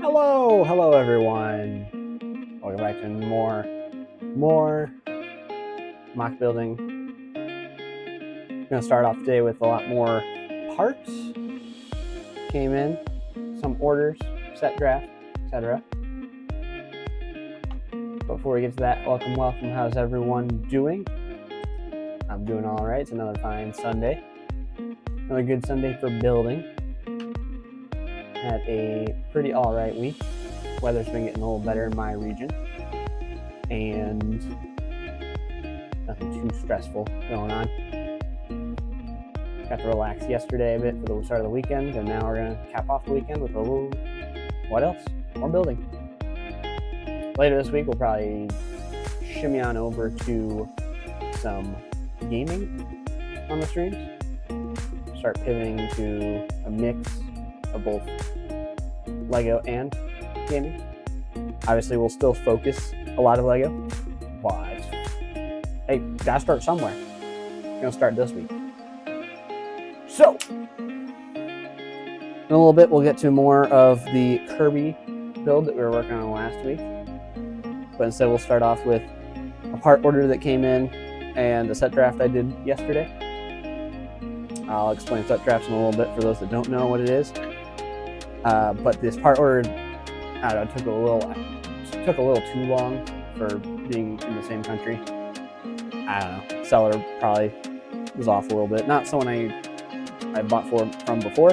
Hello everyone. Welcome back to more mock building. I'm gonna start off today with a lot more parts. Came in, some orders, set draft, etc. Before we get to that, welcome. How's everyone doing? I'm doing all right. It's another fine Sunday. Another good Sunday for building. Had a pretty all right week. Weather's been getting a little better in my region, and nothing too stressful going on. Got to relax yesterday a bit for the start of the weekend, and now we're gonna cap off the weekend with a little, what else? More building. Later this week, we'll probably shimmy on over to some gaming on the streams. Start pivoting to a mix of both Lego and gaming. Obviously, we'll still focus a lot of Lego, but hey, gotta start somewhere. We're gonna start this week. So, in a little bit, we'll get to more of the Kirby build that we were working on last week. But instead, we'll start off with a part order that came in and a set draft I did yesterday. I'll explain set drafts in a little bit for those that don't know what it is. But this part order, I don't know, took a little too long for being in the same country. I don't know. Seller probably was off a little bit. Not someone I bought from before.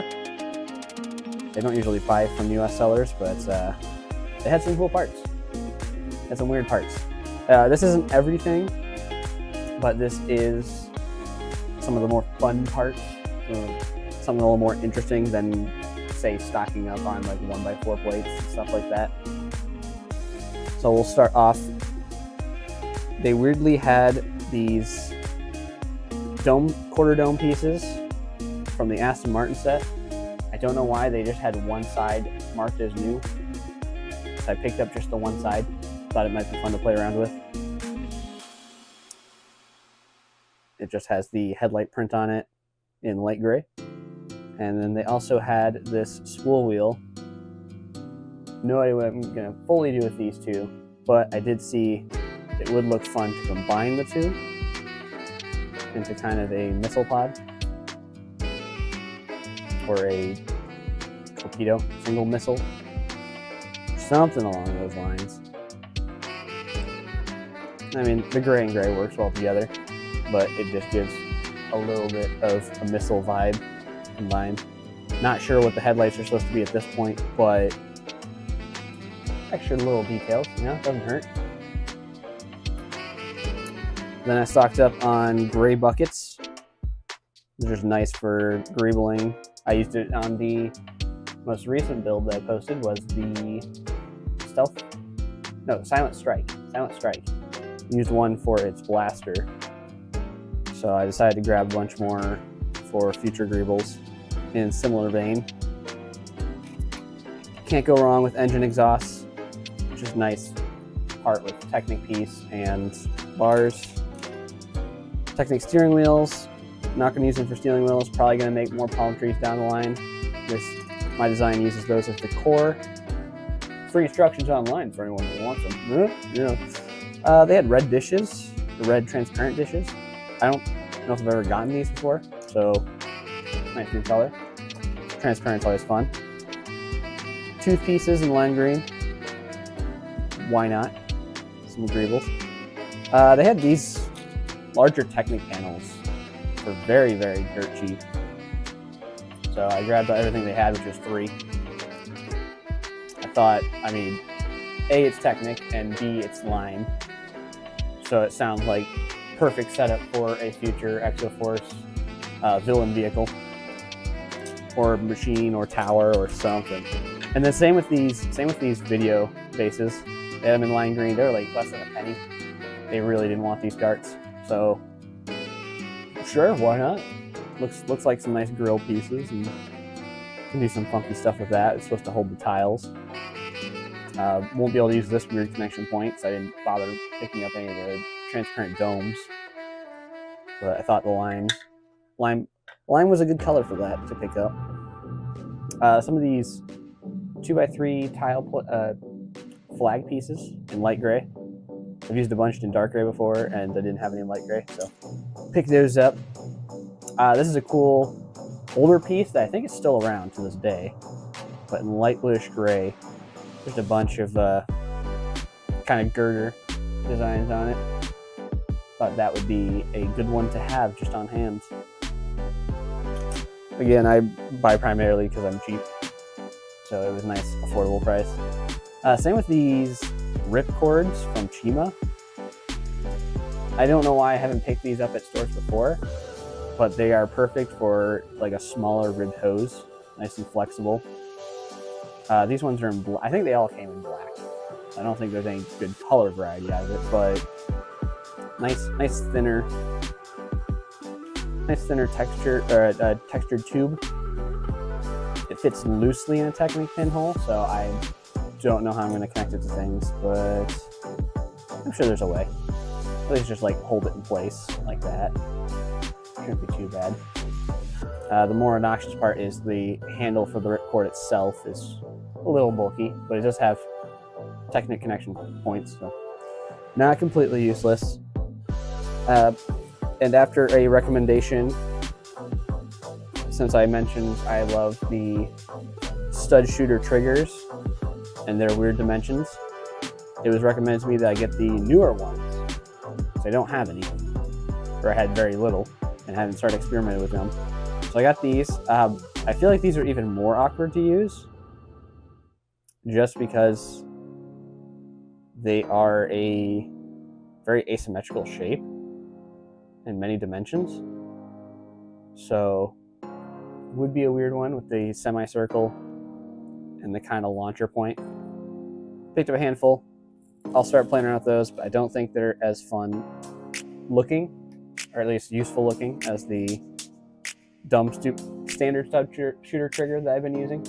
They don't usually buy from U.S. sellers, but they had some cool parts. Had some weird parts. This isn't everything, but this is some of the more fun parts. Something a little more interesting than, say, stocking up on like 1x4 plates and stuff like that. So we'll start off. They weirdly had these quarter dome pieces from the Aston Martin set. I don't know why they just had one side marked as new. So I picked up just the one side. Thought it might be fun to play around with. It just has the headlight print on it in light gray. And then they also had this spool wheel. No idea what I'm going to fully do with these two, but I did see it would look fun to combine the two into kind of a missile pod or a torpedo, single missile, something along those lines. I mean, the gray and gray works well together, but it just gives a little bit of a missile vibe combined. Not sure what the headlights are supposed to be at this point, but extra little details, you know, it doesn't hurt. Then I stocked up on gray buckets. They're just nice for greebling. I used it on the most recent build that I posted was the Silent Strike. Used one for its blaster. So I decided to grab a bunch more for future greebles in similar vein. Can't go wrong with engine exhausts, which is nice part with Technic piece and bars. Technic steering wheels, not going to use them for steering wheels, probably going to make more palm trees down the line. My design uses those as the core. Free instructions online for anyone who wants them. Yeah. They had red dishes, red transparent dishes. I don't know if I've ever gotten these before, so nice new color. Transparent's always fun. Tooth pieces in lime green. Why not? Some agreeables. They had these larger Technic panels for very, very dirt cheap. So I grabbed everything they had, which was 3. I thought, I mean, A, it's Technic, and B, it's lime. So it sounds like perfect setup for a future Exoforce villain vehicle, or machine, or tower, or something. And then same with these video bases. They had them in lime green. They're like less than a penny. They really didn't want these darts, so sure, why not? Looks like some nice grill pieces, and can do some funky stuff with that. It's supposed to hold the tiles. Won't be able to use this weird connection point, so I didn't bother picking up any of the transparent domes. But I thought the lime was a good color for that to pick up. Some of these 2x3 tile flag pieces in light gray. I've used a bunch in dark gray before, and I didn't have any in light gray, so pick those up. This is a cool older piece that I think is still around to this day, but in light bluish gray. There's a bunch of kind of girder designs on it. Thought that would be a good one to have just on hand. Again, I buy primarily because I'm cheap, so it was a nice, affordable price. Same with these rip cords from Chima. I don't know why I haven't picked these up at stores before, but they are perfect for like a smaller ribbed hose, nice and flexible. These ones are in black. I think they all came in black. I don't think there's any good color variety out of it, but nice thinner texture, or textured tube. It fits loosely in a Technic pinhole, so I don't know how I'm going to connect it to things, but I'm sure there's a way. At least just like hold it in place like that. Shouldn't be too bad. The more obnoxious part is the handle for the ripcord itself is a little bulky, but it does have Technic connection points, so not completely useless. And after a recommendation, since I mentioned I love the stud shooter triggers and their weird dimensions, it was recommended to me that I get the newer ones, because I don't have any, or I had very little and hadn't started experimenting with them. So I got these. I feel like these are even more awkward to use, just because they are a very asymmetrical shape in many dimensions. So it would be a weird one with the semicircle and the kind of launcher point. Picked up a handful. I'll start playing around with those, but I don't think they're as fun looking, or at least useful looking, as the dumb standard stud shooter trigger that I've been using.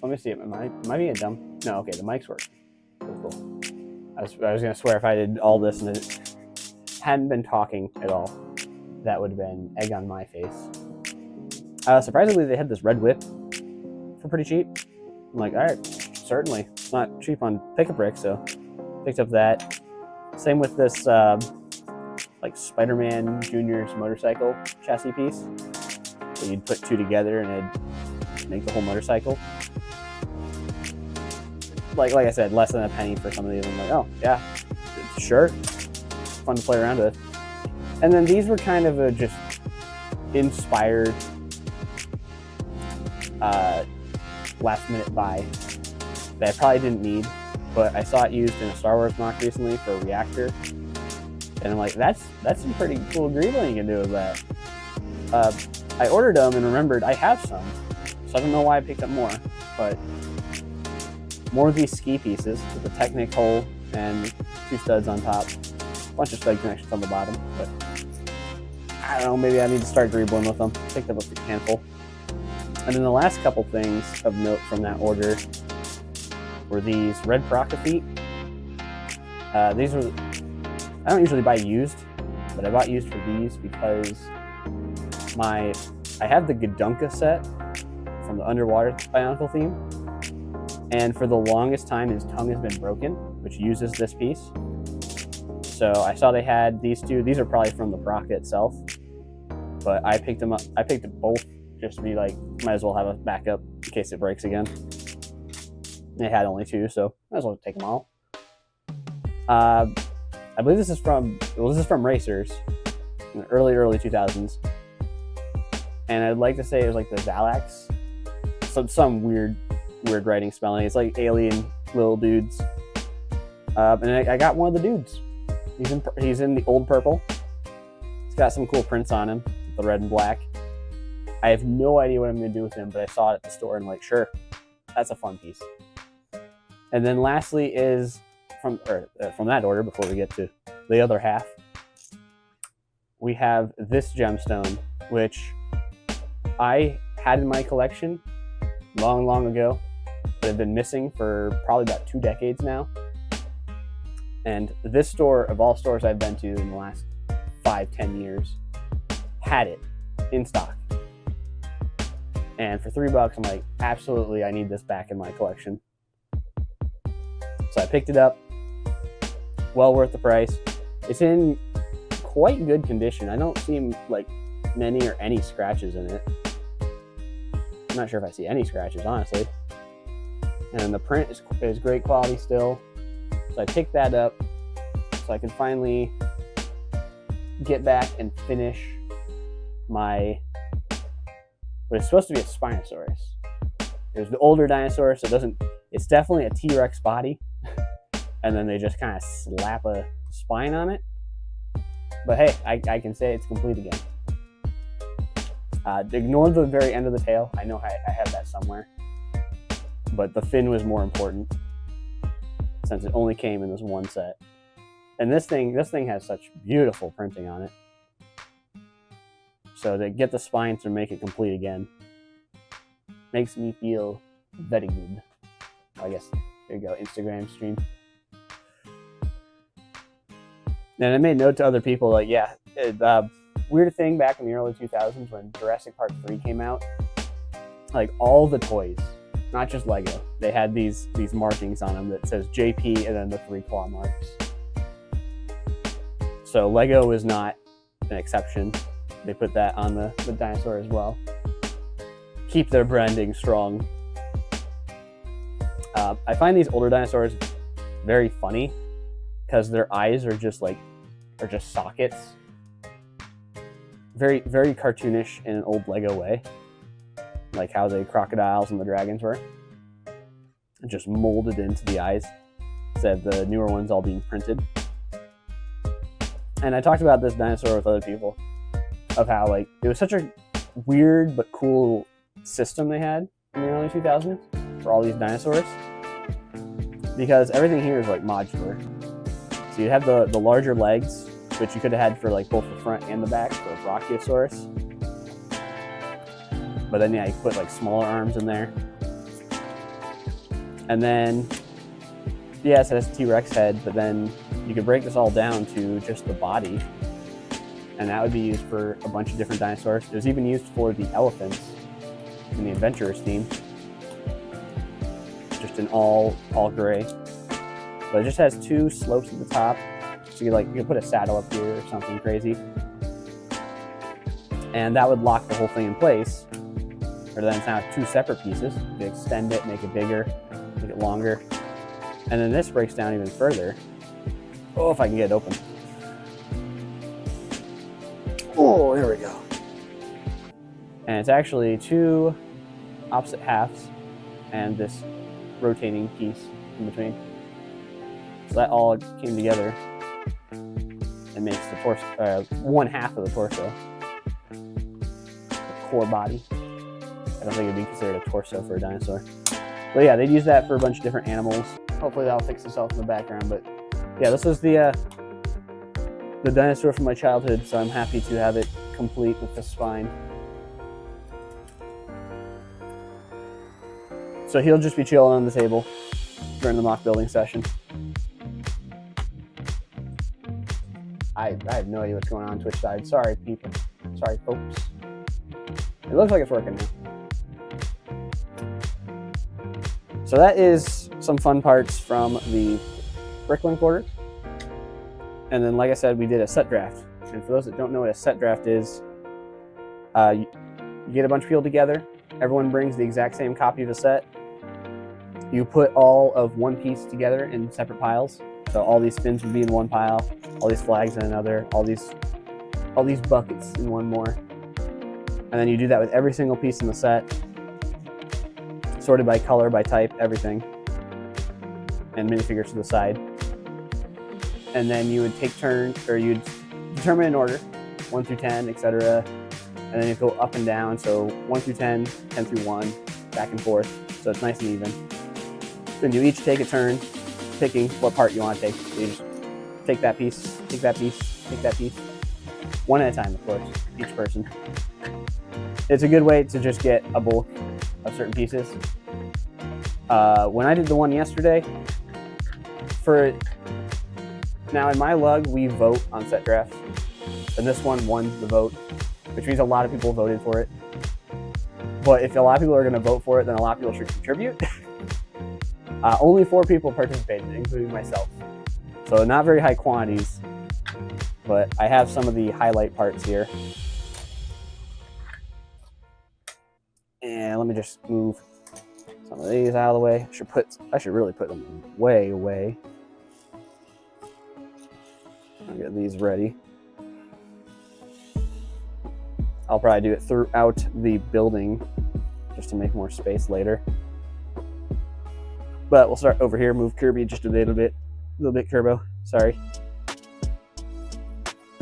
Let me see. Am I being a dumb? No, okay, the mic's working. Cool. I was gonna swear if I did all this and it hadn't been talking at all, that would have been egg on my face. Surprisingly, they had this red whip for pretty cheap. I'm like, all right, certainly. It's not cheap on Pick-a-Brick, so picked up that. Same with this like Spider-Man Junior's motorcycle chassis piece. So you'd put two together and it'd make the whole motorcycle. Like I said, less than a penny for some of these. I'm like, oh yeah, sure, fun to play around with. And then these were kind of a just inspired last minute buy that I probably didn't need, but I saw it used in a Star Wars mock recently for a reactor, and I'm like, that's some pretty cool greebling you can do with that. I ordered them and remembered I have some, so I don't know why I picked up more, but more of these ski pieces with a Technic hole and two studs on top, a bunch of stud connections on the bottom, but I don't know, maybe I need to start greebling with them. Picked up a handful. And then the last couple things of note from that order were these red Paraka feet. These were, I don't usually buy used, but I bought used for these because I have the Gadunka set from the Underwater Bionicle theme, and for the longest time his tongue has been broken, which uses this piece. So I saw they had these two. These are probably from the Paraka itself, but I picked them up. I picked up both just to be like, might as well have a backup in case it breaks again. They had only two, so might as well take them all. I believe this is from Racers in the early 2000s, and I'd like to say it was like the Zalax, some weird writing spelling. It's like alien little dudes, and I got one of the dudes. He's in the old purple. It's got some cool prints on him, the red and black. I have no idea what I'm going to do with him, but I saw it at the store and like, sure, that's a fun piece. And then lastly is from that order, before we get to the other half, we have this gemstone, which I had in my collection long ago, but have been missing for probably about 2 decades now. And this store, of all stores I've been to in the last 5-10 years, had it in stock. And for $3, I'm like, absolutely, I need this back in my collection. So I picked it up. Well worth the price. It's in quite good condition. I don't see like many or any scratches in it. I'm not sure if I see any scratches, honestly. And the print is great quality still. So I picked that up so I can finally get back and finish my, what is supposed to be a Spinosaurus. There's the older dinosaur, so it's definitely a T-Rex body. And then they just kind of slap a spine on it. But hey, I can say it's complete again. Ignore the very end of the tail. I know I have that somewhere. But the fin was more important since it only came in this one set. And this thing has such beautiful printing on it. So to get the spine to make it complete again makes me feel very good. I guess, there you go, Instagram stream. And I made note to other people, like, yeah, weird thing back in the early 2000s when Jurassic Park 3 came out, like all the toys, not just Lego, they had these markings on them that says JP and then the 3 claw marks. So Lego is not an exception. They put that on the dinosaur as well. Keep their branding strong. I find these older dinosaurs very funny because their eyes are just sockets. Very, very cartoonish in an old Lego way. Like how the crocodiles and the dragons were. Just molded into the eyes instead of the newer ones all being printed. And I talked about this dinosaur with other people of how like it was such a weird but cool system they had in the early 2000s for all these dinosaurs. Because everything here is like modular. So you have the larger legs, which you could have had for like both the front and the back for a Brachiosaurus. But then yeah, you put like smaller arms in there. And then, yes, it has a T-Rex head, but then you could break this all down to just the body. And that would be used for a bunch of different dinosaurs. It was even used for the elephants in the Adventurers theme. Just in all gray. But it just has 2 slopes at the top. So you could put a saddle up here or something crazy. And that would lock the whole thing in place. Or then it's now 2 separate pieces. You can extend it, make it bigger, make it longer. And then this breaks down even further. Oh, if I can get it open. Oh, there we go. And it's actually 2 opposite halves and this rotating piece in between. So that all came together and makes the torso, one half of the torso. The core body. I don't think it'd be considered a torso for a dinosaur. But yeah, they'd use that for a bunch of different animals. Hopefully that'll fix itself in the background. But yeah, this is the dinosaur from my childhood, so I'm happy to have it complete with the spine. So he'll just be chilling on the table during the mock building session. I have no idea what's going on Twitch side. Sorry, people. Sorry, folks. It looks like it's working now. So that is some fun parts from the Bricklink order. And then, like I said, we did a set draft. And for those that don't know what a set draft is, you get a bunch of people together. Everyone brings the exact same copy of a set. You put all of one piece together in separate piles. So all these fins would be in one pile, all these flags in another, all these buckets in one more. And then you do that with every single piece in the set, sorted by color, by type, everything, and minifigures to the side. And then you would take turns, or you'd determine an order, 1 through 10, etc. And then you go up and down, so 1 through 10, 10 through 1, back and forth, so it's nice and even. Then you each take a turn picking what part you want to take. So you just take that piece, take that piece, take that piece. One at a time, of course, each person. It's a good way to just get a bulk of certain pieces. When I did the one yesterday, now in my lug, we vote on set drafts, and this one won the vote, which means a lot of people voted for it. But if a lot of people are going to vote for it, then a lot of people should contribute. Only 4 people participated, including myself. So not very high quantities, but I have some of the highlight parts here. And let me just move some of these out of the way. I should really put them way away. I'll get these ready. I'll probably do it throughout the building just to make more space later. But we'll start over here, move Kirby just a little bit Kerbo, sorry.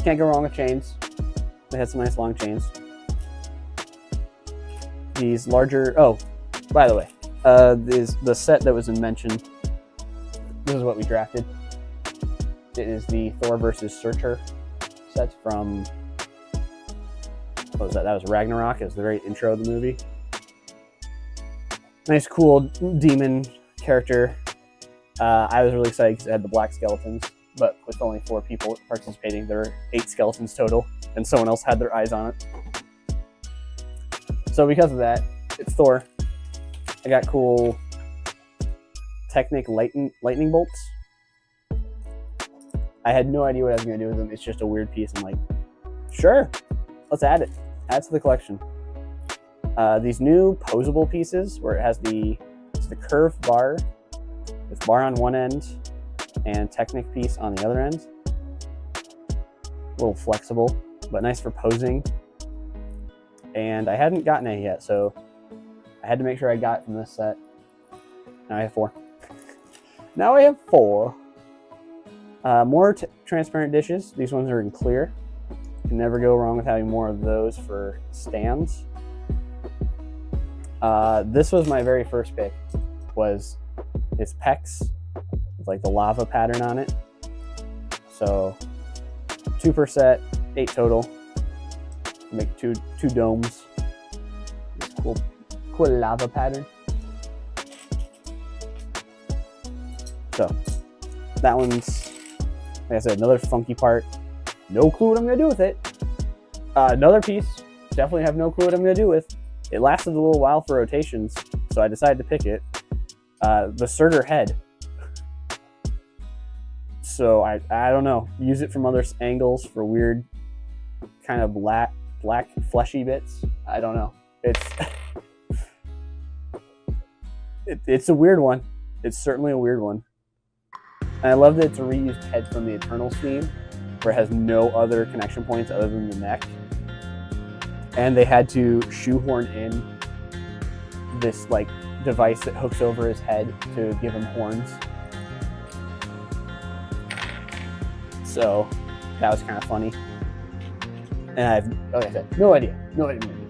Can't go wrong with chains. They had some nice long chains. These larger, oh, by the way, is the set that was mentioned. This is what we drafted. It is the Thor versus Surtur set from, what was that? That was Ragnarok. It was the very intro of the movie. Nice, cool demon character. I was really excited because it had the black skeletons, but with only 4 people participating, there were 8 skeletons total, and someone else had their eyes on it. So because of that, it's Thor. I got cool Technic lightning bolts. I had no idea what I was going to do with them. It's just a weird piece. I'm like, sure, let's add it. Add to the collection. These new posable pieces where it has it's the curved bar with bar on one end and Technic piece on the other end. A little flexible, but nice for posing. And I hadn't gotten any yet, so I had to make sure I got it from this set. Now I have 4. Now I have 4. More transparent dishes. These ones are in clear. Can never go wrong with having more of those for stands. This was my very first pick. Was his pecs with like the lava pattern on it. So 2 per set, 8 total. Make two domes. This cool lava pattern. So that one's, like I said, another funky part. No clue what I'm gonna do with it. Another piece, definitely have no clue what I'm gonna do with. It lasted a little while for rotations, so I decided to pick it. The Surtur head. So I don't know. Use it from other angles for weird kind of black fleshy bits. I don't know. It's a weird one. It's certainly a weird one. And I love that it's a reused head from the Eternals theme, where it has no other connection points other than the neck. And they had to shoehorn in this like device that hooks over his head to give him horns. So that was kind of funny. And I have, like I said, no idea what to do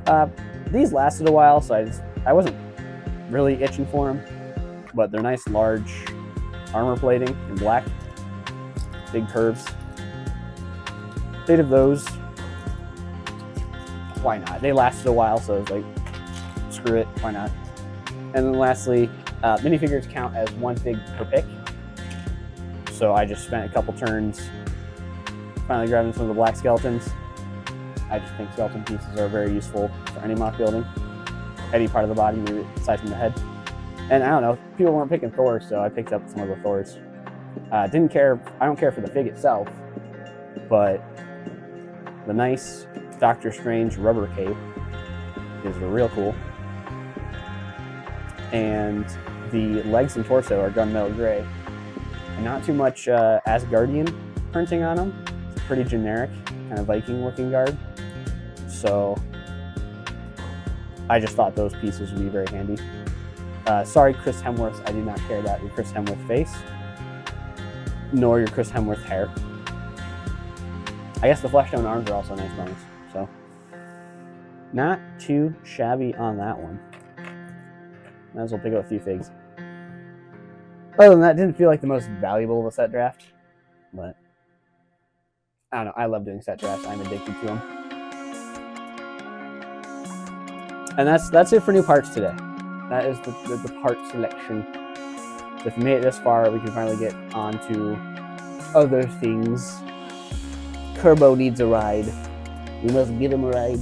that. These lasted a while, so I wasn't really itching for them, but they're nice, large armor plating in black, big curves. Stayed of those. Why not? They lasted a while, so I was like, screw it, why not? And then lastly, minifigures count as 1 fig per pick. So I just spent a couple turns finally grabbing some of the black skeletons. I just think skeleton pieces are very useful for any mock building. Any part of the body, maybe aside from the head. And I don't know, people weren't picking Thor, so I picked up some of the Thors. I don't care for the fig itself, but the nice Doctor Strange rubber cape is real cool. And the legs and torso are gunmetal gray. And not too much Asgardian printing on them. It's pretty generic, kind of Viking looking guard. So I just thought those pieces would be very handy. Sorry, Chris Hemsworth, I do not care about your Chris Hemsworth face, nor your Chris Hemsworth hair. I guess the flesh tone arms are also a nice bonus, so not too shabby on that one. Might as well pick up a few figs. Other than that, didn't feel like the most valuable of a set draft, but I don't know, I love doing set drafts, I'm addicted to them. And that's it for new parts today. That is the part selection. So if you made it this far, we can finally get on to other things. Kerbo needs a ride. We must get him a ride.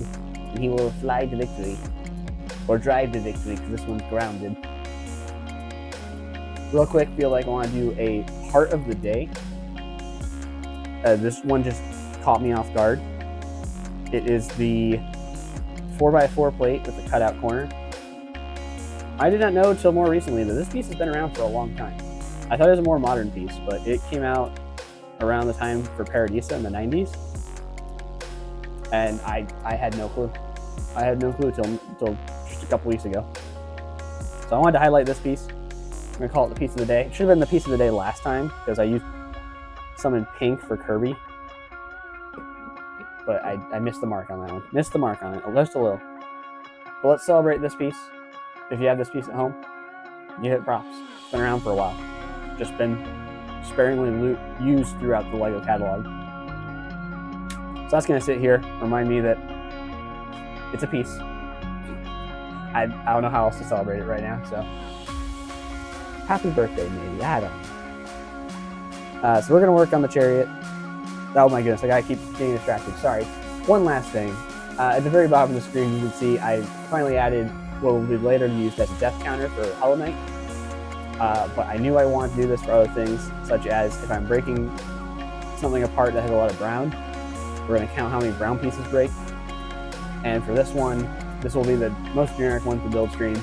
and he will fly to victory. Or drive to victory, because this one's grounded. Real quick, feel like I want to do a part of the day. This one just caught me off guard. It is the 4x4 plate with the cutout corner. I did not know until more recently that this piece has been around for a long time. I thought it was a more modern piece, but it came out around the time for Paradisa in the 90s. And I had no clue. I had no clue until just a couple weeks ago. So I wanted to highlight this piece. I'm going to call it the piece of the day. It should have been the piece of the day last time because I used some in pink for Kirby. But I missed the mark on that one. Missed the mark on it, just a little. But let's celebrate this piece. If you have this piece at home, you hit props. It's been around for a while. Just been sparingly used throughout the LEGO catalog. So that's going to sit here, remind me that it's a piece. I don't know how else to celebrate it right now, so happy birthday, maybe. I don't know. So we're going to work on the Chariot. Oh my goodness, I gotta keep getting distracted. Sorry. One last thing. At the very bottom of the screen, you can see I finally added what will be later used as a death counter for Hollow Knight. But I knew I wanted to do this for other things, such as if I'm breaking something apart that has a lot of brown, we're going to count how many brown pieces break. And for this one, this will be the most generic one for build streams.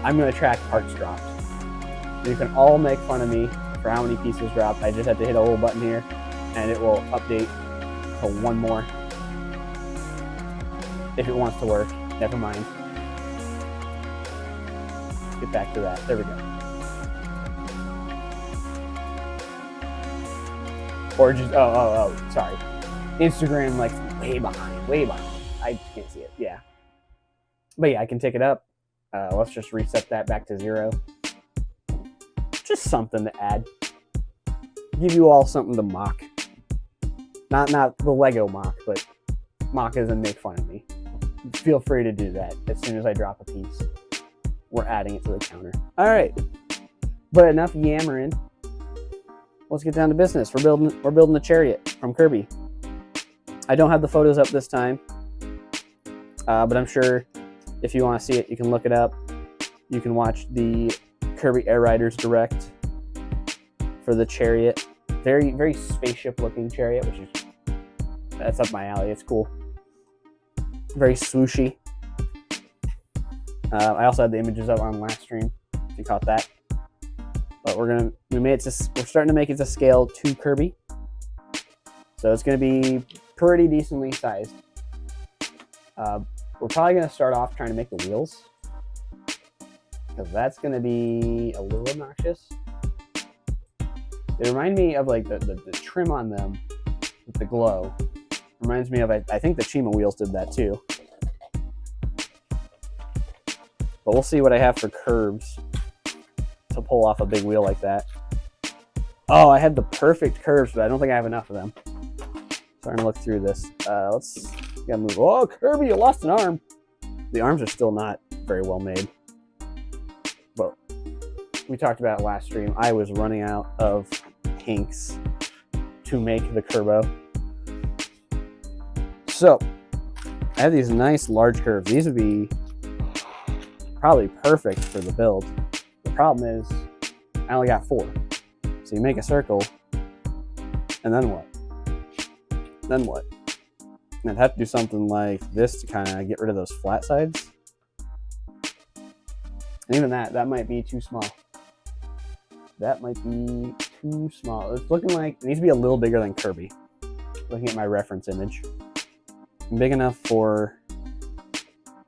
I'm going to track parts dropped. You can all make fun of me for how many pieces dropped. I just have to hit a little button here, and it will update to one more. If it wants to work, never mind. Get back to that. There we go. Or just, sorry. Instagram, like, way behind. I can't see it, yeah. But yeah, I can take it up. Let's just reset that back to 0. Just something to add. Give you all something to mock. Not the LEGO mock, but mock as in make fun of me. Feel free to do that as soon as I drop a piece. We're adding it to the counter. All right, but enough yammering. Let's get down to business. We're building the Chariot from Kirby. I don't have the photos up this time, but I'm sure if you want to see it, you can look it up. You can watch the Kirby Air Riders direct for the Chariot. Very, very spaceship-looking Chariot, that's up my alley. It's cool. Very swooshy. I also had the images up on Livestream, if you caught that. But we're starting to make it to scale to Kirby. So it's going to be pretty decently sized. We're probably going to start off trying to make the wheels, because that's going to be a little obnoxious. They remind me of like the trim on them with the glow. Reminds me of, I think the Chima wheels did that too. But we'll see what I have for curves to pull off a big wheel like that. Oh, I had the perfect curves, but I don't think I have enough of them. Starting to look through this. Gotta move. Oh, Kirby, you lost an arm. The arms are still not very well made. But we talked about it last stream. I was running out of inks to make the Kirbo. So, I have these nice large curves. These would be probably perfect for the build. The problem is, I only got 4. So you make a circle, and then what? Then what? And I'd have to do something like this to kind of get rid of those flat sides. And even that might be too small. That might be too small. It's looking like it needs to be a little bigger than Kirby. Looking at my reference image. Big enough for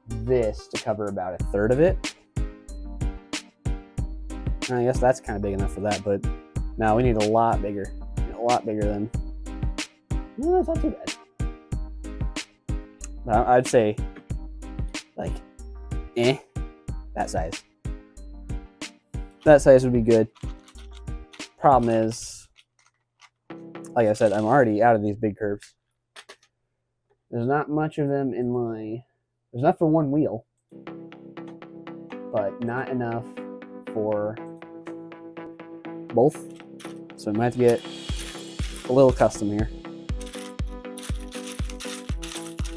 this to cover about 1/3 of it. And I guess that's kind of big enough for that, but now we need a lot bigger. A lot bigger than... No, that's not too bad. I'd say, like, that size. That size would be good. Problem is, like I said, I'm already out of these big curves. There's not much of them in my... There's enough for one wheel, but not enough for both. So I might have to get a little custom here.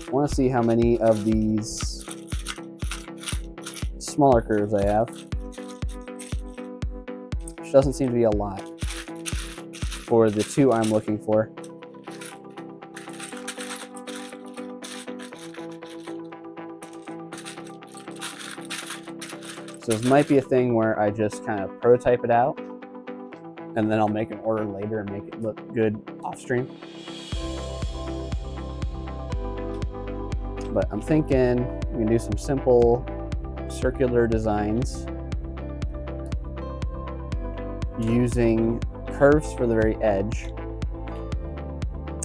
I want to see how many of these smaller curves I have, which doesn't seem to be a lot for the two I'm looking for. So this might be a thing where I just kind of prototype it out, and then I'll make an order later and make it look good off stream. But I'm thinking we can do some simple circular designs using curves for the very edge,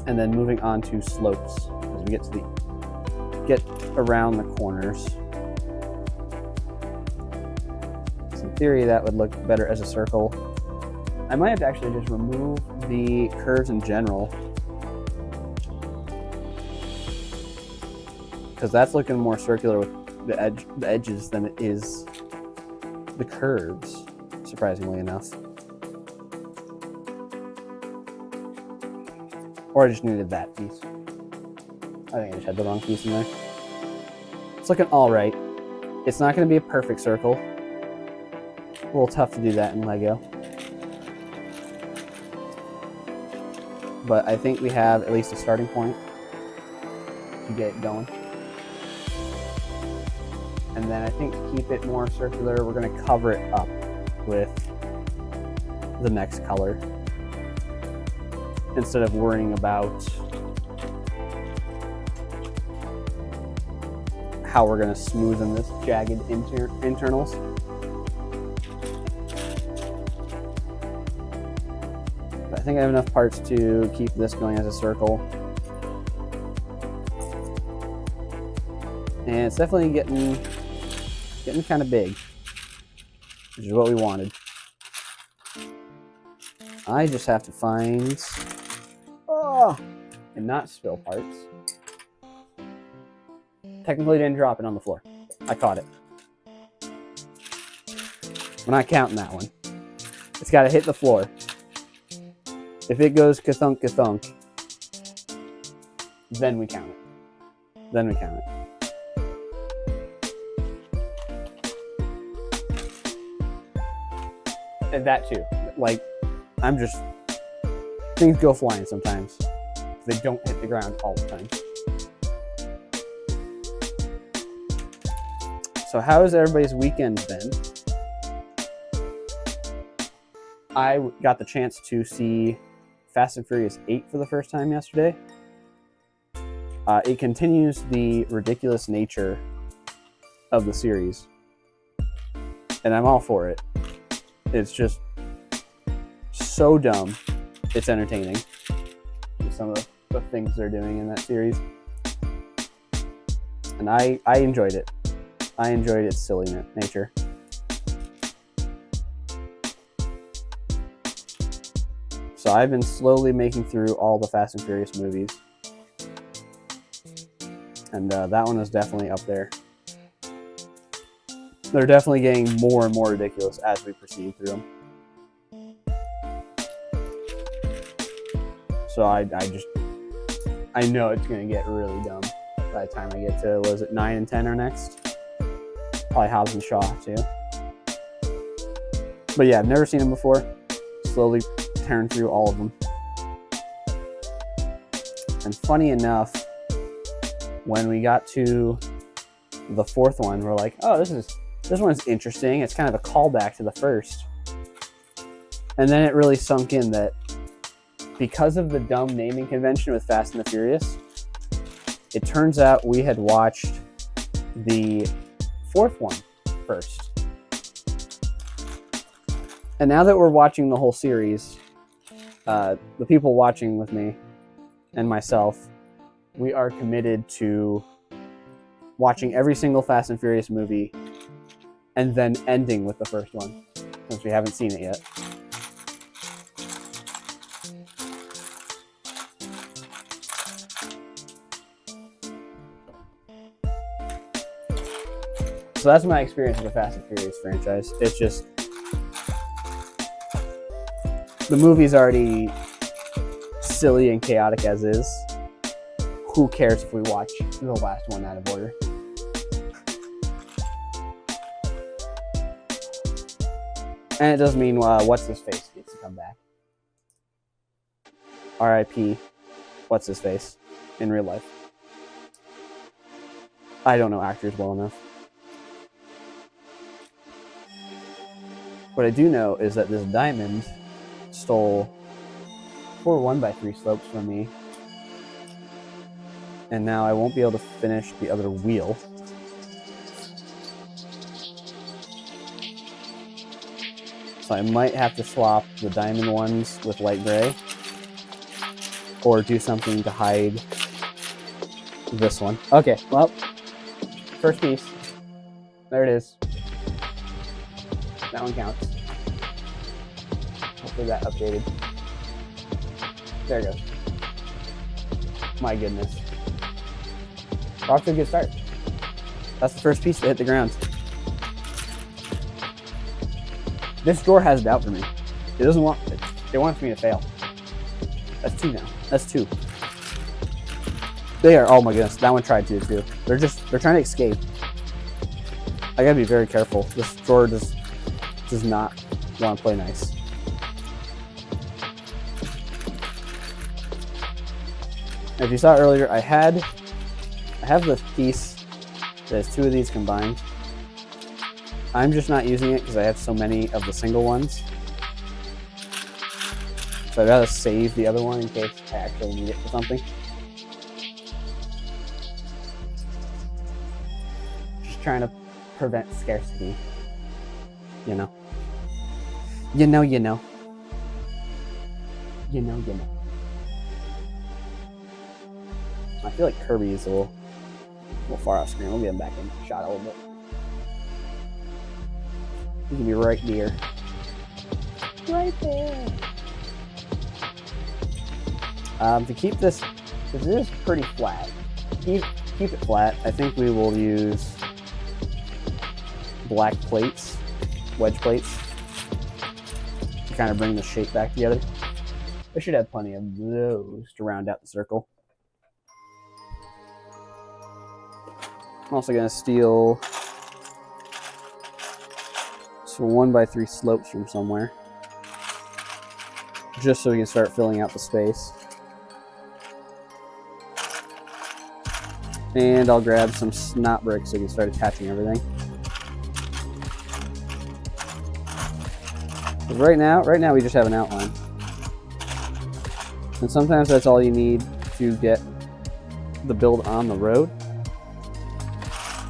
and then moving on to slopes as we get around the corners. So in theory, that would look better as a circle. I might have to actually just remove the curves in general, because that's looking more circular with the edges than it is the curves, surprisingly enough. Or I just needed that piece. I think I just had the wrong piece in there. It's looking all right. It's not going to be a perfect circle. A little tough to do that in Lego. But I think we have at least a starting point to get it going. And then I think to keep it more circular, we're going to cover it up with the next color, instead of worrying about how we're going to smoothen this jagged internals. But I think I have enough parts to keep this going as a circle. And it's definitely getting kind of big, which is what we wanted. I just have to find and not spill parts. Technically didn't drop it on the floor. I caught it. We're not counting that one. It's got to hit the floor. If it goes ka-thunk, ka-thunk, then we count it. Then we count it. And that too. Like, things go flying sometimes. They don't hit the ground all the time. So how has everybody's weekend been? I got the chance to see Fast and Furious 8 for the first time yesterday. It continues the ridiculous nature of the series, and I'm all for it. It's just so dumb. It's entertaining. Some of the things they're doing in that series. And I enjoyed it. I enjoyed its silly nature. So I've been slowly making through all the Fast and Furious movies. And that one is definitely up there. They're definitely getting more and more ridiculous as we proceed through them. So I know it's going to get really dumb by the time I get to, was it 9 and 10 are next? Probably Hobbs and Shaw too. But yeah, I've never seen them before. Slowly tearing through all of them. And funny enough, when we got to the fourth one, we're like, oh, this one's interesting. It's kind of a callback to the first. And then it really sunk in that because of the dumb naming convention with Fast and the Furious, it turns out we had watched the fourth one first. And now that we're watching the whole series, the people watching with me and myself, we are committed to watching every single Fast and Furious movie and then ending with the first one, since we haven't seen it yet. So that's my experience with the Fast and Furious franchise. It's just, the movie's already silly and chaotic as is. who cares if we watch the last one out of order? And it does mean what's his face gets to come back. R.I.P. What's his face in real life. I don't know actors well enough. What I do know is that this diamond stole 4 1x3 slopes from me, and now I won't be able to finish the other wheel. So I might have to swap the diamond ones with light gray, or do something to hide this one. Okay, well, first piece. There it is. That one counts. Hopefully that updated. There it goes. My goodness. We're off to a good start. That's the first piece to hit the ground. This drawer has doubt for me. It doesn't want it. It wants me to fail. That's 2 now. That's 2. They are, oh my goodness, that one tried to too. They're trying to escape. I gotta be very careful. This drawer does not want to play nice. If you saw earlier, I have this piece that has 2 of these combined. I'm just not using it because I have so many of the single ones. So I'd rather save the other one in case I actually need it for something. Just trying to prevent scarcity. You know. You know. I feel like Kirby is a little far off screen. We'll get him back in shot a little bit. He can be right here. Right there. To keep this, because it is pretty flat, keep it flat, I think we will use black plates, wedge plates, to kind of bring the shape back together. I should have plenty of those to round out the circle. I'm also going to steal some 1x3 slopes from somewhere, just so we can start filling out the space. And I'll grab some snot bricks so we can start attaching everything. Right now we just have an outline. And sometimes that's all you need to get the build on the road.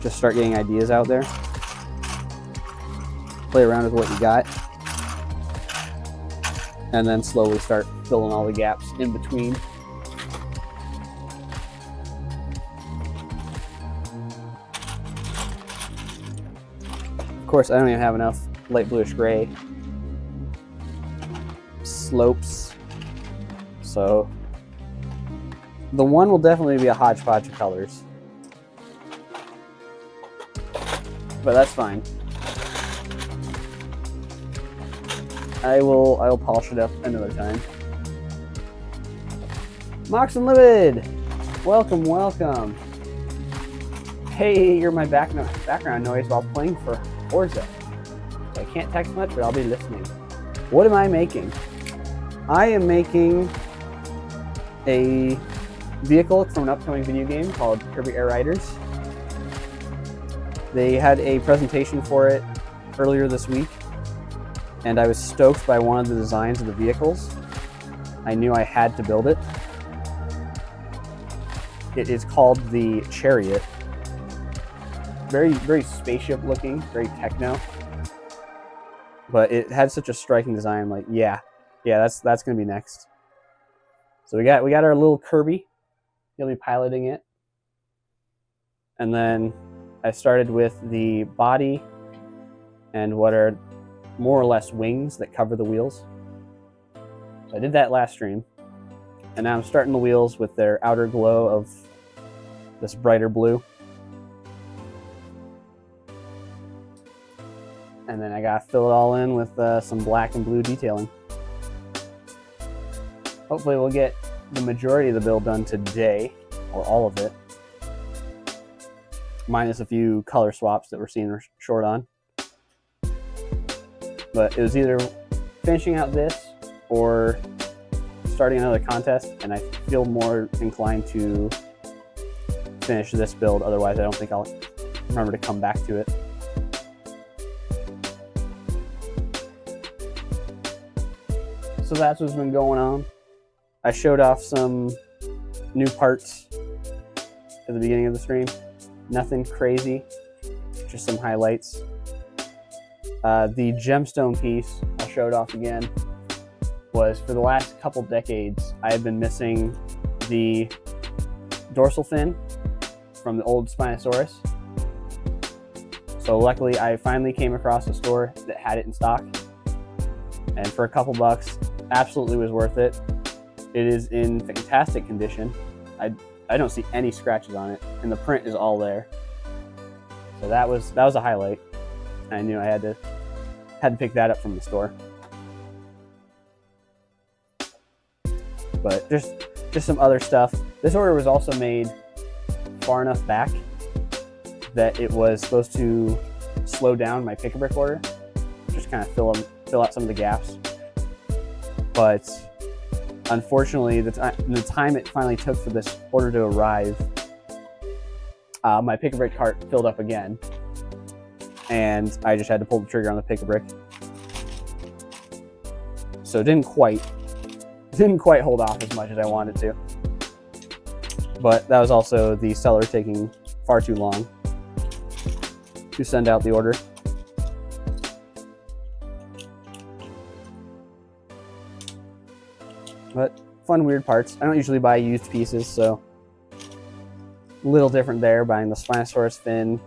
Just start getting ideas out there. Play around with what you got. And then slowly start filling all the gaps in between. Of course, I don't even have enough light bluish gray slopes. So the one will definitely be a hodgepodge of colors. But that's fine. I will polish it up another time. Mox Unlimited! Welcome, welcome. Hey, you're my background noise while playing for Forza. So I can't text much, but I'll be listening. What am I making? I am making a vehicle from an upcoming video game called Kirby Air Riders. They had a presentation for it earlier this week, and I was stoked by one of the designs of the vehicles. I knew I had to build it. It is called the Chariot. Very, very spaceship looking, very techno. But it had such a striking design. I'm like, yeah, that's gonna be next. So we got our little Kirby. He'll be piloting it, and then I started with the body and what are more or less wings that cover the wheels. So I did that last stream, and now I'm starting the wheels with their outer glow of this brighter blue. And then I gotta fill it all in with some black and blue detailing. Hopefully we'll get the majority of the build done today. or all of it, minus a few color swaps that we're seeing short on. But it was either finishing out this or starting another contest, and I feel more inclined to finish this build. Otherwise, I don't think I'll remember to come back to it. So that's what's been going on. I showed off some new parts at the beginning of the stream. Nothing crazy, just some highlights. The gemstone piece I showed off again was, for the last couple decades, I have been missing the dorsal fin from the old Spinosaurus. So luckily I finally came across a store that had it in stock, and for a couple bucks, absolutely was worth it. It is in fantastic condition. I don't see any scratches on it, and the print is all there. So that was a highlight. I knew I had to pick that up from the store. But just some other stuff. This order was also made far enough back that it was supposed to slow down my pick-a-brick order, just kind of fill out some of the gaps. But unfortunately, the time it finally took for this order to arrive, my pick-a-brick cart filled up again, and I just had to pull the trigger on the pick-a-brick. So it didn't quite hold off as much as I wanted to. But that was also the seller taking far too long to send out the order. But fun, weird parts. I don't usually buy used pieces, so a little different there, buying the Spinosaurus fin.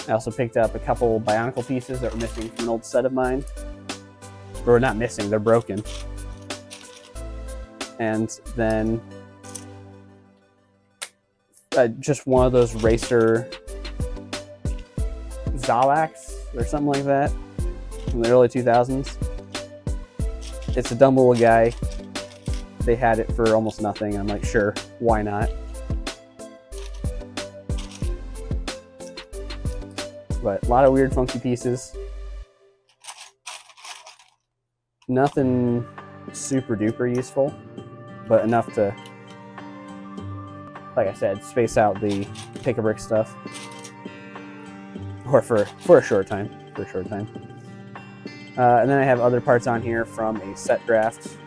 I also picked up a couple Bionicle pieces that were missing from an old set of mine. Or not missing, they're broken. And then just one of those racer Zalax or something like that from the early 2000s. It's a dumb little guy. They had it for almost nothing. I'm like, sure, why not? But a lot of weird, funky pieces. Nothing super duper useful, but enough to, like I said, space out the pick-a-brick stuff. Or for a short time. And then I have other parts on here from a set draft.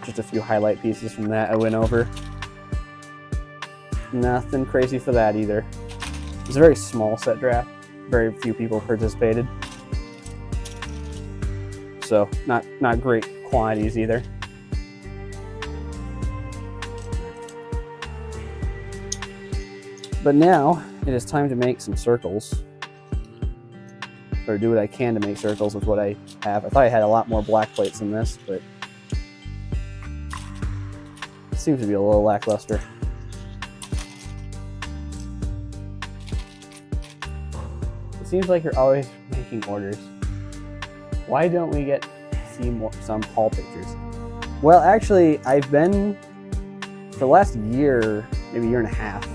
Just a few highlight pieces from that I went over. Nothing crazy for that either. It's a very small set draft. Very few people participated. So not great quantities either. But now it is time to make some circles. Or do what I can to make circles with what I have. I thought I had a lot more black plates than this, but it seems to be a little lackluster. It seems like you're always making orders. Why don't we get to see some haul pictures? Well, actually, I've been, for the last year, maybe year and a half,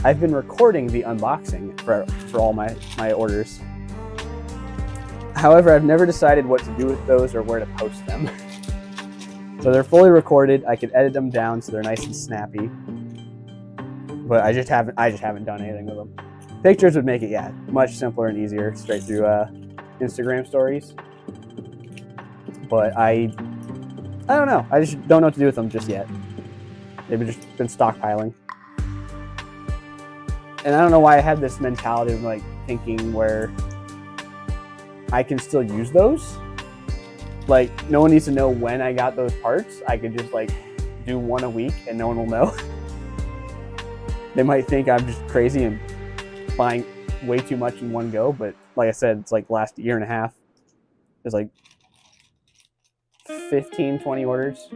I've been recording the unboxing for all my orders. However, I've never decided what to do with those or where to post them. So they're fully recorded. I could edit them down so they're nice and snappy. But I just haven't done anything with them. Pictures would make it, yeah, much simpler and easier straight through Instagram stories. But I don't know. I just don't know what to do with them just yet. They've just been stockpiling. And I don't know why I had this mentality of like thinking where I can still use those. Like, no one needs to know when I got those parts. I could just like do one a week and no one will know. They might think I'm just crazy and buying way too much in one go, but like I said, it's like last year and a half. There's like 15, 20 orders.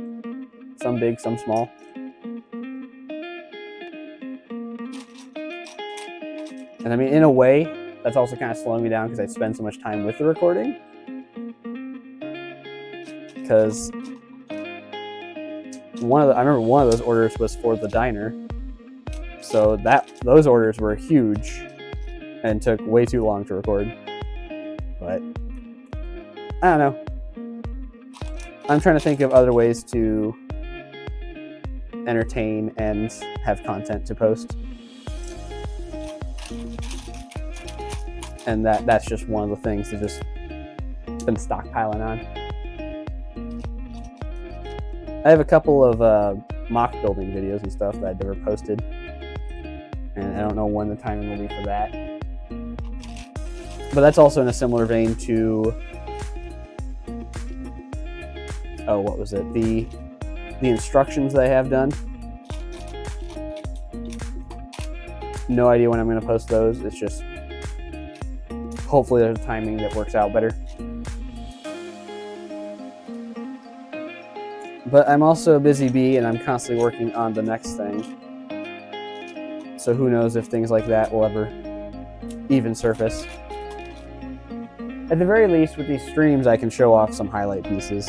Some big, some small. And I mean, in a way, that's also kind of slowing me down because I spend so much time with the recording. Because I remember one of those orders was for the diner, so those orders were huge and took way too long to record. But I don't know. I'm trying to think of other ways to entertain and have content to post. And that's just one of the things that just been stockpiling on. I have a couple of mock building videos and stuff that I've never posted, and I don't know when the timing will be for that. But that's also in a similar vein to, oh, what was it? The instructions that I have done. No idea when I'm going to post those. It's just, hopefully there's a timing that works out better. But I'm also a busy bee, and I'm constantly working on the next thing. So who knows if things like that will ever even surface. At the very least, with these streams, I can show off some highlight pieces.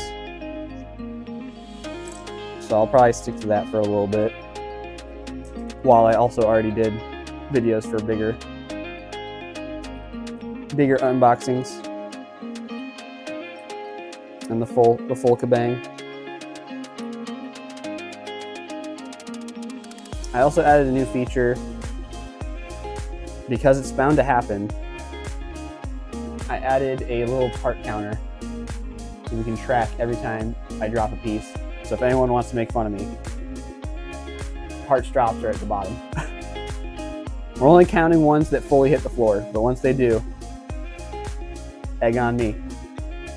So I'll probably stick to that for a little bit, while I also already did videos for bigger unboxings and the full kabang. I also added a new feature because it's bound to happen. I added a little part counter so we can track every time I drop a piece. So if anyone wants to make fun of me, parts drops are at the bottom. We're only counting ones that fully hit the floor, but once they do, egg on me.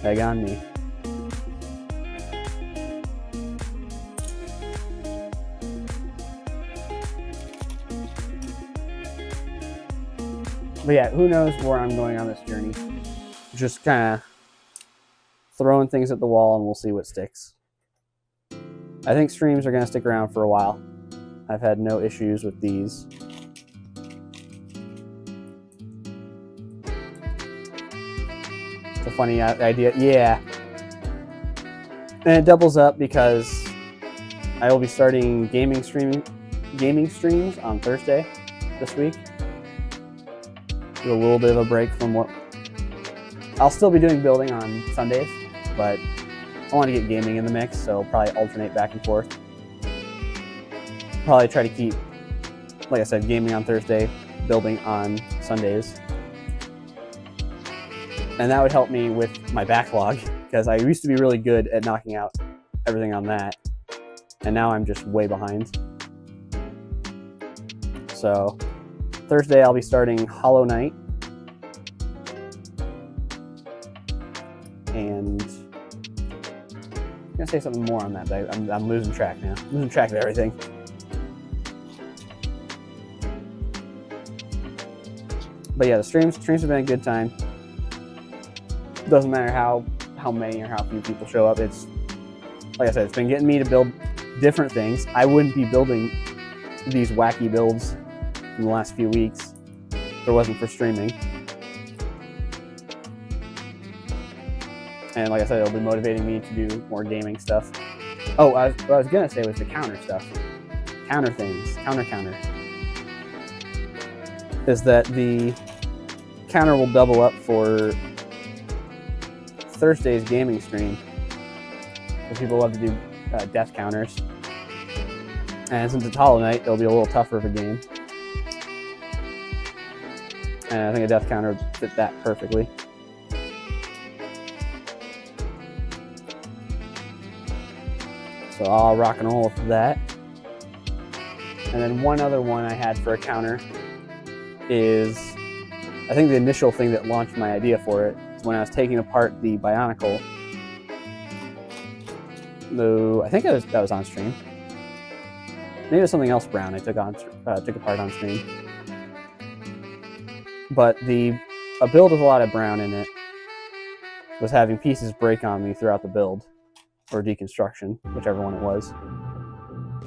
Egg on me. But yeah, who knows where I'm going on this journey. Just kind of throwing things at the wall and we'll see what sticks. I think streams are going to stick around for a while. I've had no issues with these. It's a funny idea. Yeah. And it doubles up because I will be starting gaming streams on Thursday this week. Do a little bit of a break from what I'll still be doing building on Sundays, but I want to get gaming in the mix, so I'll probably alternate back and forth. Probably try to keep, like I said, gaming on Thursday, building on Sundays. And that would help me with my backlog, because I used to be really good at knocking out everything on that, and now I'm just way behind. So Thursday I'll be starting Hollow Knight, and I'm gonna say something more on that, but I'm losing track now. I'm losing track of everything. But yeah, the streams have been a good time. Doesn't matter how many or how few people show up. It's, like I said, it's been getting me to build different things. I wouldn't be building these wacky builds in the last few weeks if it wasn't for streaming. And like I said, it'll be motivating me to do more gaming stuff. Oh, what I was gonna say was the counter stuff. Counter things. Counter. Is that the counter will double up for Thursday's gaming stream. So people love to do death counters. And since it's Hollow Knight, it'll be a little tougher of a game. And I think a death counter would fit that perfectly. So I'll rock and roll with that. And then one other one I had for a counter is, I think the initial thing that launched my idea for it is when I was taking apart the Bionicle. I think that was on stream. Maybe it was something else brown I took apart on stream. But a build with a lot of brown in it was having pieces break on me throughout the build, or deconstruction, whichever one it was.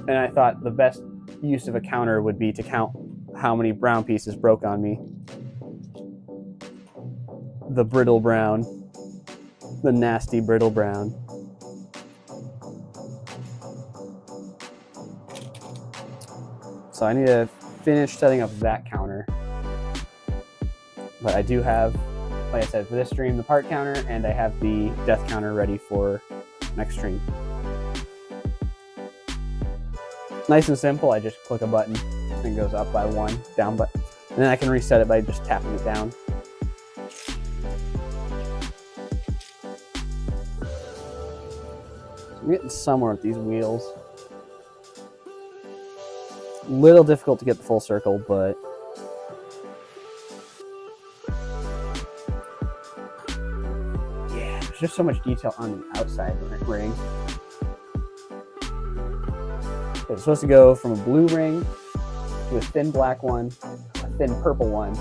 And I thought the best use of a counter would be to count how many brown pieces broke on me. The brittle brown, the nasty brittle brown. So I need to finish setting up that counter. But I do have, like I said, for this stream, the part counter, and I have the death counter ready for next stream. Nice and simple. I just click a button and it goes up by 1, down by, and then I can reset it by just tapping it down. So I'm getting somewhere with these wheels. A little difficult to get the full circle, but yeah, there's just so much detail on the outside of the ring. It's supposed to go from a blue ring to a thin black one, a thin purple one,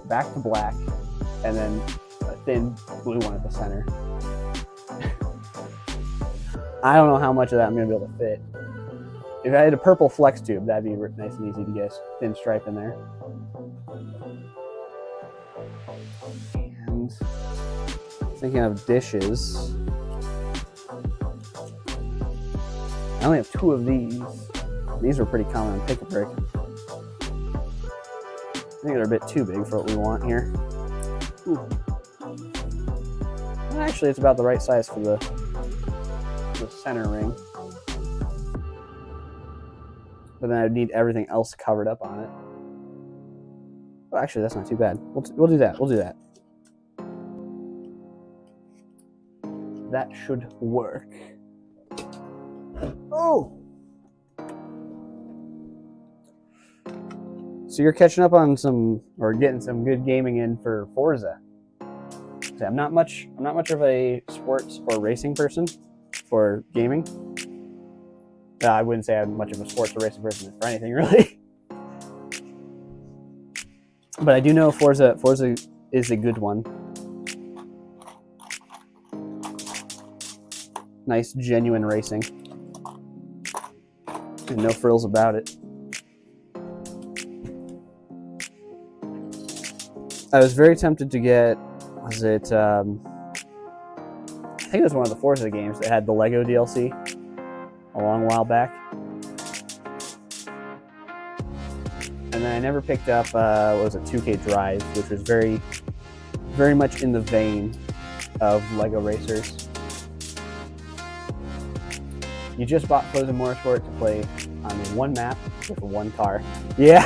back to black, and then a thin blue one at the center. I don't know how much of that I'm going to be able to fit. If I had a purple flex tube, that'd be nice and easy to get a thin stripe in there. And thinking of dishes, I only have 2 of these. These are pretty common on Pick a Brick. I think they're a bit too big for what we want here. Actually, it's about the right size for the center ring. But then I'd need everything else covered up on it. Well, actually, that's not too bad. We'll do that. We'll do that. That should work. Oh! So you're catching up on some, or getting some good gaming in for Forza. So I'm not much of a sports or racing person for gaming. I wouldn't say I'm much of a sports or racing person for anything, really. But I do know Forza is a good one. Nice, genuine racing. And no frills about it. I was very tempted to get, I think it was one of the Forza games that had the Lego DLC a long while back. And then I never picked up, what was it, 2K Drive, which was very, very much in the vein of Lego Racers. You just bought Forza Motorsport to play on one map with one car. Yeah.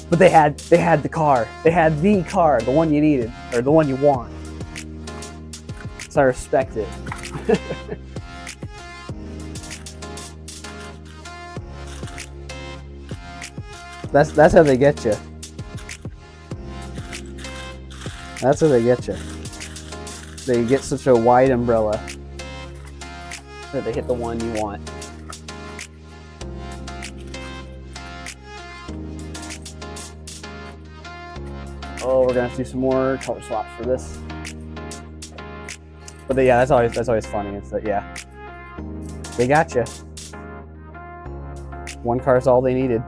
But they had the car. They had the car, the one you needed, or the one you want. So I respect it. That's how they get you. That's how they get you. They get such a wide umbrella that they hit the one you want. Oh, we're gonna have to do some more color swaps for this. But yeah, that's always funny. It's that, yeah, they got you. One car's all they needed.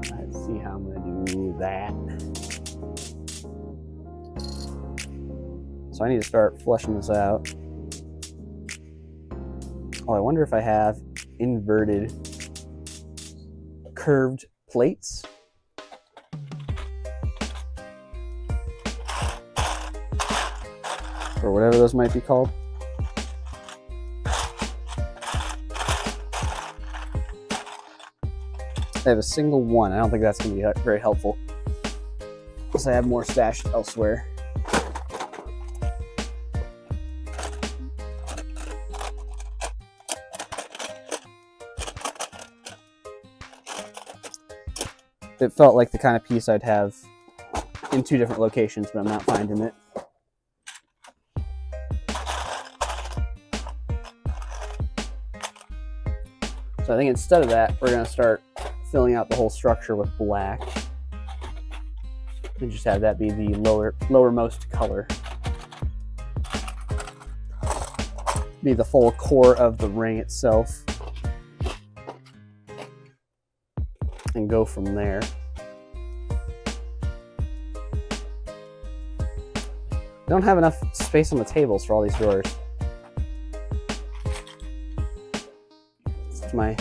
Let's see how I'm gonna do that. So I need to start fleshing this out. Oh, I wonder if I have inverted curved plates. Or whatever those might be called. I have a single one. I don't think that's going to be very helpful, because I have more stashed elsewhere. It felt like the kind of piece I'd have in 2 different locations, but I'm not finding it. So I think instead of that, we're going to start filling out the whole structure with black. And just have that be the lowermost color. Be the full core of the ring itself. And go from there. Don't have enough space on the tables for all these drawers. my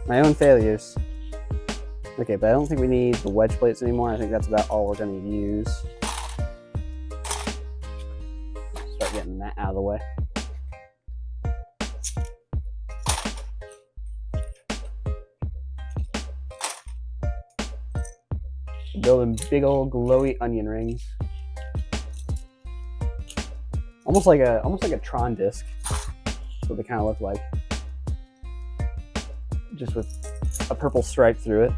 own failures. Okay, but I don't think we need the wedge plates anymore. I think that's about all we're going to use. Start getting that out of the way. Building big old glowy onion rings. Almost like a Tron disc. That's what they kind of look like. Just with a purple stripe through it.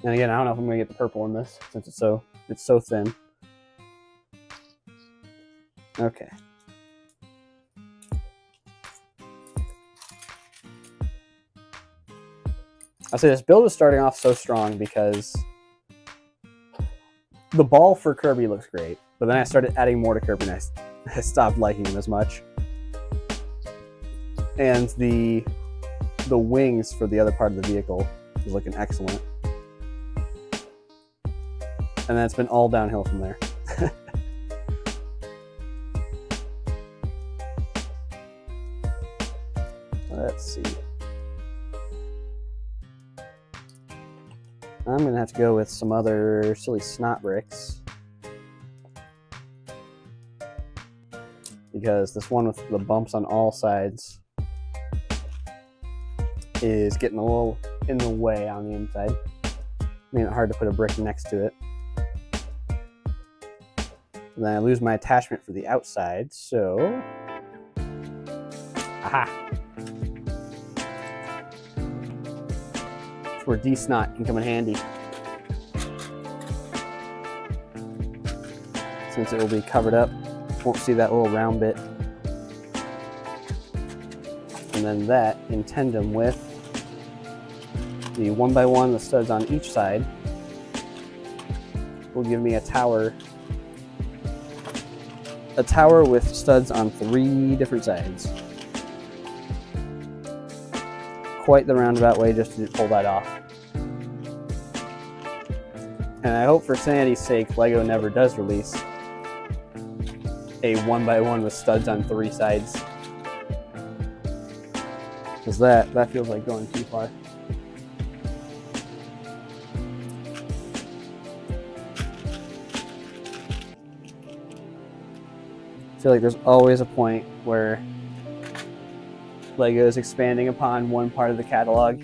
And again, I don't know if I'm gonna get the purple in this since it's so thin. Okay. I'll say this build is starting off so strong because the ball for Kirby looks great, but then I started adding more to Kirby and I stopped liking him as much. And the wings for the other part of the vehicle is looking excellent. And then it's been all downhill from there. Let's see. I'm gonna have to go with some other silly snot bricks. Because this one with the bumps on all sides is getting a little in the way on the inside. Making it hard to put a brick next to it. And then I lose my attachment for the outside, so... Aha! That's where D-snot can come in handy. Since it will be covered up, won't see that little round bit. And then that, in tandem with the 1x1 with studs on each side, will give me a tower with studs on 3 different sides. Quite the roundabout way just to pull that off. And I hope for sanity's sake, LEGO never does release a 1x1 with studs on 3 sides. Because that feels like going too far. I feel like there's always a point where LEGO is expanding upon one part of the catalog,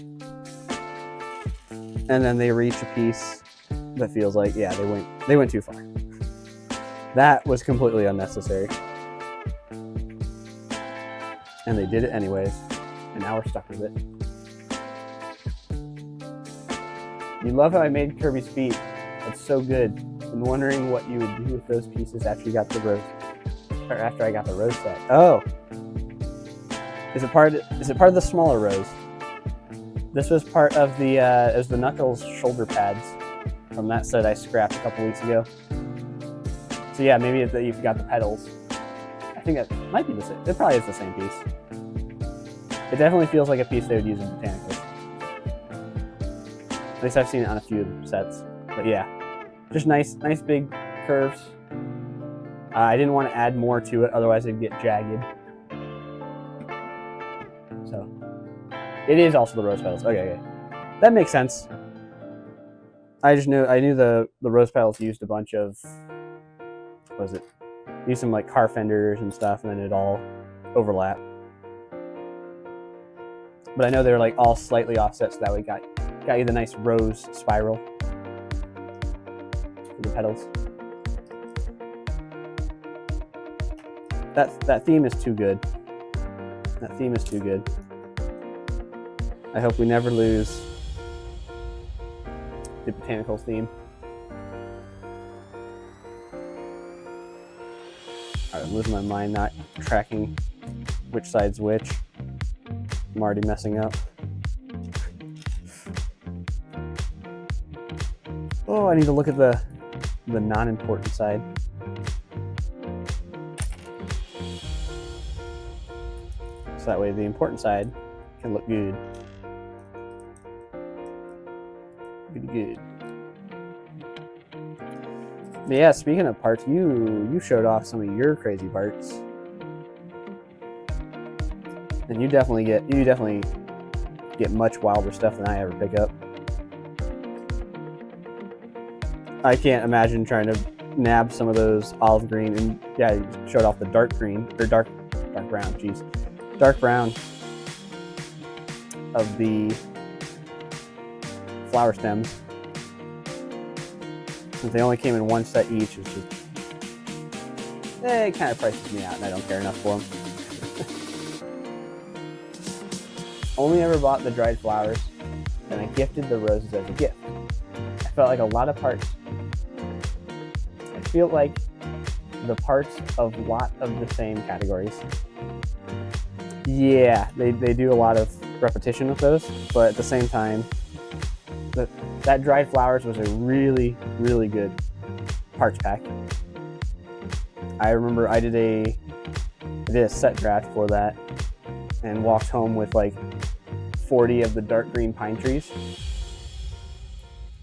and then they reach a piece that feels like, yeah, they went too far. That was completely unnecessary. And they did it anyways, and now we're stuck with it. You love how I made Kirby's feet. That's so good. I'm wondering what you would do with those pieces after you got the rose. Or after I got the rose set. Oh! Is it part of the smaller rose? This was part of the it was the Knuckles shoulder pads from that set I scrapped a couple weeks ago. So yeah, maybe you've got the pedals. I think that might be the same. It probably is the same piece. It definitely feels like a piece they would use in Botanicals. At least I've seen it on a few of the sets. But yeah, just nice big curves. I didn't want to add more to it, otherwise it'd get jagged. So, it is also the rose petals. Okay. That makes sense. I knew the rose petals used a bunch of, what was it? Used some like car fenders and stuff, and then it all overlapped. But I know they're like all slightly offset, so that way got you the nice rose spiral for the petals. That theme is too good. That theme is too good. I hope we never lose the Botanicals theme. Alright, I'm losing my mind not tracking which side's which. I'm already messing up. Oh, I need to look at the non-important side. So that way the important side can look good. Good. But yeah, speaking of parts, you showed off some of your crazy parts. And you definitely get much wilder stuff than I ever pick up. I can't imagine trying to nab some of those olive green, and yeah, you showed off the dark green or dark brown. Geez, dark brown of the flower stems. Since they only came in one set each, it's just it kind of prices me out, and I don't care enough for them. Only ever bought the dried flowers, and I gifted the roses as a gift. I felt like a lot of parts. I feel like the parts of a lot of the same categories. Yeah, they do a lot of repetition with those, but at the same time, that dried flowers was a really, really good parts pack. I remember I did a set draft for that and walked home with like 40 of the dark green pine trees.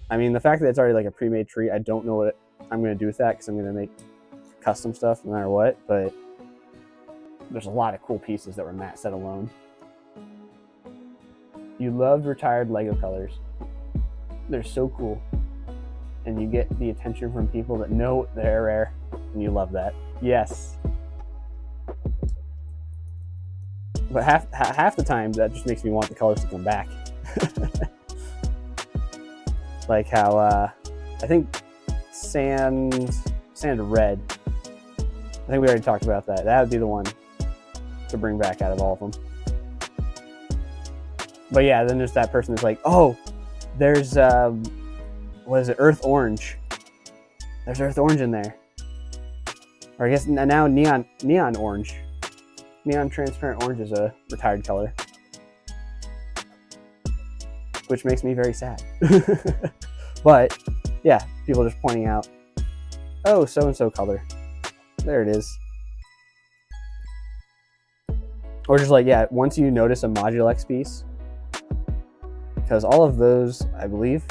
I mean, the fact that it's already like a pre-made tree, I don't know what I'm going to do with that because I'm going to make custom stuff no matter what, but there's a lot of cool pieces that were in that set alone. You loved retired Lego colors. They're so cool. And you get the attention from people that know they're rare, and you love that. Yes. But half the time, that just makes me want the colors to come back. Like how, I think sand red. I think we already talked about that. That would be the one to bring back out of all of them. But yeah, then there's that person that's like, oh, there's, what is it, Earth Orange. There's Earth Orange in there. Or I guess now neon orange. Neon transparent orange is a retired color. Which makes me very sad. But, yeah, people just pointing out, oh, so-and-so color. There it is. Or just like, yeah, once you notice a Modulex piece, because all of those, I believe,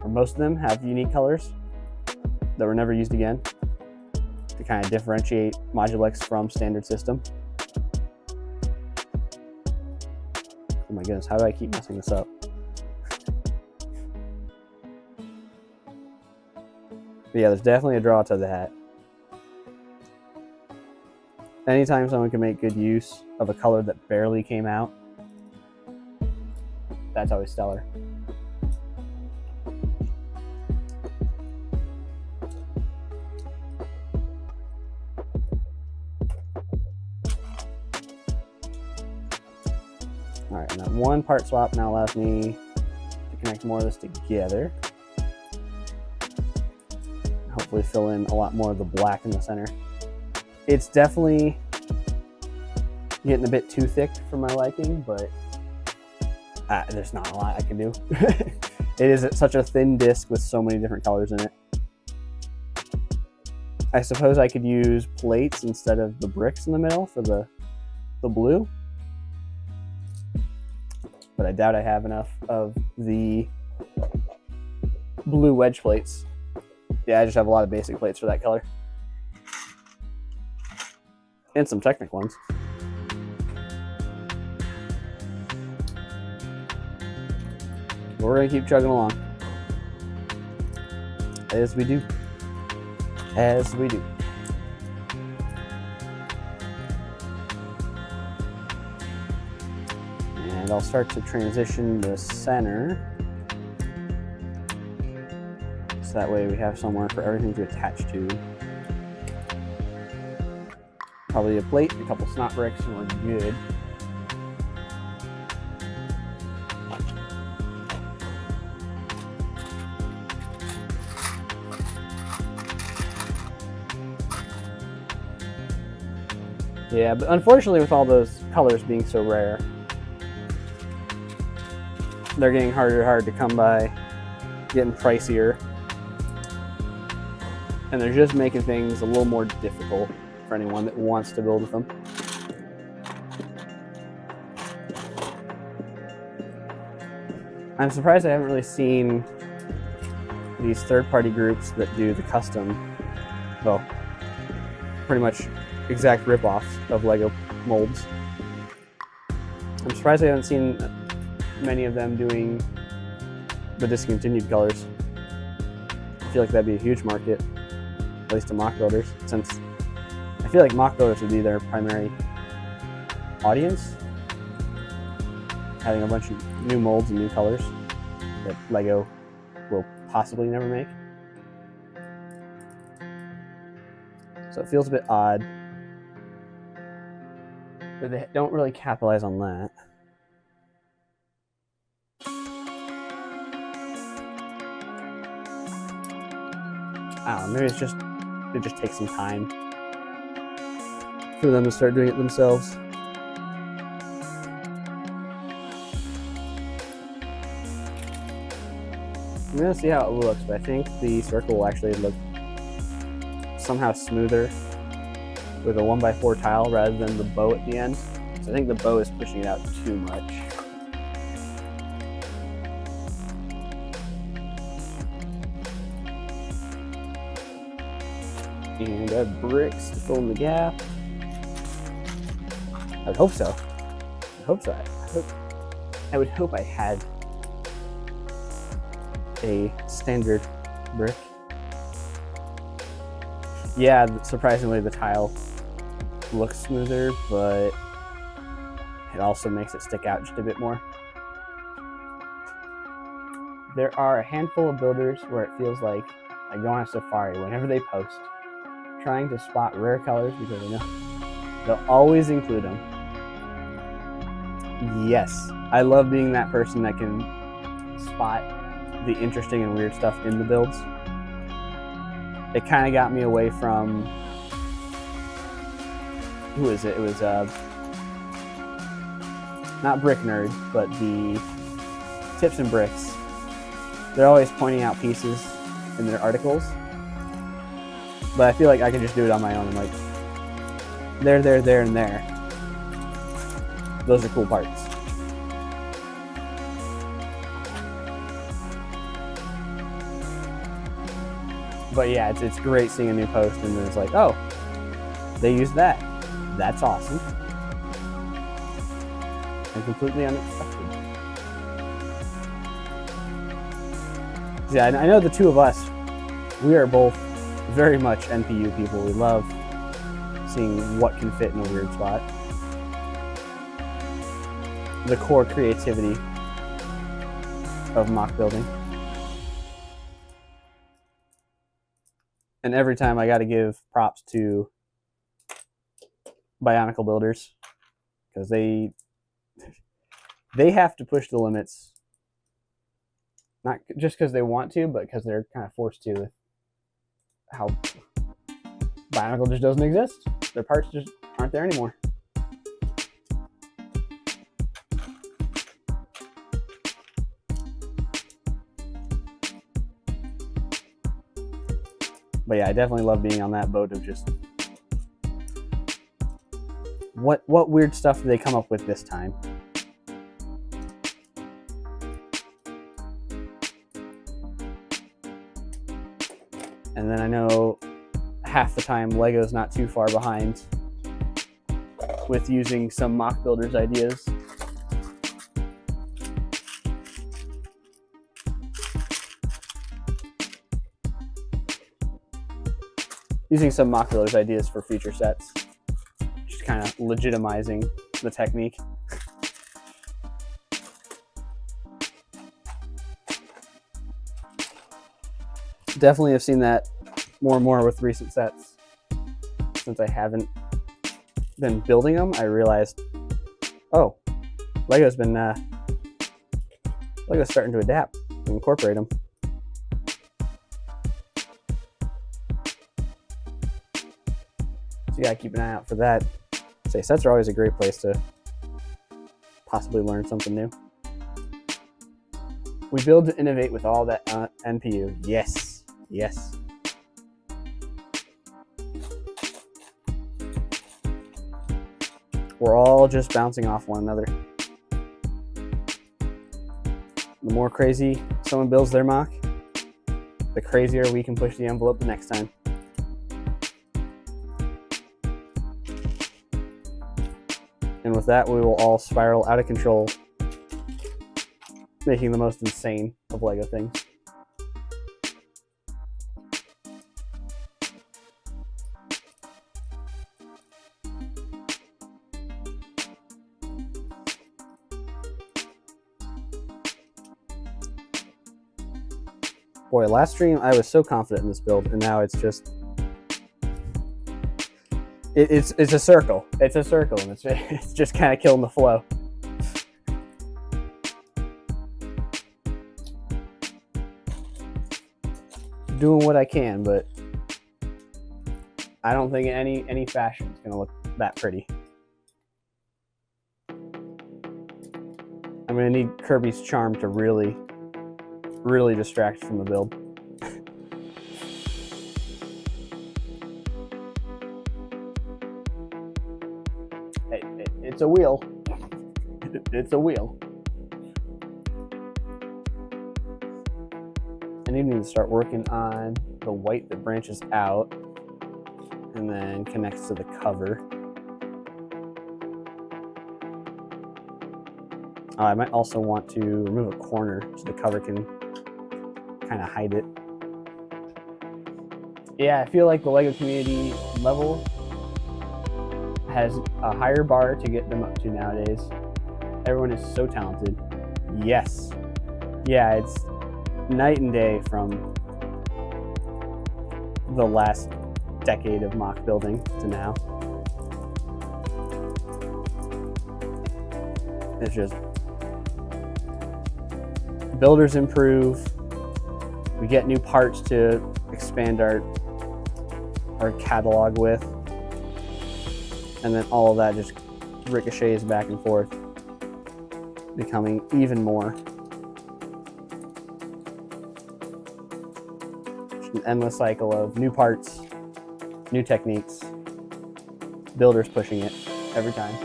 or most of them, have unique colors that were never used again to kind of differentiate Modulex from standard system. Oh my goodness, how do I keep messing this up? But yeah, there's definitely a draw to the hat. Anytime someone can make good use of a color that barely came out, that's always stellar. All right, and that one part swap now allows me to connect more of this together. Hopefully fill in a lot more of the black in the center. It's definitely getting a bit too thick for my liking, but there's not a lot I can do. It is such a thin disc with so many different colors in it. I suppose I could use plates instead of the bricks in the middle for the blue, but I doubt I have enough of the blue wedge plates. Yeah, I just have a lot of basic plates for that color. And some Technic ones. We're going to keep chugging along. As we do. As we do. And I'll start to transition the center. So that way we have somewhere for everything to attach to. Probably a plate, a couple snot bricks, and we're good. Yeah, but unfortunately with all those colors being so rare, they're getting harder and harder to come by, getting pricier. And they're just making things a little more difficult for anyone that wants to build with them. I'm surprised I haven't really seen these third-party groups that do the custom, well, pretty much exact rip-offs of Lego molds. I'm surprised I haven't seen many of them doing the discontinued colors. I feel like that'd be a huge market, at least to mock builders, since I feel like mock builders would be their primary audience, having a bunch of new molds and new colors that LEGO will possibly never make. So it feels a bit odd, but they don't really capitalize on that. I don't know, maybe it just takes some time for them to start doing it themselves. I'm gonna see how it looks, but I think the circle will actually look somehow smoother with a 1x4 tile rather than the bow at the end. So I think the bow is pushing it out too much. And I have bricks to fill in the gap. I would hope so. I would hope I had a standard brick. Yeah, surprisingly the tile looks smoother, but it also makes it stick out just a bit more. There are a handful of builders where it feels like I go on a safari whenever they post, trying to spot rare colors because I know they'll always include them. Yes, I love being that person that can spot the interesting and weird stuff in the builds. It kind of got me away from, who is it? It was not Brick Nerd, but the Tips and Bricks. They're always pointing out pieces in their articles, but I feel like I can just do it on my own. I'm like, there, and there. Those are cool parts. But yeah, it's great seeing a new post and then it's like, oh, they used that. That's awesome. And completely unexpected. Yeah, I know the two of us, we are both very much NPU people. We love seeing what can fit in a weird spot. The core creativity of mock building. And every time I got to give props to Bionicle builders because they have to push the limits, not just because they want to, but because they're kind of forced to with how Bionicle just doesn't exist. Their parts just aren't there anymore. But yeah, I definitely love being on that boat of just what weird stuff do they come up with this time? And then I know half the time LEGO's not too far behind with using some mock builders ideas. Using some mock builders ideas for future sets, just kind of legitimizing the technique. Definitely have seen that more and more with recent sets. Since I haven't been building them, I realized, oh, LEGO's starting to adapt and incorporate them. So you gotta keep an eye out for that. Say, sets are always a great place to possibly learn something new. We build to innovate with all that NPU. Yes, yes. We're all just bouncing off one another. The more crazy someone builds their mock, the crazier we can push the envelope the next time. And with that, we will all spiral out of control, making the most insane of Lego things. Boy, last stream I was so confident in this build, and now it's just it's a circle. It's a circle, and it's just kind of killing the flow. Doing what I can, but I don't think any fashion is gonna look that pretty. I'm gonna need Kirby's charm to really distract from the build. It's a wheel. It's a wheel. I need to start working on the white that branches out and then connects to the cover. I might also want to remove a corner so the cover can kind of hide it. Yeah, I feel like the LEGO community level has a higher bar to get them up to nowadays. Everyone is so talented. Yes. Yeah, it's night and day from the last decade of mock building to now. It's just builders improve. We get new parts to expand our catalog with, and then all of that just ricochets back and forth, becoming even more. Just an endless cycle of new parts, new techniques, builders pushing it every time.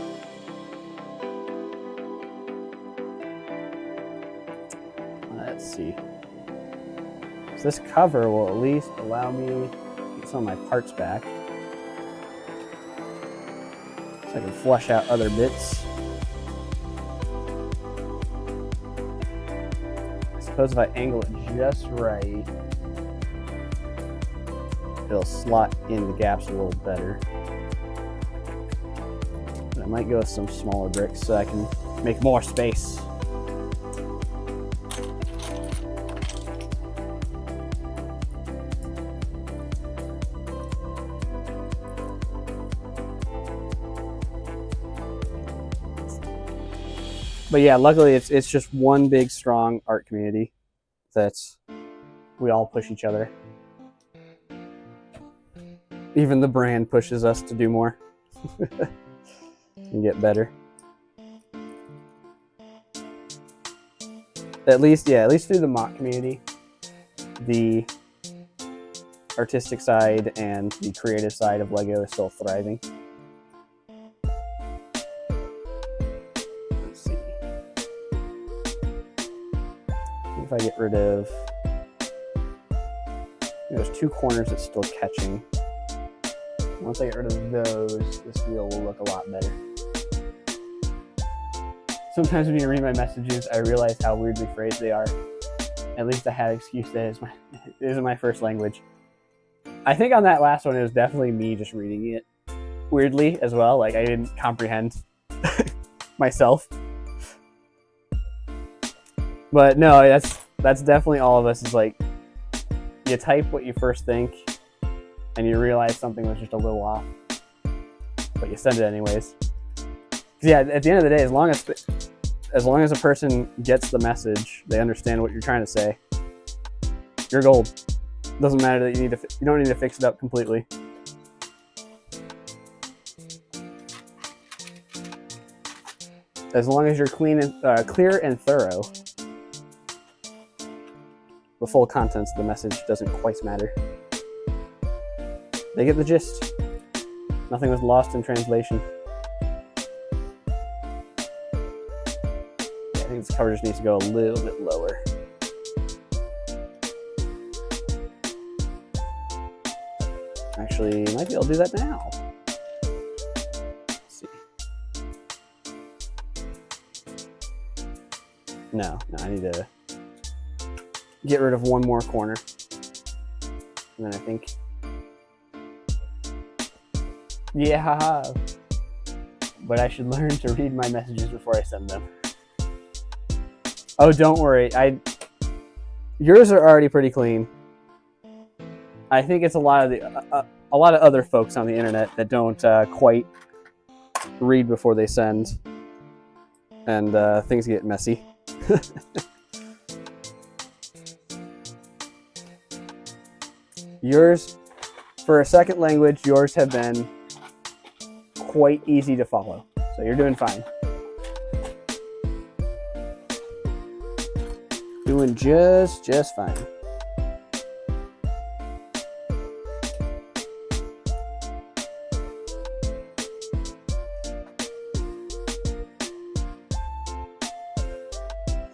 Let's see. So this cover will at least allow me to get some of my parts back, so I can flush out other bits. I suppose if I angle it just right, it'll slot in the gaps a little better. But I might go with some smaller bricks so I can make more space. But yeah, luckily it's just one big strong art community that's we all push each other. Even the brand pushes us to do more and get better. At least through the mock community, the artistic side and the creative side of LEGO is still thriving. If I get rid of, there's two corners that's still catching. Once I get rid of those, this wheel will look a lot better. Sometimes when you read my messages, I realize how weirdly phrased they are. At least I had an excuse that it isn't my first language. I think on that last one, it was definitely me just reading it weirdly as well. Like I didn't comprehend myself. But no, that's definitely all of us. Is like you type what you first think, and you realize something was just a little off, but you send it anyways. Yeah, at the end of the day, as long as a person gets the message, they understand what you're trying to say, you're gold. Doesn't matter that you don't need to fix it up completely. As long as you're clear and thorough. The full contents of the message doesn't quite matter. They get the gist. Nothing was lost in translation. Yeah, I think this cover just needs to go a little bit lower. Actually, might be able to do that now. Let's see. No, I need to get rid of one more corner. And then I think, yeah, haha. But I should learn to read my messages before I send them. Oh, don't worry. Yours are already pretty clean. I think it's a lot of other folks on the internet that don't quite read before they send, and things get messy. Yours, for a second language, yours have been quite easy to follow, so you're doing fine. Doing just fine.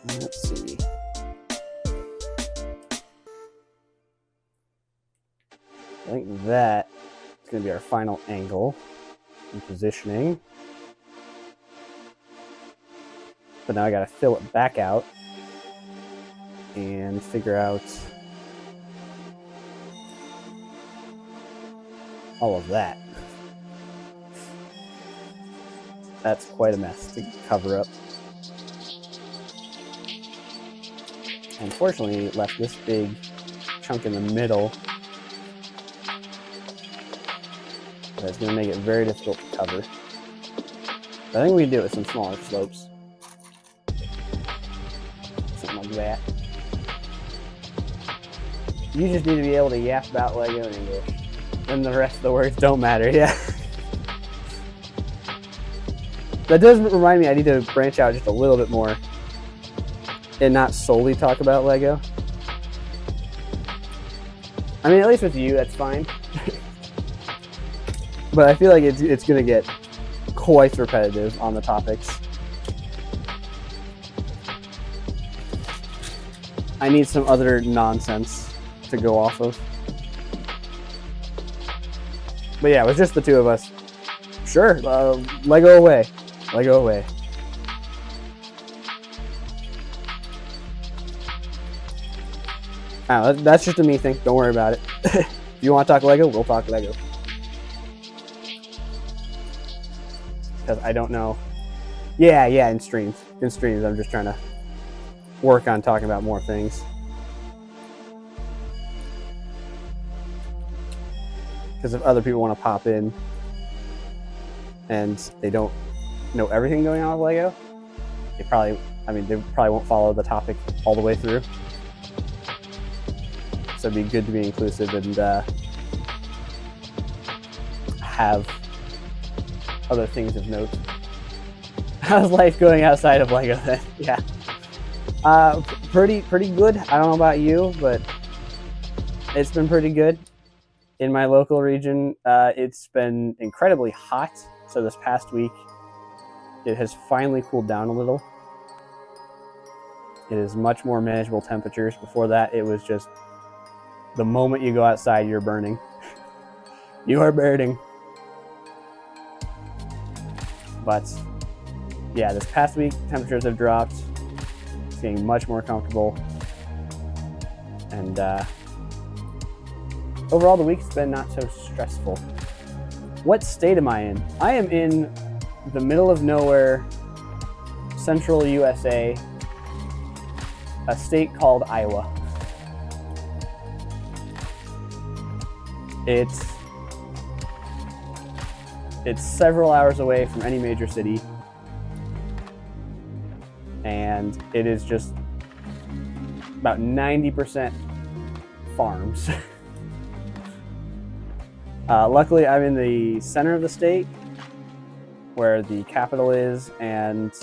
Let's see. I think that is going to be our final angle and positioning. But now I got to fill it back out and figure out all of that. That's quite a mess to cover up. Unfortunately, it left this big chunk in the middle. That's going to make it very difficult to cover. But I think we can do it with some smaller slopes. Something like that. You just need to be able to yap about Lego in English. And the rest of the words don't matter, yeah. That does remind me I need to branch out just a little bit more and not solely talk about Lego. I mean, at least with you, that's fine. But I feel like it's going to get quite repetitive on the topics. I need some other nonsense to go off of. But yeah, it was just the two of us. Sure, Lego away. Lego away. That's just a me thing. Don't worry about it. If you want to talk Lego, we'll talk Lego. Because I don't know. Yeah, in streams. In streams, I'm just trying to work on talking about more things. Because if other people want to pop in and they don't know everything going on with Lego, they probably won't follow the topic all the way through. So it'd be good to be inclusive and have other things of note. How's life going outside of Lego then? Yeah. Pretty good. I don't know about you, but it's been pretty good. In my local region, it's been incredibly hot. So this past week, it has finally cooled down a little. It is much more manageable temperatures. Before that, it was just the moment you go outside, you're burning. You are burning. But yeah, this past week, temperatures have dropped. It's getting much more comfortable. And overall, the week's been not so stressful. What state am I in? I am in the middle of nowhere, central USA, a state called Iowa. It's several hours away from any major city, and it is just about 90% farms. Luckily, I'm in the center of the state, where the capital is, and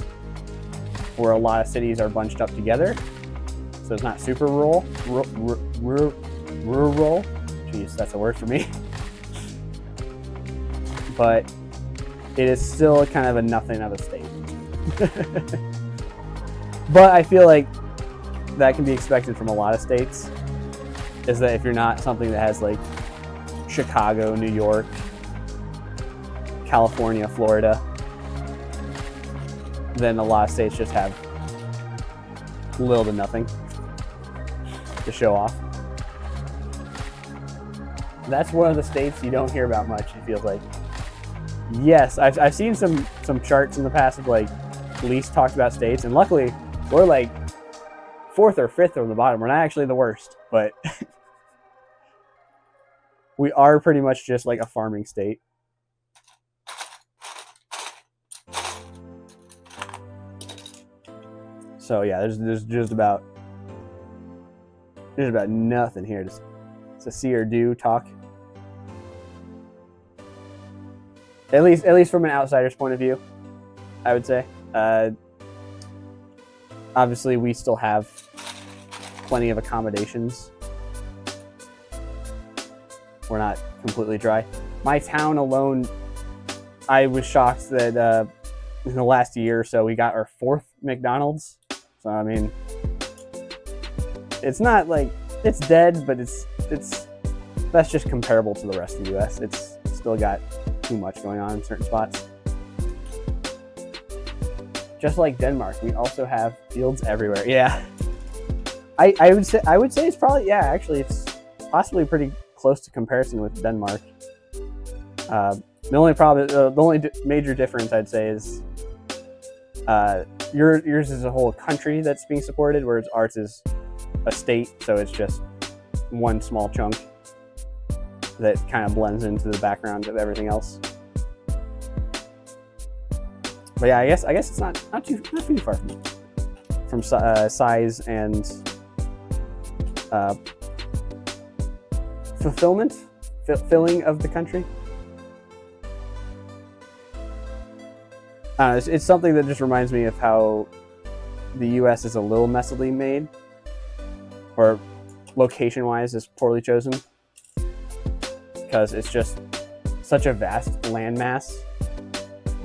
where a lot of cities are bunched up together. So it's not super rural. Rural. Jeez, that's a word for me. But it is still kind of a nothing of a state. But I feel like that can be expected from a lot of states, is that if you're not something that has like Chicago, New York, California, Florida, then a lot of states just have little to nothing to show off. That's one of the states you don't hear about much, it feels like. Yes, I've seen some charts in the past of like least talked about states, and luckily we're like 4th or 5th from the bottom. We're not actually the worst, but we are pretty much just like a farming state. So yeah, there's just about nothing here to see or do, talk. At least from an outsider's point of view, I would say. Obviously, we still have plenty of accommodations. We're not completely dry. My town alone, I was shocked that in the last year or so, we got our 4th McDonald's. So, I mean, it's not like it's dead, but that's just comparable to the rest of the U.S. It's still got too much going on in certain spots. Just like Denmark, we also have fields everywhere. Yeah, I would say it's probably, yeah, actually it's possibly pretty close to comparison with Denmark. The only major difference I'd say is yours is a whole country that's being supported, whereas ours is a state, so it's just one small chunk that kind of blends into the background of everything else. But yeah, I guess it's not too far from size and filling of the country. It's something that just reminds me of how the U.S. is a little messily made, or location-wise is poorly chosen, because it's just such a vast landmass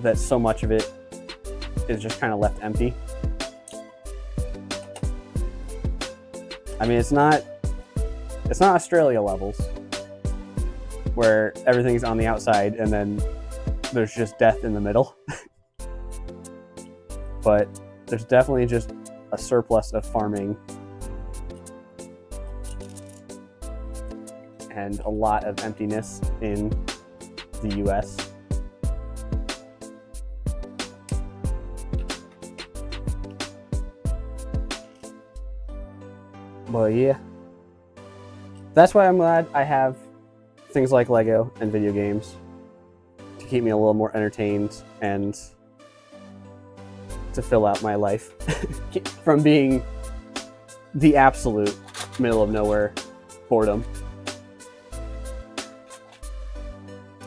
that so much of it is just kind of left empty. I mean, it's not Australia levels, where everything's on the outside and then there's just death in the middle. But there's definitely just a surplus of farming and a lot of emptiness in the US. But yeah, that's why I'm glad I have things like Lego and video games to keep me a little more entertained and to fill out my life from being the absolute middle of nowhere boredom.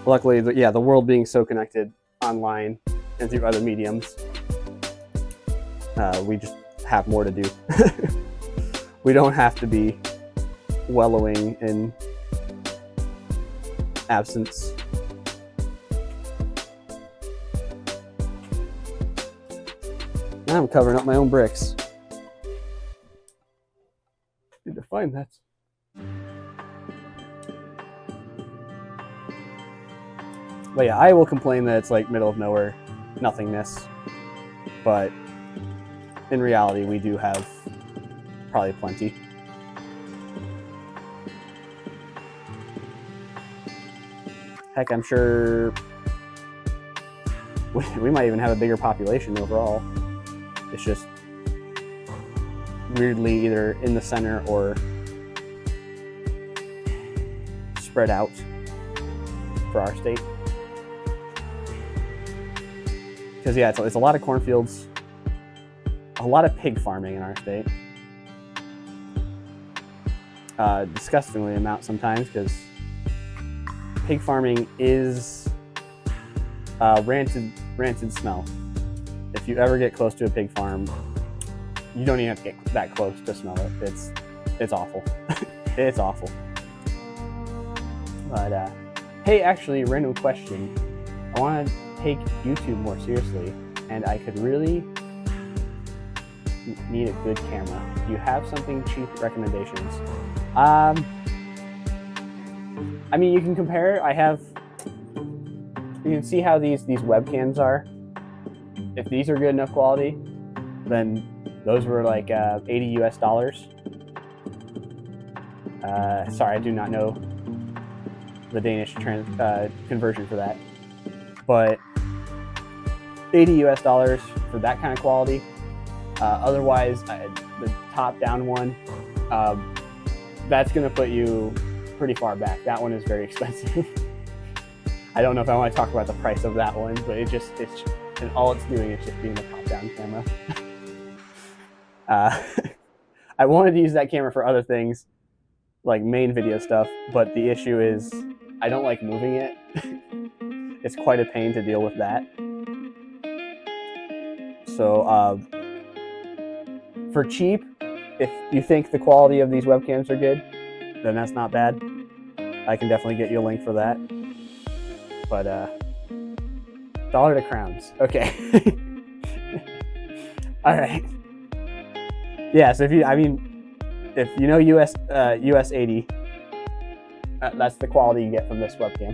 Luckily, the world being so connected online and through other mediums, we just have more to do. We don't have to be wallowing in absence. Now I'm covering up my own bricks. Need to find that. But yeah, I will complain that it's like middle of nowhere, nothingness. But in reality, we do have probably plenty. Heck, I'm sure we might even have a bigger population overall. It's just weirdly either in the center or spread out for our state. Because yeah, it's a lot of cornfields, a lot of pig farming in our state. Disgustingly amount sometimes, because pig farming is rancid smell. If you ever get close to a pig farm, you don't even have to get that close to smell it. It's awful. It's awful. But hey, actually, random question. I want to take YouTube more seriously, and I could really need a good camera. Do you have something cheap recommendations? I mean, you can compare. You can see how these webcams are. If these are good enough quality, then Those were like 80 US dollars. Sorry, I do not know the Danish conversion for that, but 80 US dollars for that kind of quality. Otherwise, the top-down one, that's going to put you pretty far back. That one is very expensive. I don't know if I want to talk about the price of that one, but and all it's doing is just being a top-down camera. I wanted to use that camera for other things, like main video stuff, but the issue is I don't like moving it. It's quite a pain to deal with that. So for cheap, if you think the quality of these webcams are good, then that's not bad. I can definitely get you a link for that. But dollar to crowns. Okay. All right. Yeah, so if you know US 80, that's the quality you get from this webcam.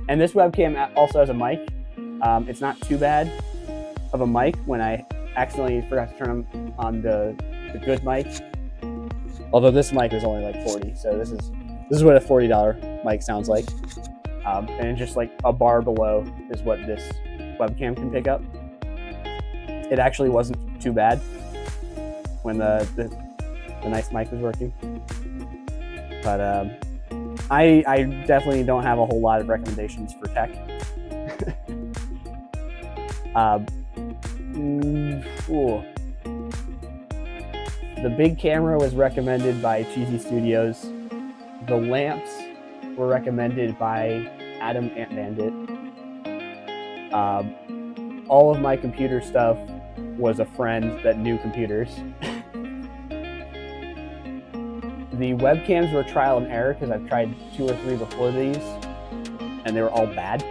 And this webcam also has a mic. It's not too bad of a mic when I accidentally forgot to turn on the good mic. Although this mic is only like 40, so this is what a $40 mic sounds like. And just like a bar below is what this webcam can pick up. It actually wasn't too bad when the nice mic was working. But I definitely don't have a whole lot of recommendations for tech. The big camera was recommended by Cheesy Studios. The lamps were recommended by Adam Ant Bandit. All of my computer stuff was a friend that knew computers. The webcams were trial and error because I've tried 2 or 3 before these, and they were all bad.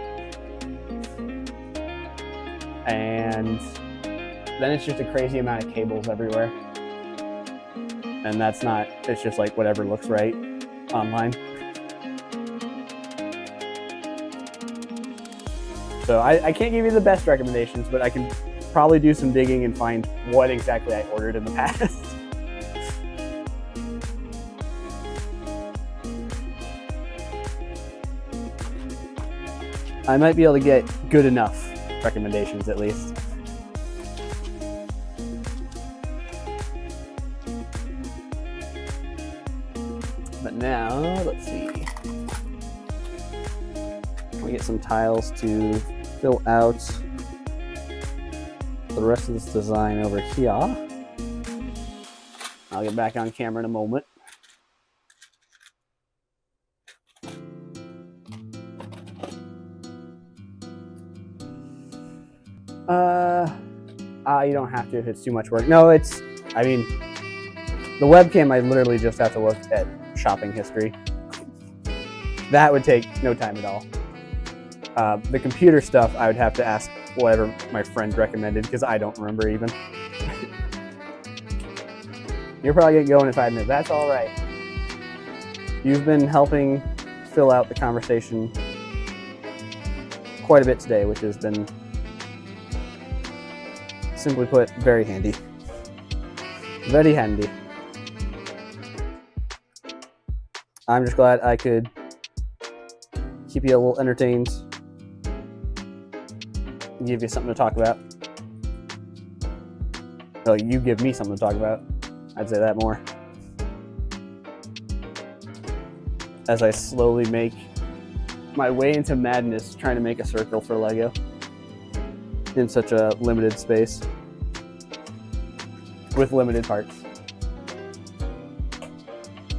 And then it's just a crazy amount of cables everywhere. And it's just like whatever looks right online. So I can't give you the best recommendations, but I can probably do some digging and find what exactly I ordered in the past. I might be able to get good enough recommendations at least. But now, let's see. We get some tiles to fill out the rest of this design over here. I'll get back on camera in a moment. You don't have to if it's too much work. No, the webcam, I literally just have to look at shopping history. That would take no time at all. The computer stuff, I would have to ask whatever my friend recommended because I don't remember even. You're probably getting going in 5 minutes. That's all right. You've been helping fill out the conversation quite a bit today, which has been, simply put, very handy. Very handy. I'm just glad I could keep you a little entertained, give you something to talk about. Well, you give me something to talk about. I'd say that more. As I slowly make my way into madness trying to make a circle for Lego in such a limited space with limited parts.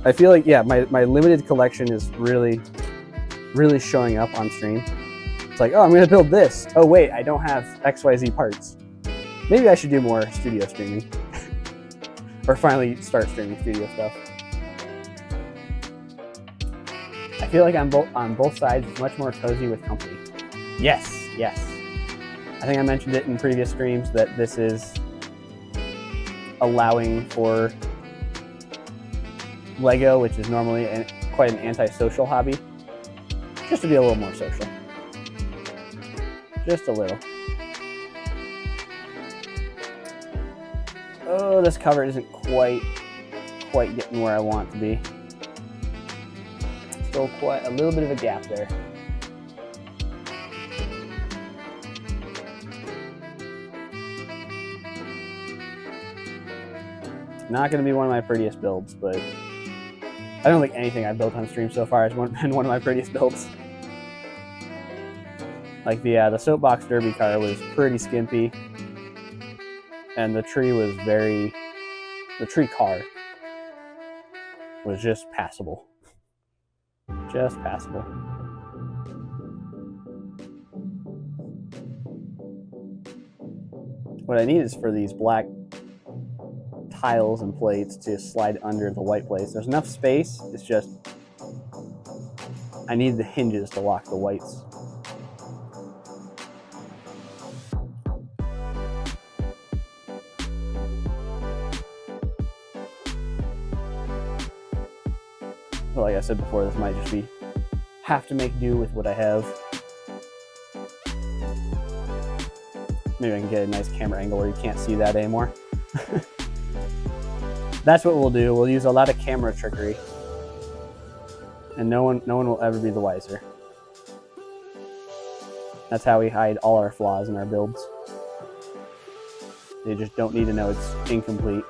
I feel like, yeah, my limited collection is really showing up on stream. It's like, oh, I'm gonna build this. Oh wait, I don't have XYZ parts. Maybe I should do more studio streaming. Or finally start streaming studio stuff. I feel like on both sides, it's much more cozy with company. Yes. I think I mentioned it in previous streams that this is allowing for Lego, which is normally quite an antisocial hobby, just to be a little more social. Just a little. Oh, this cover isn't quite getting where I want it to be. Still quite a little bit of a gap there. Not going to be one of my prettiest builds, but I don't think anything I've built on stream so far has been one of my prettiest builds. Like the soapbox derby car was pretty skimpy, and the tree car was just passable. Just passable. What I need is for these black tiles and plates to slide under the white plates. There's enough space, it's just I need the hinges to lock the whites. But like I said before, this might just be have to make do with what I have. Maybe I can get a nice camera angle where you can't see that anymore. That's what we'll do. We'll use a lot of camera trickery, and no one will ever be the wiser. That's how we hide all our flaws in our builds. They just don't need to know it's incomplete.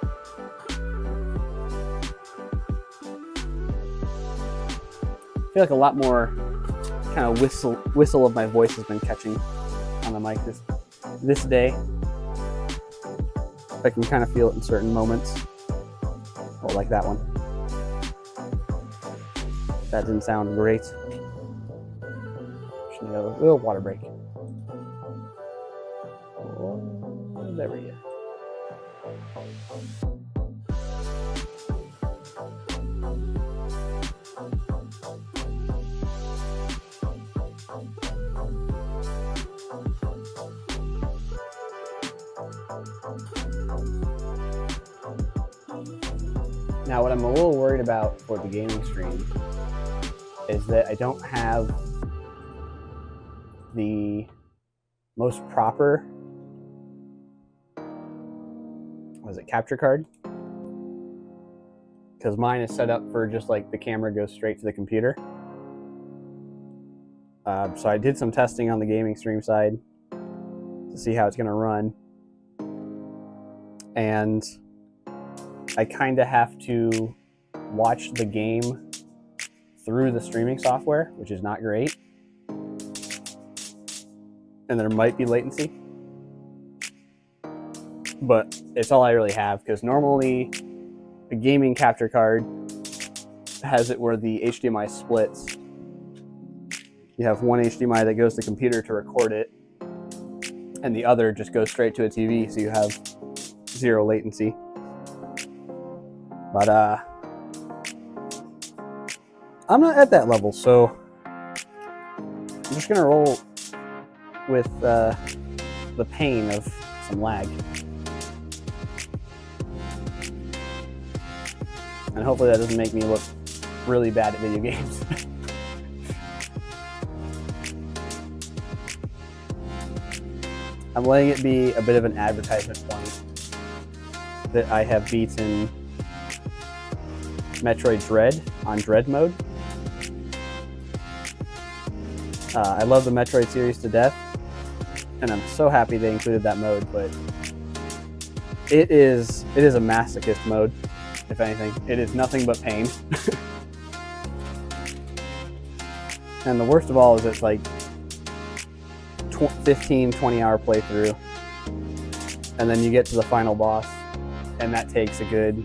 I feel like a lot more kind of whistle of my voice has been catching on the mic this day. I can kind of feel it in certain moments. Oh, like that one. That didn't sound great. Just need a little water break. Oh, there we go. Now, what I'm a little worried about for the gaming stream is that I don't have the most proper, capture card? Because mine is set up for just like the camera goes straight to the computer. So I did some testing on the gaming stream side to see how it's going to run. And I kind of have to watch the game through the streaming software, which is not great. And there might be latency. But it's all I really have, because normally a gaming capture card has it where the HDMI splits. You have one HDMI that goes to the computer to record it, and the other just goes straight to a TV, so you have zero latency. But I'm not at that level, so I'm just gonna roll with the pain of some lag. And hopefully that doesn't make me look really bad at video games. I'm letting it be a bit of an advertisement point that I have beaten Metroid Dread on Dread mode. I love the Metroid series to death, and I'm so happy they included that mode, but it is a masochist mode, if anything. It is nothing but pain. And the worst of all is it's like 15, 20 hour playthrough, and then you get to the final boss, and that takes a good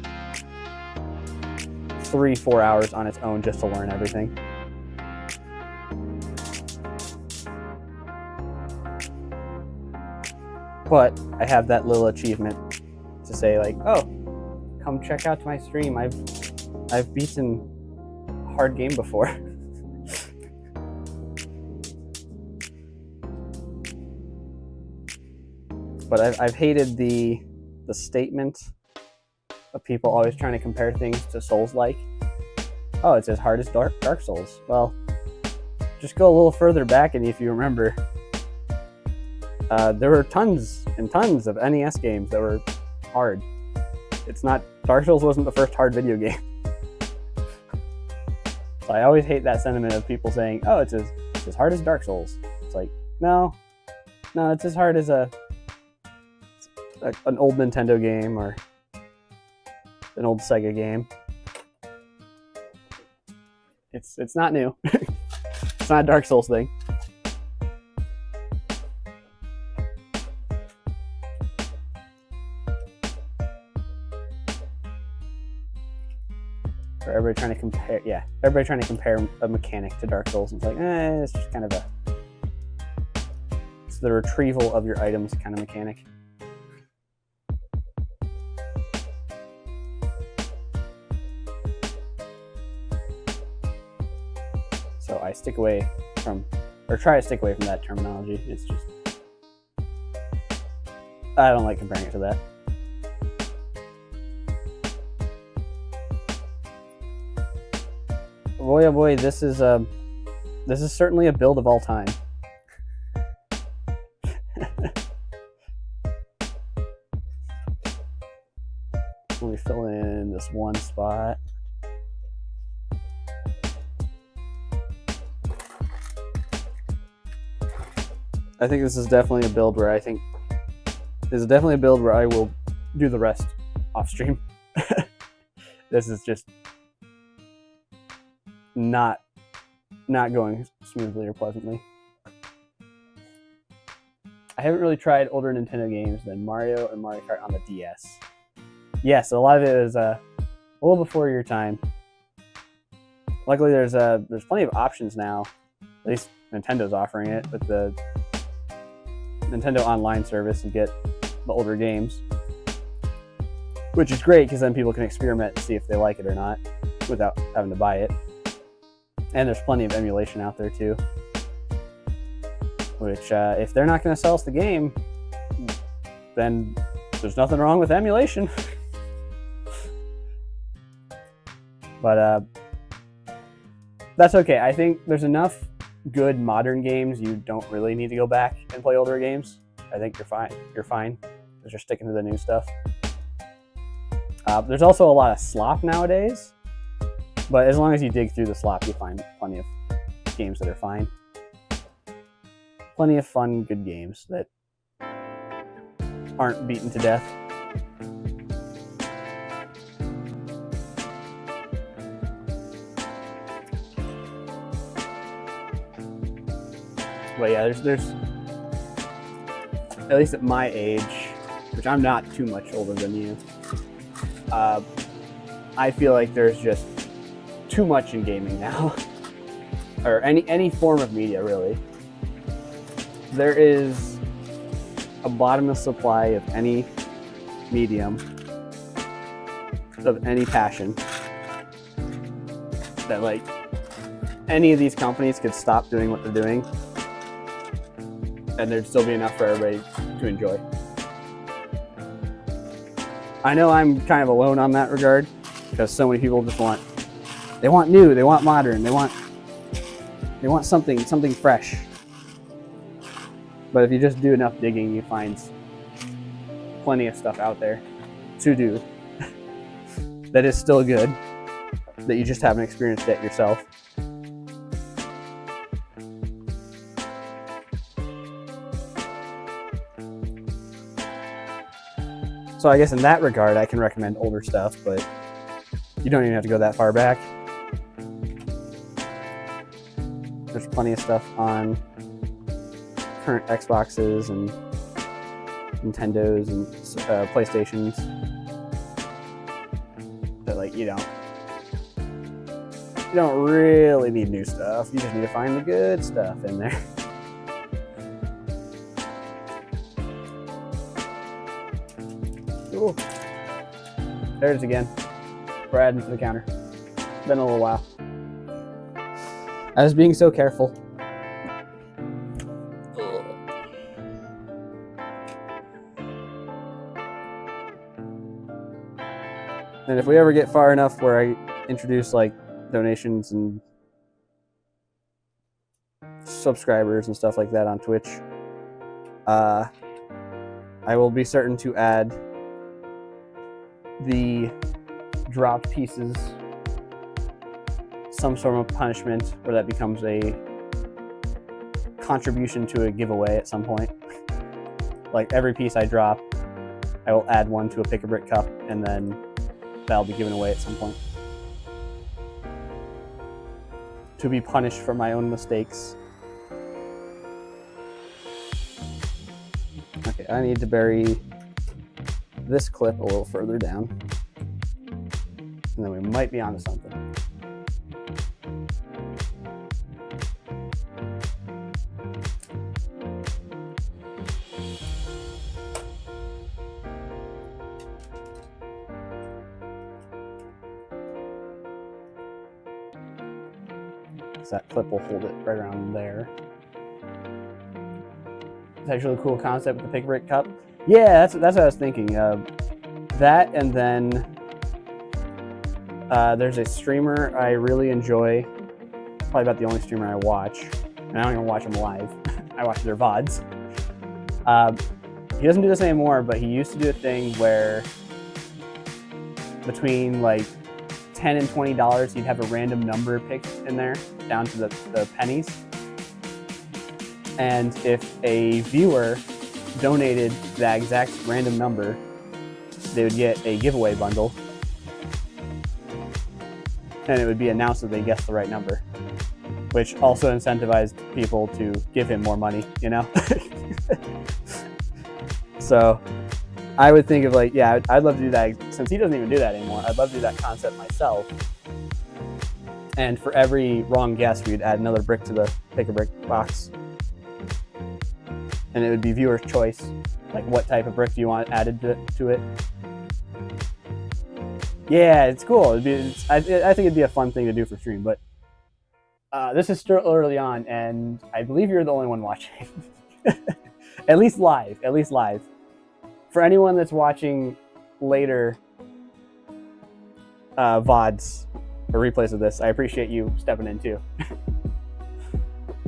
3-4 hours on its own just to learn everything. But I have that little achievement to say, like, oh, come check out my stream. I've beaten a hard game before. But I've hated the statement of people always trying to compare things to Souls-like. Oh, it's as hard as Dark Souls. Well, just go a little further back, and if you remember, there were tons and tons of NES games that were hard. It's not, Dark Souls wasn't the first hard video game. So I always hate that sentiment of people saying, oh, it's as hard as Dark Souls. It's like, no, it's as hard as an old Nintendo game or an old Sega game. It's not new. It's not a Dark Souls thing. Or everybody trying to compare, everybody trying to compare a mechanic to Dark Souls. And it's like, it's just kind of it's the retrieval of your items kind of mechanic. So I stick away from, or try to stick away from that terminology. It's just, I don't like comparing it to that. Boy, oh boy, this is certainly a build of all time. Let me fill in this one spot. I think this is definitely a build where I will do the rest off stream. This is just not going smoothly or pleasantly. I haven't really tried older Nintendo games than Mario and Mario Kart on the DS. Yes, a lot of it is a little before your time. Luckily, there's plenty of options now. At least Nintendo's offering it with the Nintendo Online service. You get the older games, which is great because then people can experiment and see if they like it or not without having to buy it. And there's plenty of emulation out there too, which if they're not going to sell us the game, then there's nothing wrong with emulation. But that's okay. I think there's enough good modern games. You don't really need to go back and play older games. I think you're fine. You're fine because you're sticking to the new stuff. There's also a lot of slop nowadays. But as long as you dig through the slop, you find plenty of games that are fine. Plenty of fun, good games that aren't beaten to death. But yeah, there's at least at my age, which I'm not too much older than you, I feel like there's just too much in gaming now, or any form of media really. There is a bottomless supply of any medium, of any passion, that like any of these companies could stop doing what they're doing and there'd still be enough for everybody to enjoy. I know I'm kind of alone on that regard because so many people just want new, they want modern, they want something fresh. But if you just do enough digging, you find plenty of stuff out there to do that is still good, that you just haven't experienced it yourself. So I guess in that regard, I can recommend older stuff, but you don't even have to go that far back. There's plenty of stuff on current Xboxes and Nintendos and PlayStations that like you don't really need new stuff. You just need to find the good stuff in there. Ooh. There it is again. We're adding to the counter. Been a little while. I was being so careful. And if we ever get far enough where I introduce like donations and subscribers and stuff like that on Twitch, I will be certain to add the dropped pieces some sort of punishment, where that becomes a contribution to a giveaway at some point. Like every piece I drop, I will add one to a Pick-a-Brick cup, and then that'll be given away at some point. To be punished for my own mistakes. Okay, I need to bury this clip a little further down. And then we might be onto something. That clip will hold it right around there. It's actually a cool concept with the Pick-a-Brick cup. Yeah, that's what I was thinking. That, and then there's a streamer I really enjoy, probably about the only streamer I watch, and I don't even watch them live. I watch their VODs. He doesn't do this anymore, but he used to do a thing where between like $10 and $20, he'd have a random number picked in there, down to the pennies. And if a viewer donated that exact random number, they would get a giveaway bundle. And it would be announced that they guessed the right number, which also incentivized people to give him more money, you know? So I would think of like, yeah, I'd love to do that. Since he doesn't even do that anymore, I'd love to do that concept myself. And for every wrong guess, we'd add another brick to the Pick-a-Brick box. And it would be viewer's choice. Like, what type of brick do you want added to it? Yeah, it's cool. I think it'd be a fun thing to do for stream. But this is still early on, and I believe you're the only one watching. At least live. For anyone that's watching later VODs or replays of this, I appreciate you stepping in too.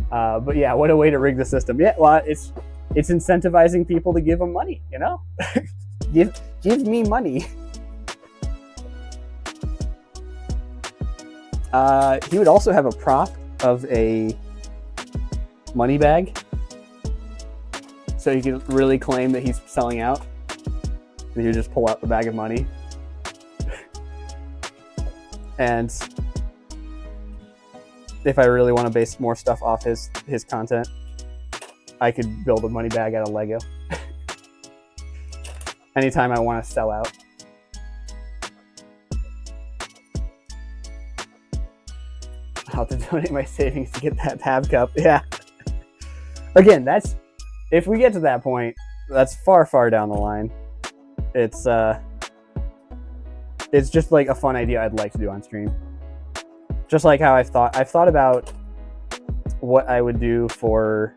But yeah, what a way to rig the system. Yeah, well, it's incentivizing people to give them money, you know? give me money. He would also have a prop of a money bag, so he could really claim that he's selling out. And he would just pull out the bag of money. And if I really want to base more stuff off his content, I could build a money bag out of Lego. Anytime I want to sell out. I'll have to donate my savings to get that tab cup. Yeah. Again, if we get to that point, that's far, far down the line. It's just like a fun idea I'd like to do on stream. Just like how I've thought about what I would do for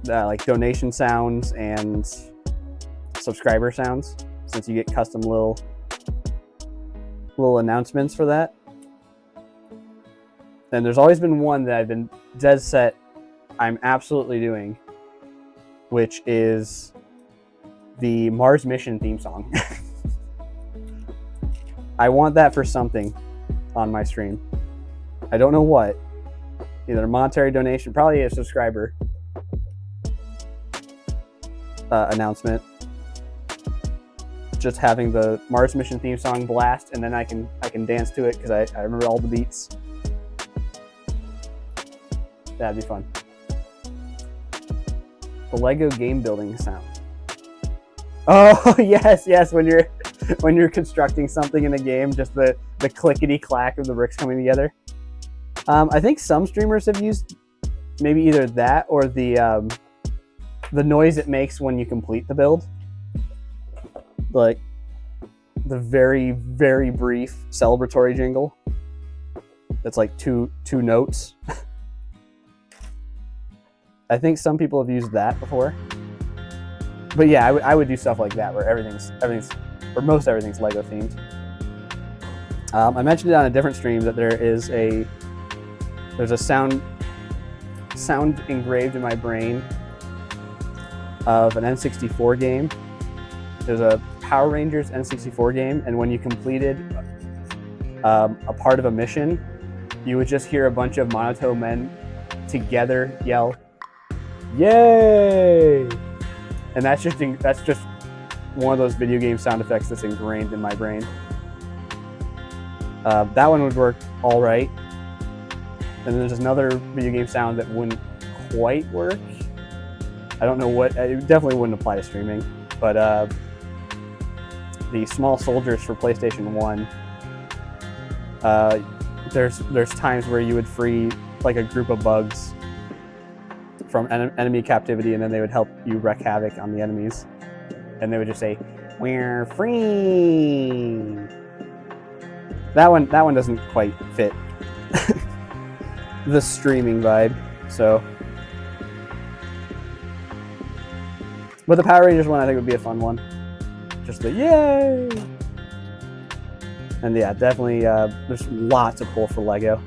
like donation sounds and subscriber sounds, since you get custom little announcements for that. And there's always been one that I've been dead set I'm absolutely doing, which is the Mars mission theme song. I want that for something on my stream. I don't know what. Either a monetary donation, probably a subscriber announcement. Just having the Mars mission theme song blast, and then I can dance to it because I remember all the beats. That'd be fun. The Lego game building sound. Oh yes, when you're constructing something in a game, just the clickety clack of the bricks coming together. I think some streamers have used maybe either that or the noise it makes when you complete the build, like the very, very brief celebratory jingle. That's like two notes. I think some people have used that before. But yeah, I would do stuff like that where most everything's Lego themed. I mentioned it on a different stream that there's a sound engraved in my brain of an N64 game there's a Power Rangers N64 game, and when you completed a part of a mission, you would just hear a bunch of monotone men together yell, "Yay!" And that's just one of those video game sound effects that's ingrained in my brain. That one would work all right. And then there's another video game sound that wouldn't quite work. I don't know what, it definitely wouldn't apply to streaming, but the Small Soldiers for PlayStation 1, there's times where you would free like a group of bugs from enemy captivity, and then they would help you wreak havoc on the enemies. And they would just say, "We're free." That one doesn't quite fit the streaming vibe. So, but the Power Rangers one I think would be a fun one. Just the yay! And yeah, definitely there's lots of pull for Lego.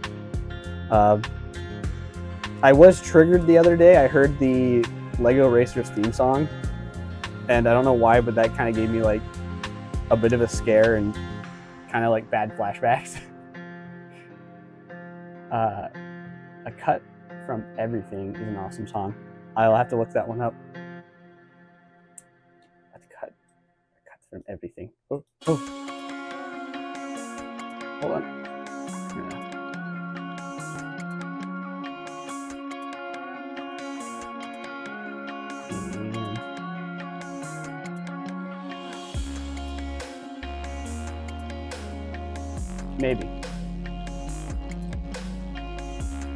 I was triggered the other day. I heard the Lego Racers theme song, and I don't know why, but that kind of gave me like a bit of a scare and kind of like bad flashbacks. A Cut from Everything is an awesome song. I'll have to look that one up. A cut from Everything. Oh. Hold on. Maybe.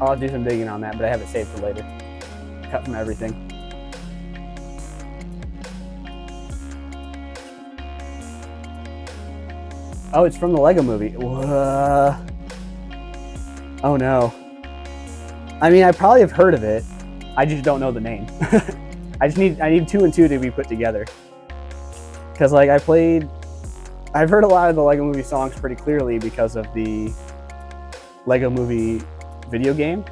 I'll do some digging on that, but I have it saved for later. Cut from Everything. Oh, it's from the Lego Movie. Oh no. I mean, I probably have heard of it. I just don't know the name. I need 2 and 2 to be put together. Because like I've heard a lot of the Lego Movie songs pretty clearly because of the Lego Movie video game.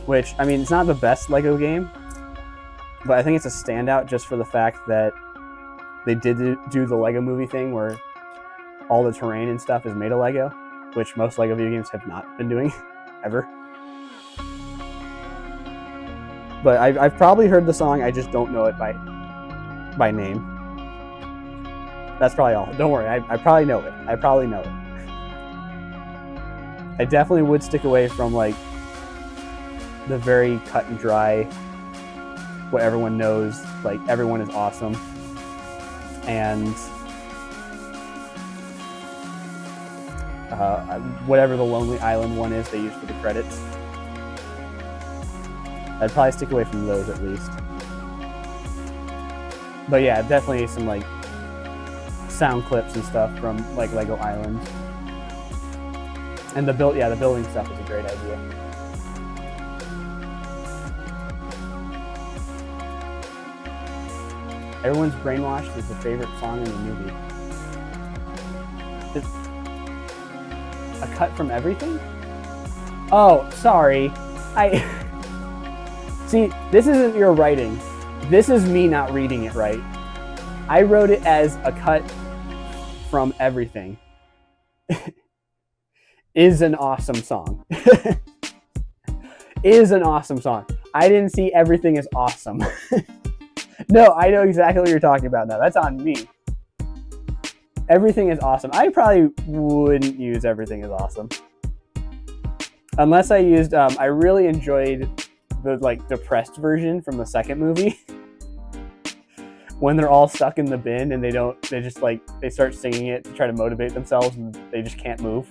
Which, I mean, it's not the best Lego game, but I think it's a standout just for the fact that they did do the Lego Movie thing where all the terrain and stuff is made of Lego, which most Lego video games have not been doing, ever. But I've probably heard the song, I just don't know it by name. That's probably all. Don't worry, I probably know it. I definitely would stick away from like the very cut and dry, what everyone knows, like everyone is awesome, and whatever the Lonely Island one is they use for the credits. I'd probably stick away from those at least. But yeah, definitely some like sound clips and stuff from like Lego Island. And the building stuff is a great idea. Everyone's Brainwashed is the favorite song in the movie. A Cut from Everything? Oh, sorry. See, this isn't your writing. This is me not reading it right. I wrote it as A Cut from Everything. Is an awesome song. Is an awesome song. I didn't see Everything as awesome. No, I know exactly what you're talking about now. That's on me. Everything is awesome. I probably wouldn't use Everything is awesome. Unless I used, I really enjoyed the like depressed version from the second movie. When they're all stuck in the bin and they start singing it to try to motivate themselves and they just can't move.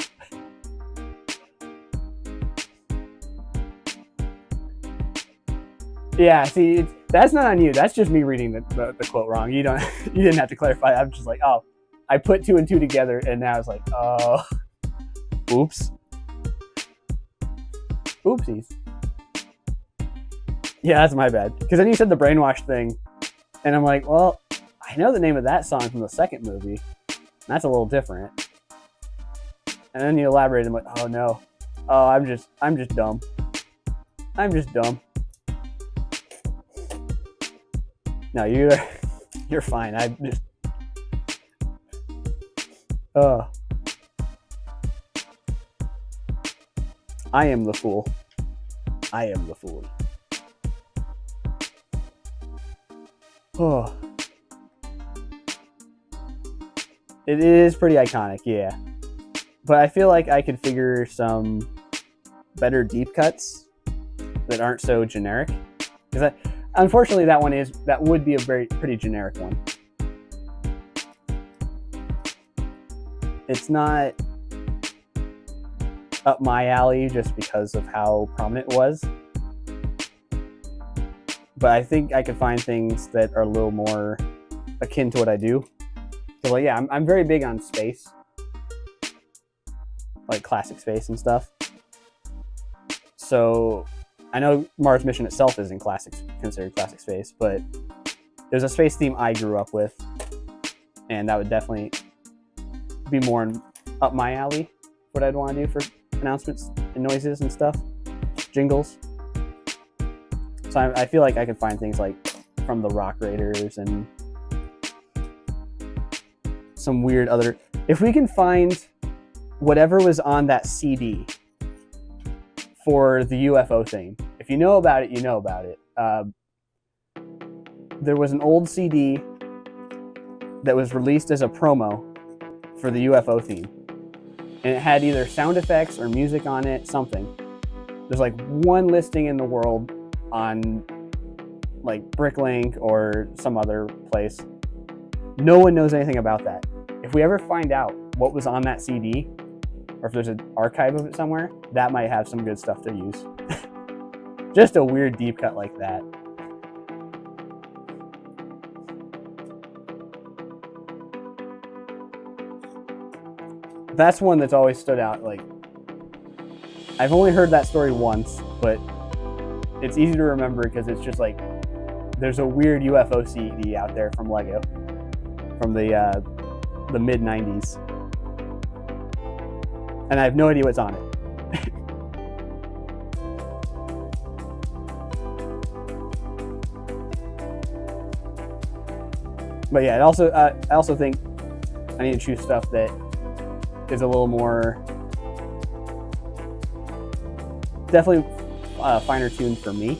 Yeah, see, that's not on you. That's just me reading the quote wrong. You didn't have to clarify. I'm just like, oh, I put 2 and 2 together, and now it's like, oh, oops, oopsies. Yeah, that's my bad. Because then you said the brainwash thing, and I'm like, well, I know the name of that song from the second movie. That's a little different. And then you elaborate, I'm like, oh no, oh, I'm just dumb. I'm just dumb. No, you're fine. I just I am the fool. I am the fool. Oh. It is pretty iconic, yeah. But I feel like I could figure some better deep cuts that aren't so generic. Because unfortunately, that would be a pretty generic one. It's not up my alley just because of how prominent it was. But I think I could find things that are a little more akin to what I do. So, like, yeah, I'm very big on space, like classic space and stuff. So I know Mars Mission itself isn't considered classic space, but there's a space theme I grew up with, and that would definitely be more up my alley. What I'd want to do for announcements and noises and stuff, jingles. So I feel like I could find things like from the Rock Raiders and some weird other. If we can find whatever was on that CD for the UFO thing, if you know about it, you know about it. There was an old CD that was released as a promo for the UFO theme, and it had either sound effects or music on it, something. There's like one listing in the world on like Bricklink or some other place. No one knows anything about that. If we ever find out what was on that CD, or if there's an archive of it somewhere, that might have some good stuff to use. Just a weird deep cut like that. That's one that's always stood out. Like, I've only heard that story once, but it's easy to remember because it's just like there's a weird UFO CD out there from Lego from the mid 90s, and I have no idea what's on it. But yeah, I also think I need to choose stuff that is a little more definitely finer tuned for me,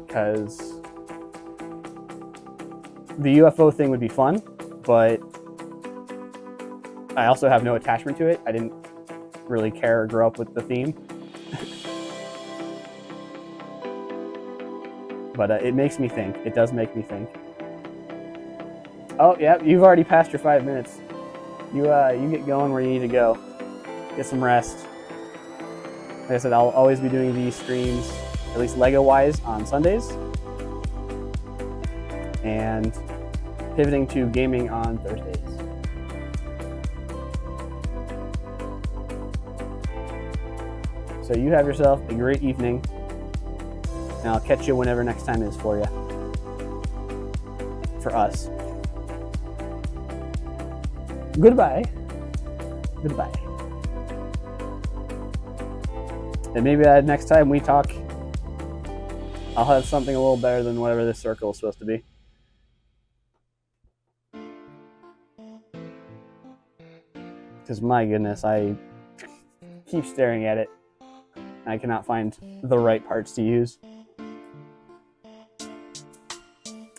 because the UFO thing would be fun, but I also have no attachment to it. I didn't really care or grow up with the theme. But it makes me think. It does make me think. Oh, yeah, you've already passed your 5 minutes. You get going where you need to go. Get some rest. Like I said, I'll always be doing these streams, at least Lego-wise, on Sundays. And pivoting to gaming on Thursdays. So you have yourself a great evening, and I'll catch you whenever next time is for you. For us. Goodbye. Goodbye. And maybe next time we talk, I'll have something a little better than whatever this circle is supposed to be. Because my goodness, I keep staring at it. I cannot find the right parts to use.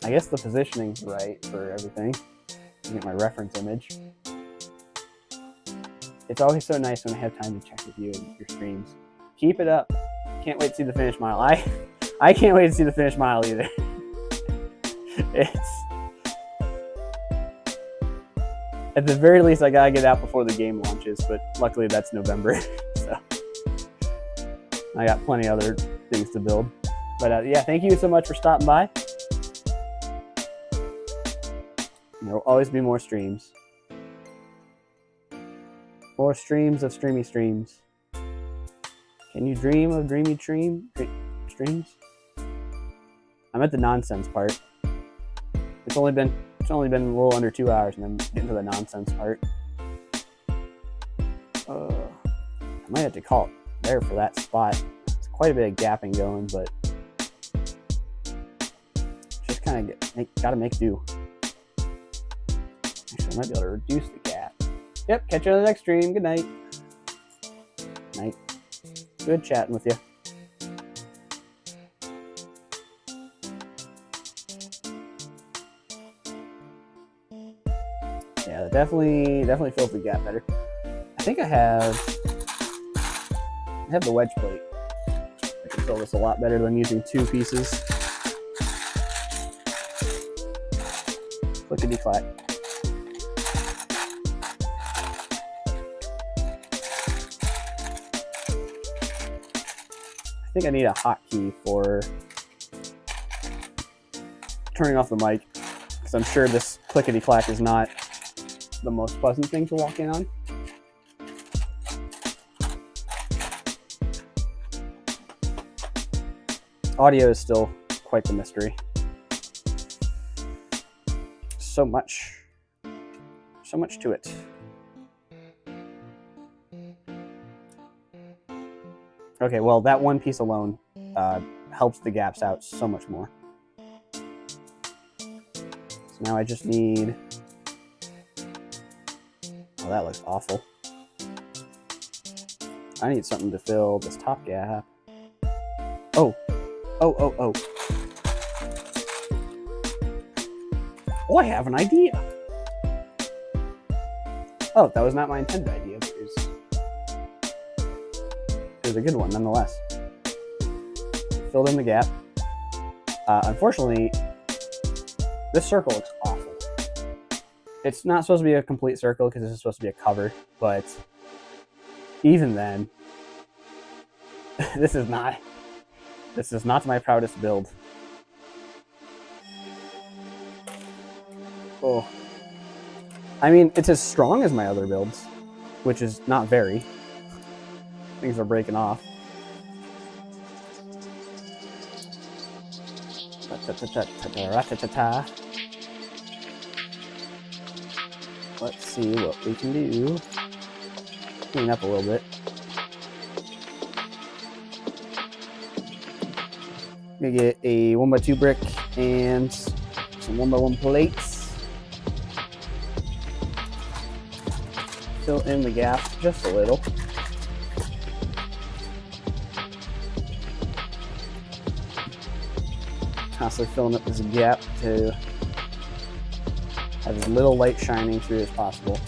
I guess the positioning's right for everything. I get my reference image. It's always so nice when I have time to check with you and your streams. Keep it up. Can't wait to see the finish mile. I can't wait to see the finish mile either. It's at the very least I gotta get out before the game launches, but luckily that's November, so I got plenty of other things to build. But yeah, thank you so much for stopping by. There will always be more streams. More streams of streamy streams. Can you dream of dreamy streams? I'm at the nonsense part. It's only been a little under 2 hours, and I'm getting to the nonsense part. I might have to call it there for that spot. It's quite a bit of gapping going, but kind of gotta make do. Actually, I might be able to reduce the gap. Yep, catch you on the next stream. Good night. Night. Good chatting with you. Yeah, definitely fills the gap better. I think I have the wedge plate. I can fill this a lot better than using 2 pieces. Clickety clack. I think I need a hotkey for turning off the mic, because I'm sure this clickety clack is not the most pleasant thing to walk in on. Audio is still quite the mystery. So much to it. Okay, well, that one piece alone helps the gaps out so much more. So now I just need... Oh, that looks awful. I need something to fill this top gap. Oh. Oh, I have an idea. Oh, that was not my intended idea, but it was a good one nonetheless. Filled in the gap. Unfortunately, this circle looks awful. It's not supposed to be a complete circle because this is supposed to be a cover, but even then, this is not my proudest build. Oh. I mean, it's as strong as my other builds, which is not very. Things are breaking off. Let's see what we can do. Clean up a little bit. I'm gonna get a 1x2 brick and some 1x1 plates. Fill in the gap just a little. Constantly filling up this gap to have as little light shining through as possible.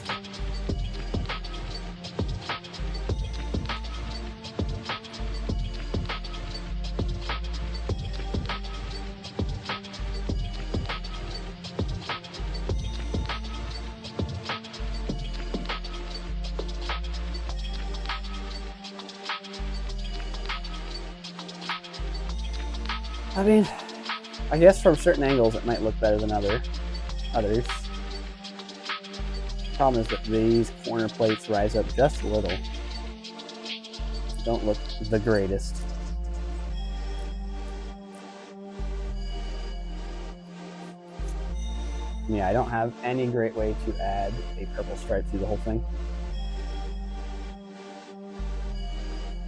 I mean, I guess from certain angles it might look better than others. Problem is that these corner plates rise up just a little. Don't look the greatest. Yeah, I don't have any great way to add a purple stripe through the whole thing.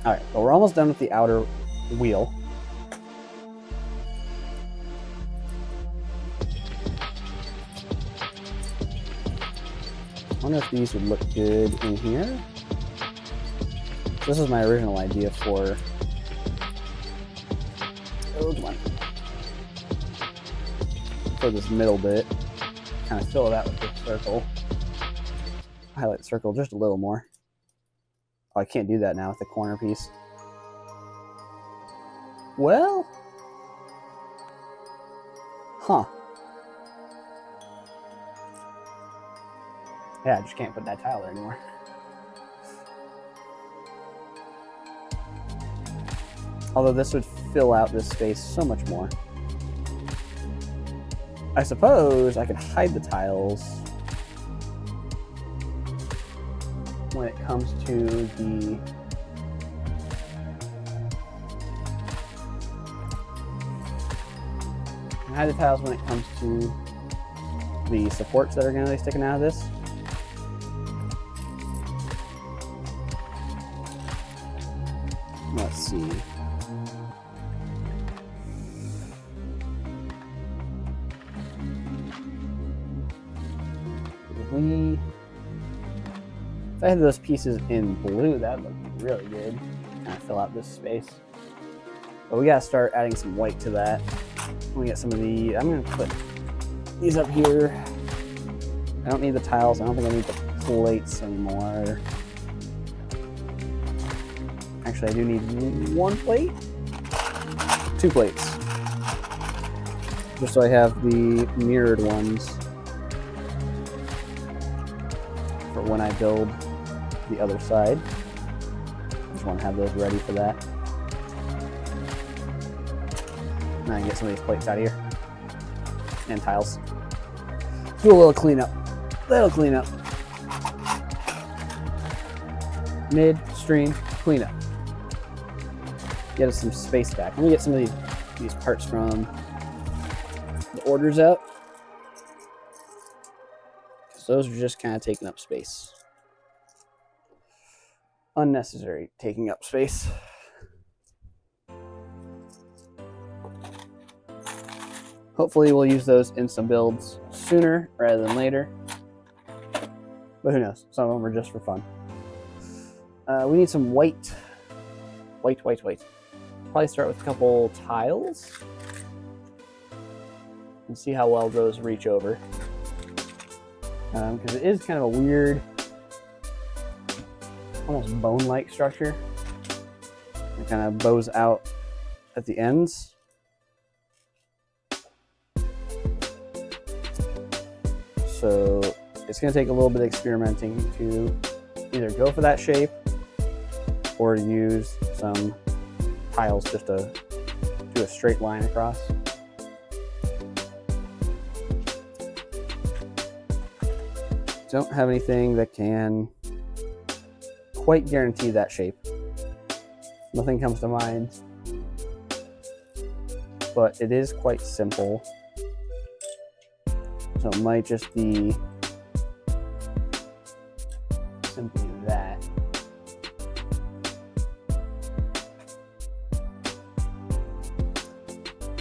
Alright, but we're almost done with the outer wheel. I wonder if these would look good in here. This is my original idea for... Oh, come on. For this middle bit. Kind of fill it out with this circle. Highlight the circle just a little more. Oh, I can't do that now with the corner piece. Well... Huh. Yeah, I just can't put that tile there anymore. Although this would fill out this space so much more. I suppose I could hide the tiles when it comes to the... hide the tiles when it comes to the supports that are going to be sticking out of this. Let's see. if I had those pieces in blue, that would look really good. Kind of fill out this space. But we gotta start adding some white to that. We get some of the, I'm gonna put these up here. I don't need the tiles. I don't think I need the plates anymore. Actually, I do need 1 plate, 2 plates. Just so I have the mirrored ones for when I build the other side. I just want to have those ready for that. Now I can get some of these plates out of here. And tiles. Do a little cleanup. That'll clean up. Midstream cleanup. Get us some space back. Let me get some of these parts from the orders out. Because those are just kind of taking up space. Unnecessary taking up space. Hopefully we'll use those in some builds sooner rather than later. But who knows? Some of them are just for fun. We need some white. White. Probably start with a couple tiles. And see how well those reach over. Because it is kind of a weird, almost bone-like structure. It kind of bows out at the ends. So it's going to take a little bit of experimenting to either go for that shape or use some tiles just to do a straight line across. Don't have anything that can quite guarantee that shape. Nothing comes to mind, but it is quite simple. So it might just be simply that.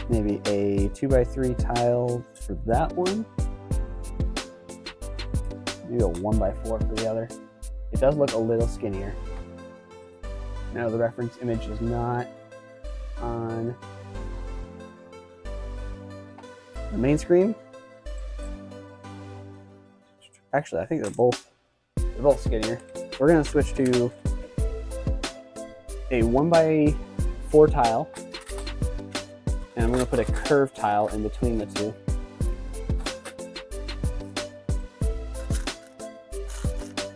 Maybe a 2x3 tile for that one. Maybe a 1x4 for the other. It does look a little skinnier. No, the reference image is not on the main screen. Actually, I think they're both skinnier. We're gonna switch to a 1x4 tile, and I'm gonna put a curved tile in between the two.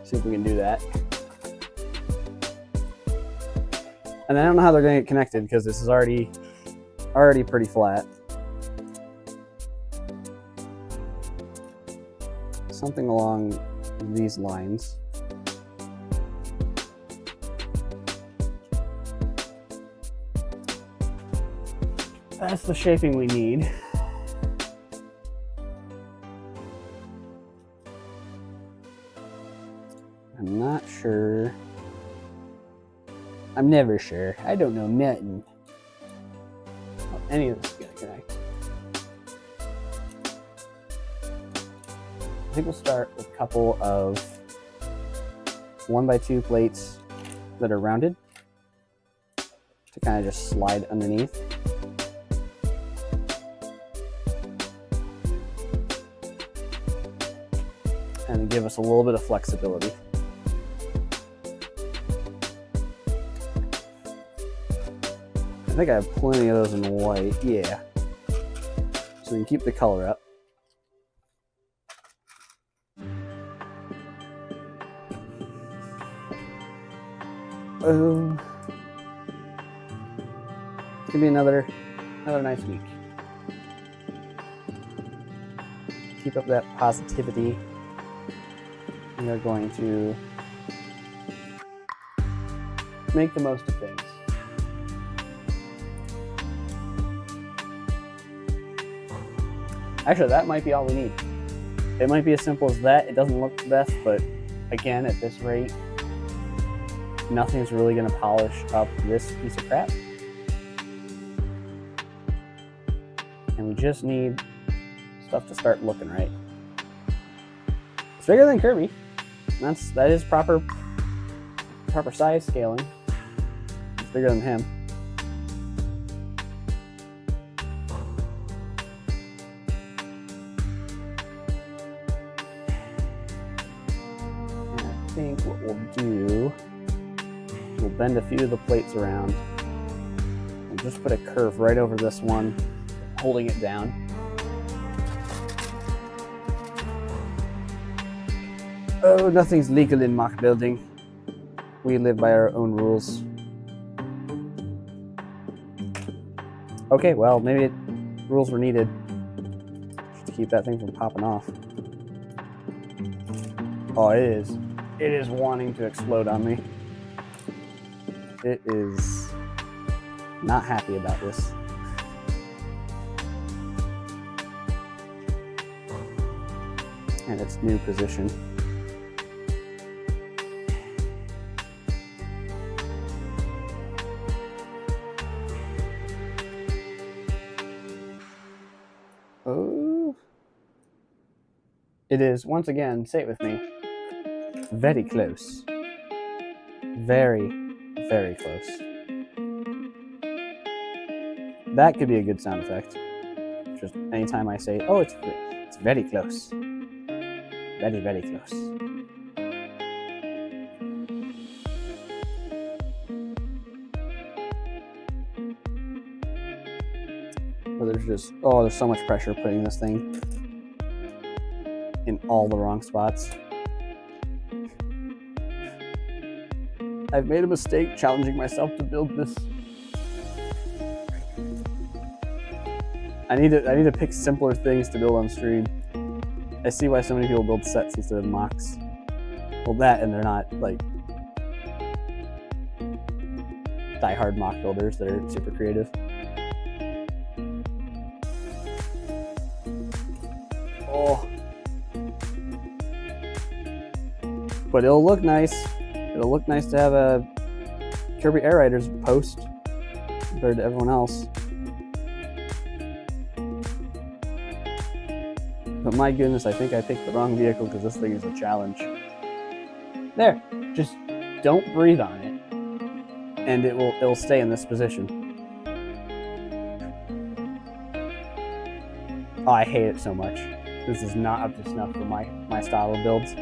See if we can do that. And I don't know how they're gonna get connected because this is already pretty flat. Something along these lines. That's the shaping we need. I'm not sure. I'm never sure. I don't know nothing. How any of this is gonna connect. I think we'll start with a couple of 1x2 plates that are rounded to kind of just slide underneath. And give us a little bit of flexibility. I think I have plenty of those in white, yeah. So we can keep the color up. It's gonna be another nice week. Keep up that positivity. We are going to make the most of things. Actually, that might be all we need. It might be as simple as that. It doesn't look the best, but again, at this rate, nothing's really going to polish up this piece of crap. And we just need stuff to start looking right. As bigger than Kirby. That is proper size scaling. It's bigger than him. And I think what we'll do, we'll bend a few of the plates around and just put a curve right over this one, holding it down. Oh, nothing's legal in mock building. We live by our own rules. Okay, well, maybe rules were needed just to keep that thing from popping off. Oh, it is. It is wanting to explode on me. It is not happy about this. And its new position. Oh. It is, once again, say it with me, very close. Very, very close. That could be a good sound effect. Just anytime I say, oh, it's very close. Very, very close. But there's so much pressure putting this thing in all the wrong spots. I've made a mistake challenging myself to build this. I need to pick simpler things to build on stream. I see why so many people build sets instead of mocks. Well, that, and they're not like die-hard mock builders that are super creative. Oh. But it'll look nice. It'll look nice to have a Kirby Air Riders post compared to everyone else. But my goodness, I think I picked the wrong vehicle because this thing is a challenge. There, just don't breathe on it, and it'll stay in this position. Oh, I hate it so much. This is not up to snuff for my style of builds.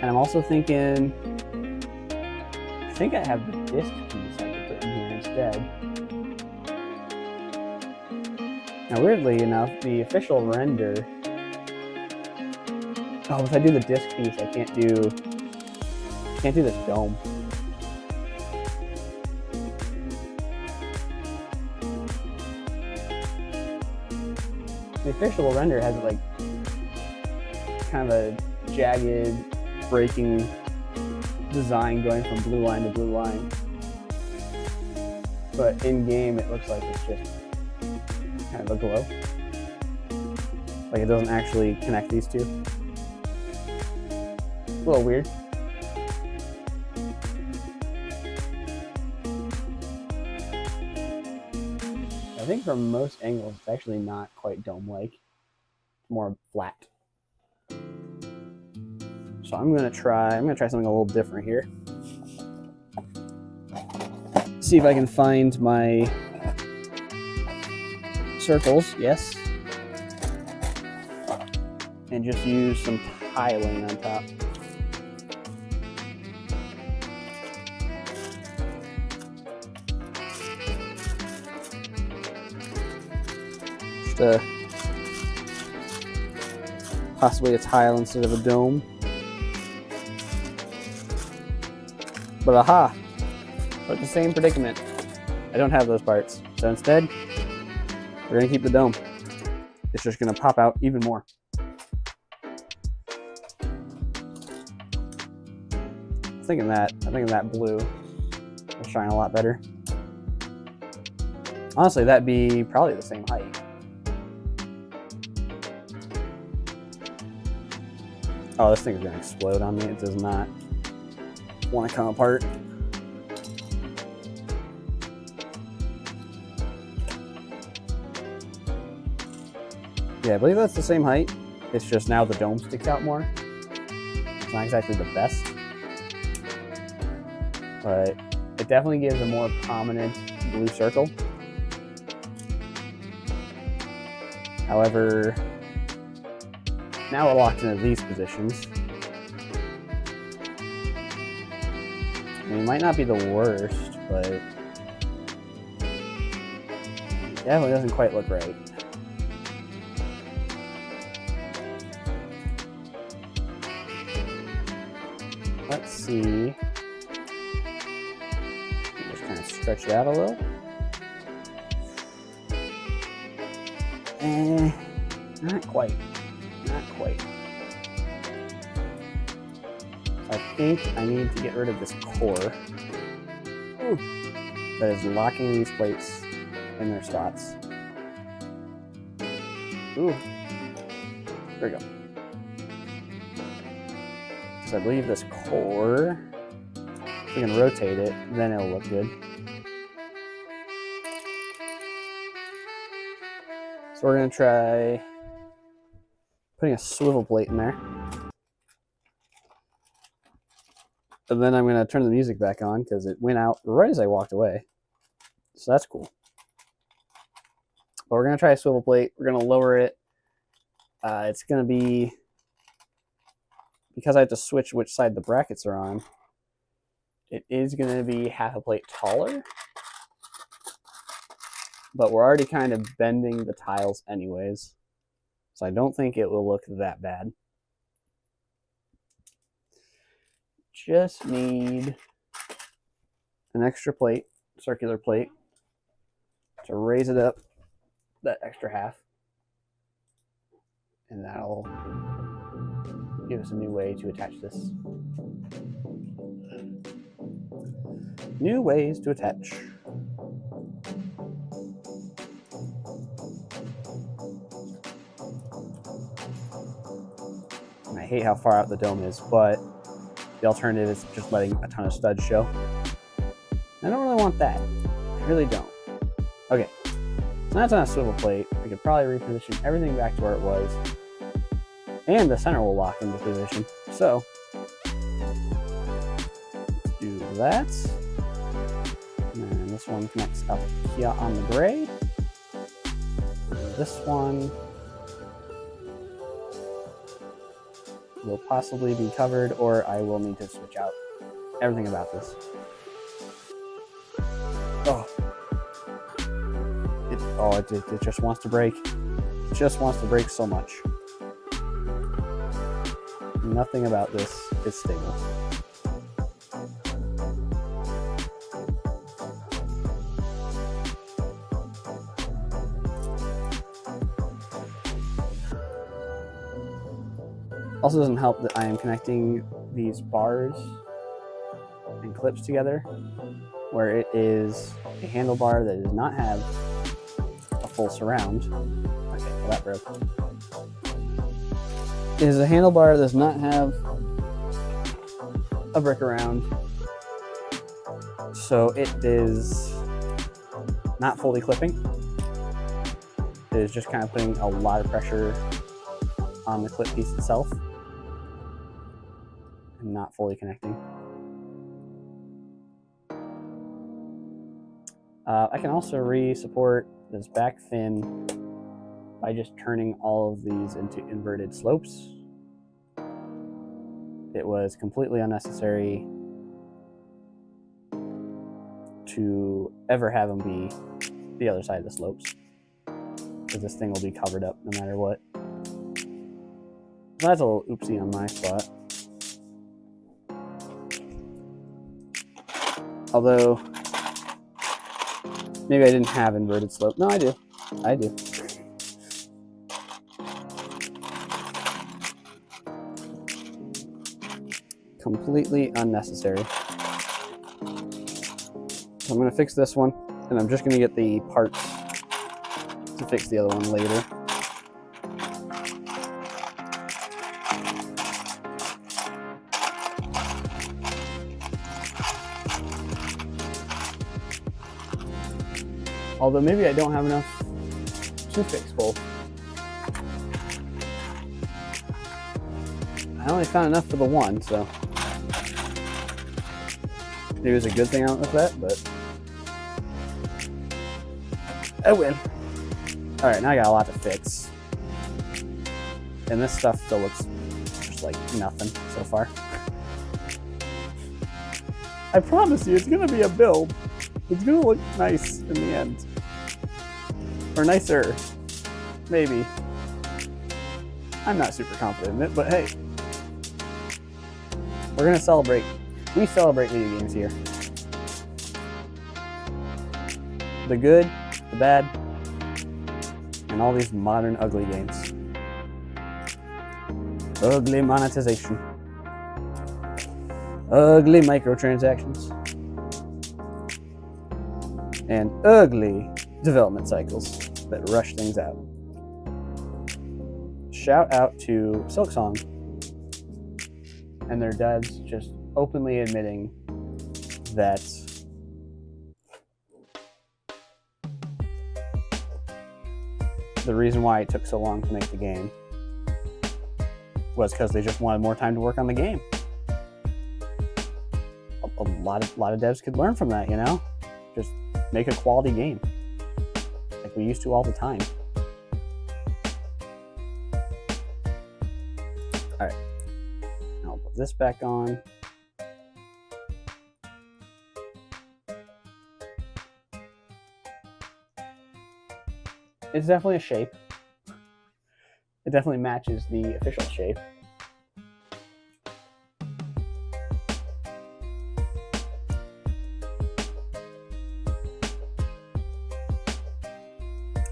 And I'm also thinking, I think I have the disc piece I could put in here instead. Now, weirdly enough, the official render, oh, if I do the disc piece, I can't do this dome. The official render has like kind of a jagged, breaking design going from blue line to blue line. But in game, it looks like it's just kind of a glow. Like it doesn't actually connect these two. A little weird. I think from most angles, it's actually not quite dome-like. It's more flat. So I'm gonna try something a little different here. See if I can find my circles, yes. And just use some tiling on top. Just possibly a tile instead of a dome. But aha! We're at the same predicament. I don't have those parts. So instead, we're gonna keep the dome. It's just gonna pop out even more. I'm thinking that blue will shine a lot better. Honestly, that'd be probably the same height. Oh, this thing is gonna explode on me. It does not want to come apart. Yeah, I believe that's the same height. It's just now the dome sticks out more. It's not exactly the best, but it definitely gives a more prominent blue circle. However, now we're locked into these positions. I mean, it might not be the worst, but it definitely doesn't quite look right. Let's see. Just kind of stretch it out a little. Not quite. Not quite. So I think I need to get rid of this core that is locking these plates in their spots. Ooh. There we go. So I believe this core, if we can rotate it, then it'll look good. So we're going to try putting a swivel plate in there. And then I'm going to turn the music back on because it went out right as I walked away. So that's cool. But we're going to try a swivel plate. We're going to lower it. It's going to be, because I have to switch which side the brackets are on, it is going to be half a plate taller. But we're already kind of bending the tiles anyways. So I don't think it will look that bad. Just need an extra plate, circular plate, to raise it up that extra half. And that'll give us a new way to attach this. New ways to attach. And I hate how far out the dome is, but the alternative is just letting a ton of studs show. I don't really want that. I really don't. Okay, so that's on a swivel plate. We could probably reposition everything back to where it was. And the center will lock into position. So, let's do that. And this one connects up here on the gray. This one will possibly be covered, or I will need to switch out everything about this. It just wants to break. It just wants to break so much. Nothing about this is stable. Also doesn't help that I am connecting these bars and clips together, where it is a handlebar that does not have a full surround. Okay, well that broke. It is a handlebar that does not have a brick around, so it is not fully clipping. It is just kind of putting a lot of pressure on the clip piece itself and not fully connecting. I can also re-support this back fin by just turning all of these into inverted slopes. It was completely unnecessary to ever have them be the other side of the slopes, because this thing will be covered up no matter what. So that's a little oopsie on my spot. Although, maybe I didn't have inverted slope. No, I do. I do. Completely unnecessary. So I'm going to fix this one, and I'm just going to get the parts to fix the other one later. Although maybe I don't have enough to fix both. I only found enough for the one, so maybe it was a good thing I went with that, but oh well. Alright, now I got a lot to fix. And this stuff still looks just like nothing so far. I promise you, it's gonna be a build. It's gonna look nice in the end. Or nicer. Maybe. I'm not super confident in it, but hey. We're gonna celebrate. We celebrate video games here. The good, the bad, and all these modern ugly games. Ugly monetization. Ugly microtransactions. And ugly development cycles that rush things out. Shout out to Silksong and their devs just openly admitting that the reason why it took so long to make the game was because they just wanted more time to work on the game. A lot of devs could learn from that, you know? Just make a quality game like we used to all the time. All right, now I'll put this back on. It's definitely a shape. It definitely matches the official shape.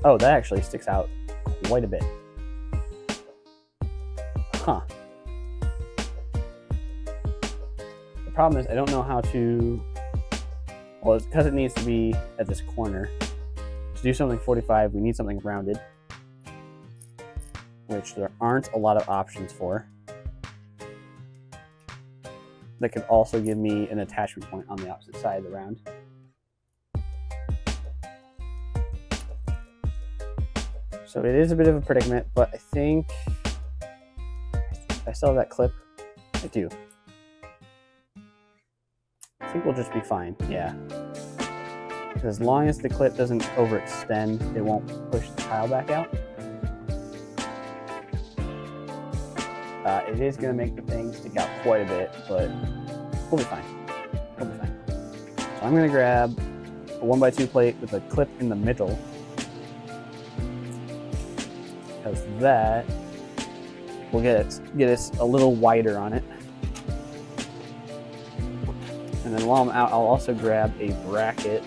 Oh, that actually sticks out quite a bit. Huh. The problem is I don't know how to... Well, it's because it needs to be at this corner. To do something 45, we need something rounded, which there aren't a lot of options for. That could also give me an attachment point on the opposite side of the round. So it is a bit of a predicament, but I think I still have that clip. I do. I think we'll just be fine, yeah. Because as long as the clip doesn't overextend, it won't push the tile back out. It is going to make the thing stick out quite a bit, but we'll be fine. We'll be fine. So I'm going to grab a 1x2 plate with a clip in the middle, because that will get us a little wider on it. And then while I'm out, I'll also grab a bracket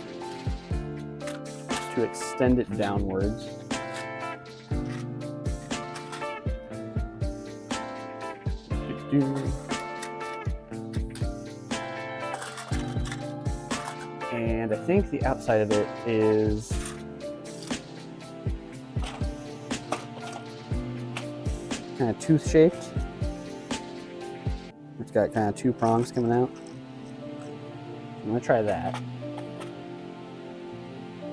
to extend it downwards. And I think the outside of it is kind of tooth-shaped. It's got kind of two prongs coming out. I'm gonna try that.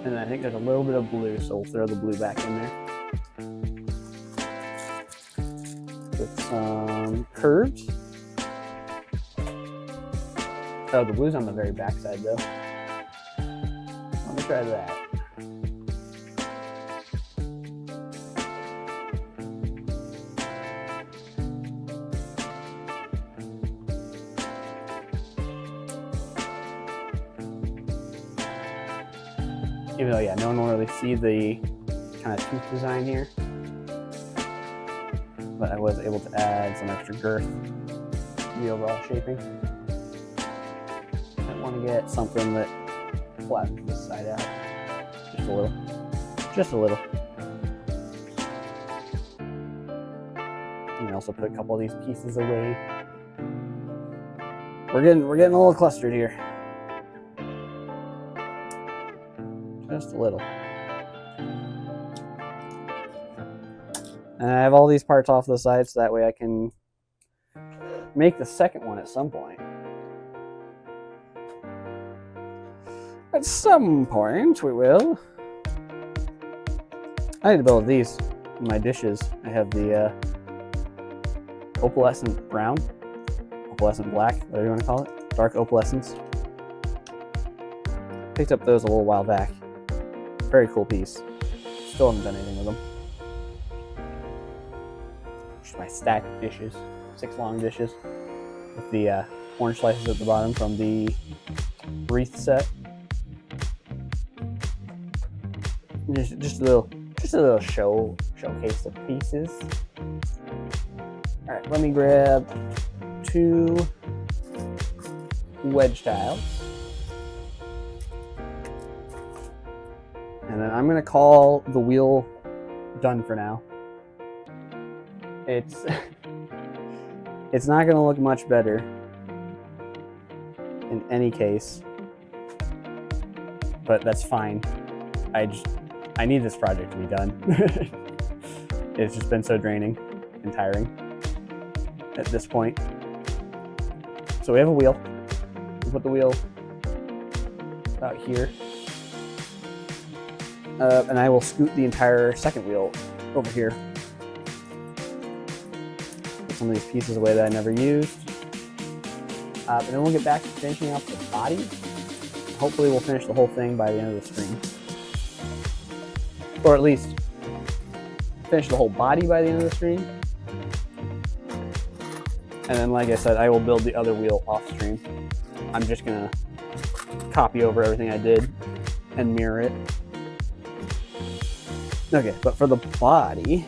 And then I think there's a little bit of blue, so we'll throw the blue back in there. With some curves. Oh, the blue's on the very back side though. Let me try that. Even though, yeah, no one will really see the kind of tooth design here. But I was able to add some extra girth to the overall shaping. I want to get something that flattens this side out just a little. Just a little. And I also put a couple of these pieces away. We're getting a little clustered here. Just a little. And I have all these parts off the side so that way I can make the second one at some point. At some point we will. I need to build these in my dishes. I have the opalescent brown, opalescent black, whatever you want to call it, dark opalescence. Picked up those a little while back. Very cool piece. Still haven't done anything with them. Just my stack of dishes, 6 long dishes with the orange slices at the bottom from the wreath set. Just a little showcase of pieces. All right, let me grab 2 wedge tiles. And then I'm gonna call the wheel done for now. It's not gonna look much better in any case, but that's fine. I need this project to be done. It's just been so draining and tiring at this point. So we have a wheel. We put the wheel about here. And I will scoot the entire second wheel over here. Put some of these pieces away that I never used. And then we'll get back to finishing up the body. Hopefully we'll finish the whole thing by the end of the stream. Or at least finish the whole body by the end of the stream. And then, like I said, I will build the other wheel off stream. I'm just gonna copy over everything I did and mirror it. Okay, but for the body,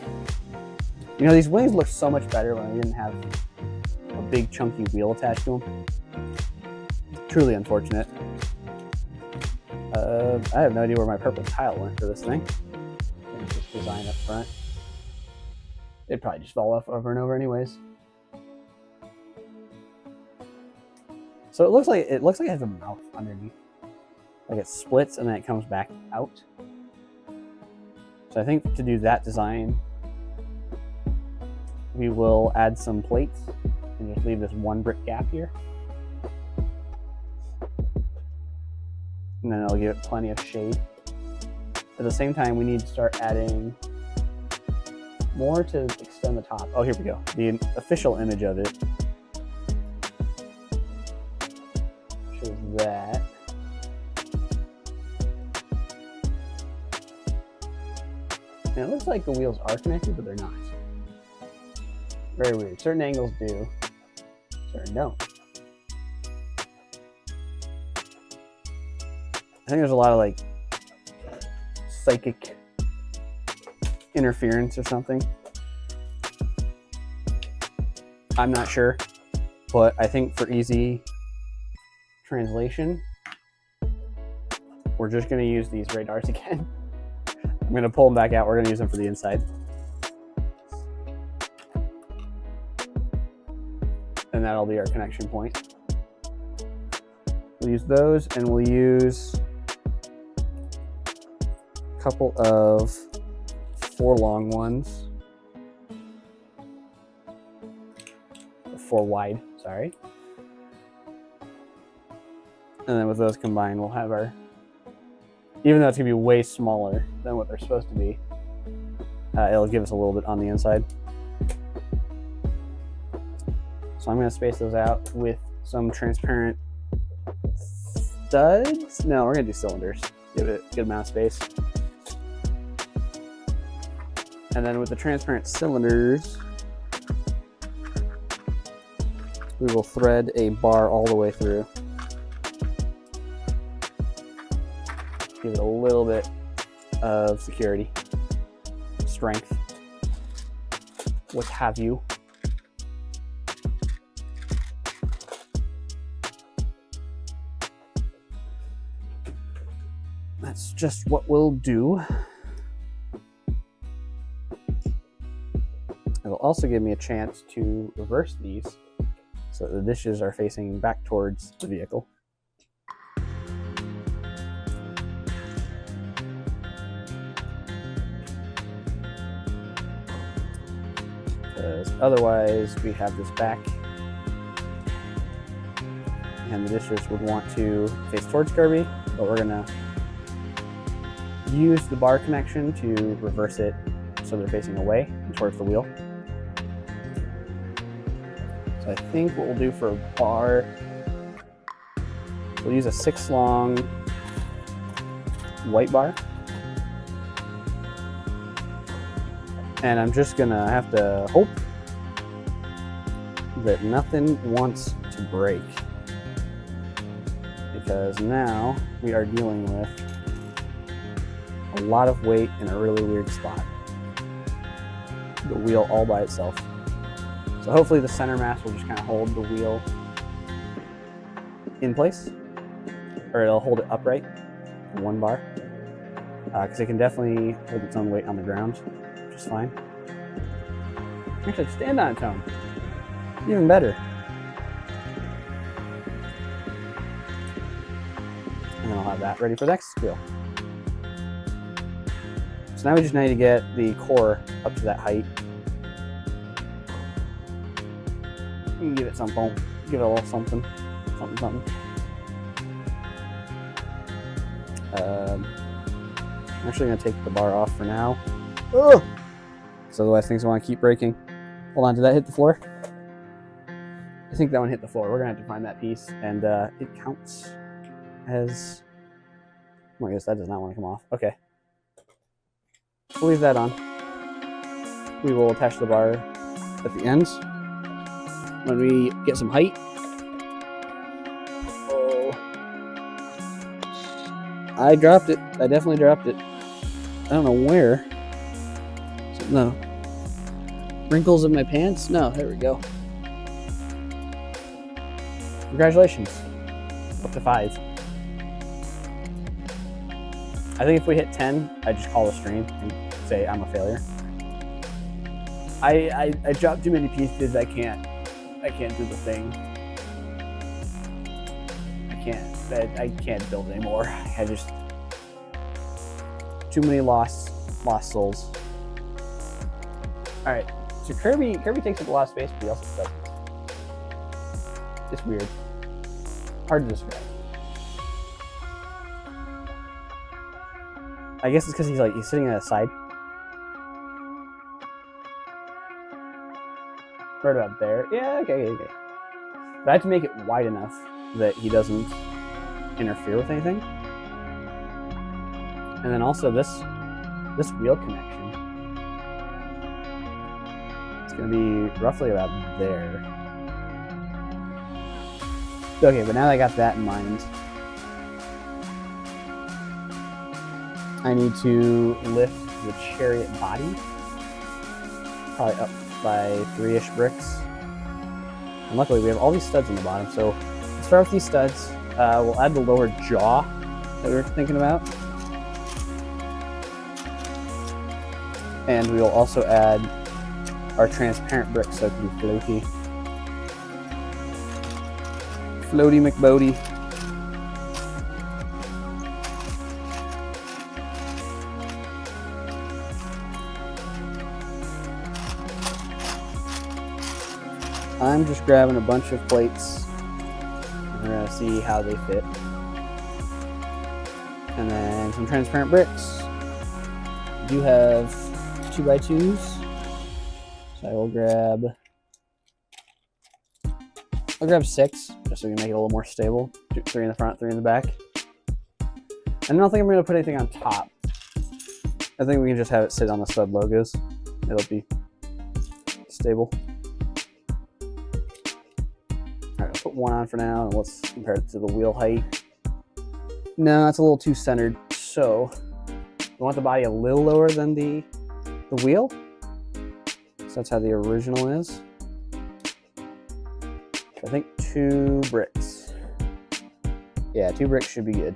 you know, these wings look so much better when I didn't have a big chunky wheel attached to them. Truly unfortunate. I have no idea where my purple tile went for this thing. Just design up front. It'd probably just fall off over and over anyways. So it looks like it has a mouth underneath. Like it splits and then it comes back out. So I think to do that design, we will add some plates and just leave this one brick gap here. And then it'll give it plenty of shade. At the same time, we need to start adding more to extend the top. Oh, here we go. The official image of it shows that. And it looks like the wheels are connected, but they're not. Very weird. Certain angles do, certain don't. I think there's a lot of like psychic interference or something. I'm not sure, but I think for easy translation, we're just going to use these radars again. I'm going to pull them back out. We're going to use them for the inside. And that'll be our connection point. We'll use those, and we'll use a couple of 4 long ones. 4 wide, sorry. And then with those combined, we'll have our, even though it's gonna be way smaller than what they're supposed to be, it'll give us a little bit on the inside. So I'm gonna space those out with some transparent studs. No, we're gonna do cylinders. Give it a good amount of space. And then with the transparent cylinders, we will thread a bar all the way through. Give it a little bit of security, strength, what have you. That's just what we'll do. It'll also give me a chance to reverse these so that the dishes are facing back towards the vehicle. Because otherwise we have this back and the dishes would want to face towards Kirby, but we're gonna use the bar connection to reverse it so they're facing away and towards the wheel. So I think what we'll do for a bar, we'll use a 6 long white bar. And I'm just gonna have to hope that nothing wants to break, because now we are dealing with a lot of weight in a really weird spot. The wheel all by itself. So hopefully the center mass will just kind of hold the wheel in place, or it'll hold it upright in 1 bar, because it can definitely hold its own weight on the ground, which is fine. Actually, stand on its own. Even better. And then I'll have that ready for the next wheel. So now we just need to get the core up to that height. And give it something. Give it a little something. Something. I'm actually going to take the bar off for now. Ugh! So otherwise things want to keep breaking. Hold on, did that hit the floor? I think that one hit the floor. We're going to have to find that piece, and it counts as... Oh, I guess that does not want to come off. Okay. We'll leave that on. We will attach the bar at the ends when we get some height. Oh. I dropped it. I definitely dropped it. I don't know where. No. Wrinkles in my pants? No, there we go. Congratulations. Up to 5. I think if we hit 10, I just call the stream and say I'm a failure. I dropped too many pieces. I can't do the thing. I can't build anymore. I just too many lost souls. All right, so Kirby takes up a lot of space, but he also doesn't. It's weird. Hard to describe. I guess it's because he's sitting at a side. Right about there. Yeah, okay. But I have to make it wide enough that he doesn't interfere with anything. And then also this wheel connection. It's gonna be roughly about there. Okay, but now that I got that in mind, I need to lift the Chariot body, probably up by 3-ish bricks. And luckily we have all these studs on the bottom, so let's start with these studs. We'll add the lower jaw that we were thinking about. And we will also add our transparent bricks so it can be floaty. Floaty McBodie. I'm just grabbing a bunch of plates. We're going to see how they fit. And then some transparent bricks. I do have 2x2s. So I will grab... I'll grab 6, just so we can make it a little more stable. 3 in the front, 3 in the back. I don't think I'm going to put anything on top. I think we can just have it sit on the stud logos. It'll be stable. Alright, I'll put 1 on for now, and let's compare it to the wheel height. No, that's a little too centered. So, we want the body a little lower than the wheel. So that's how the original is. I think 2 bricks. Yeah, 2 bricks should be good.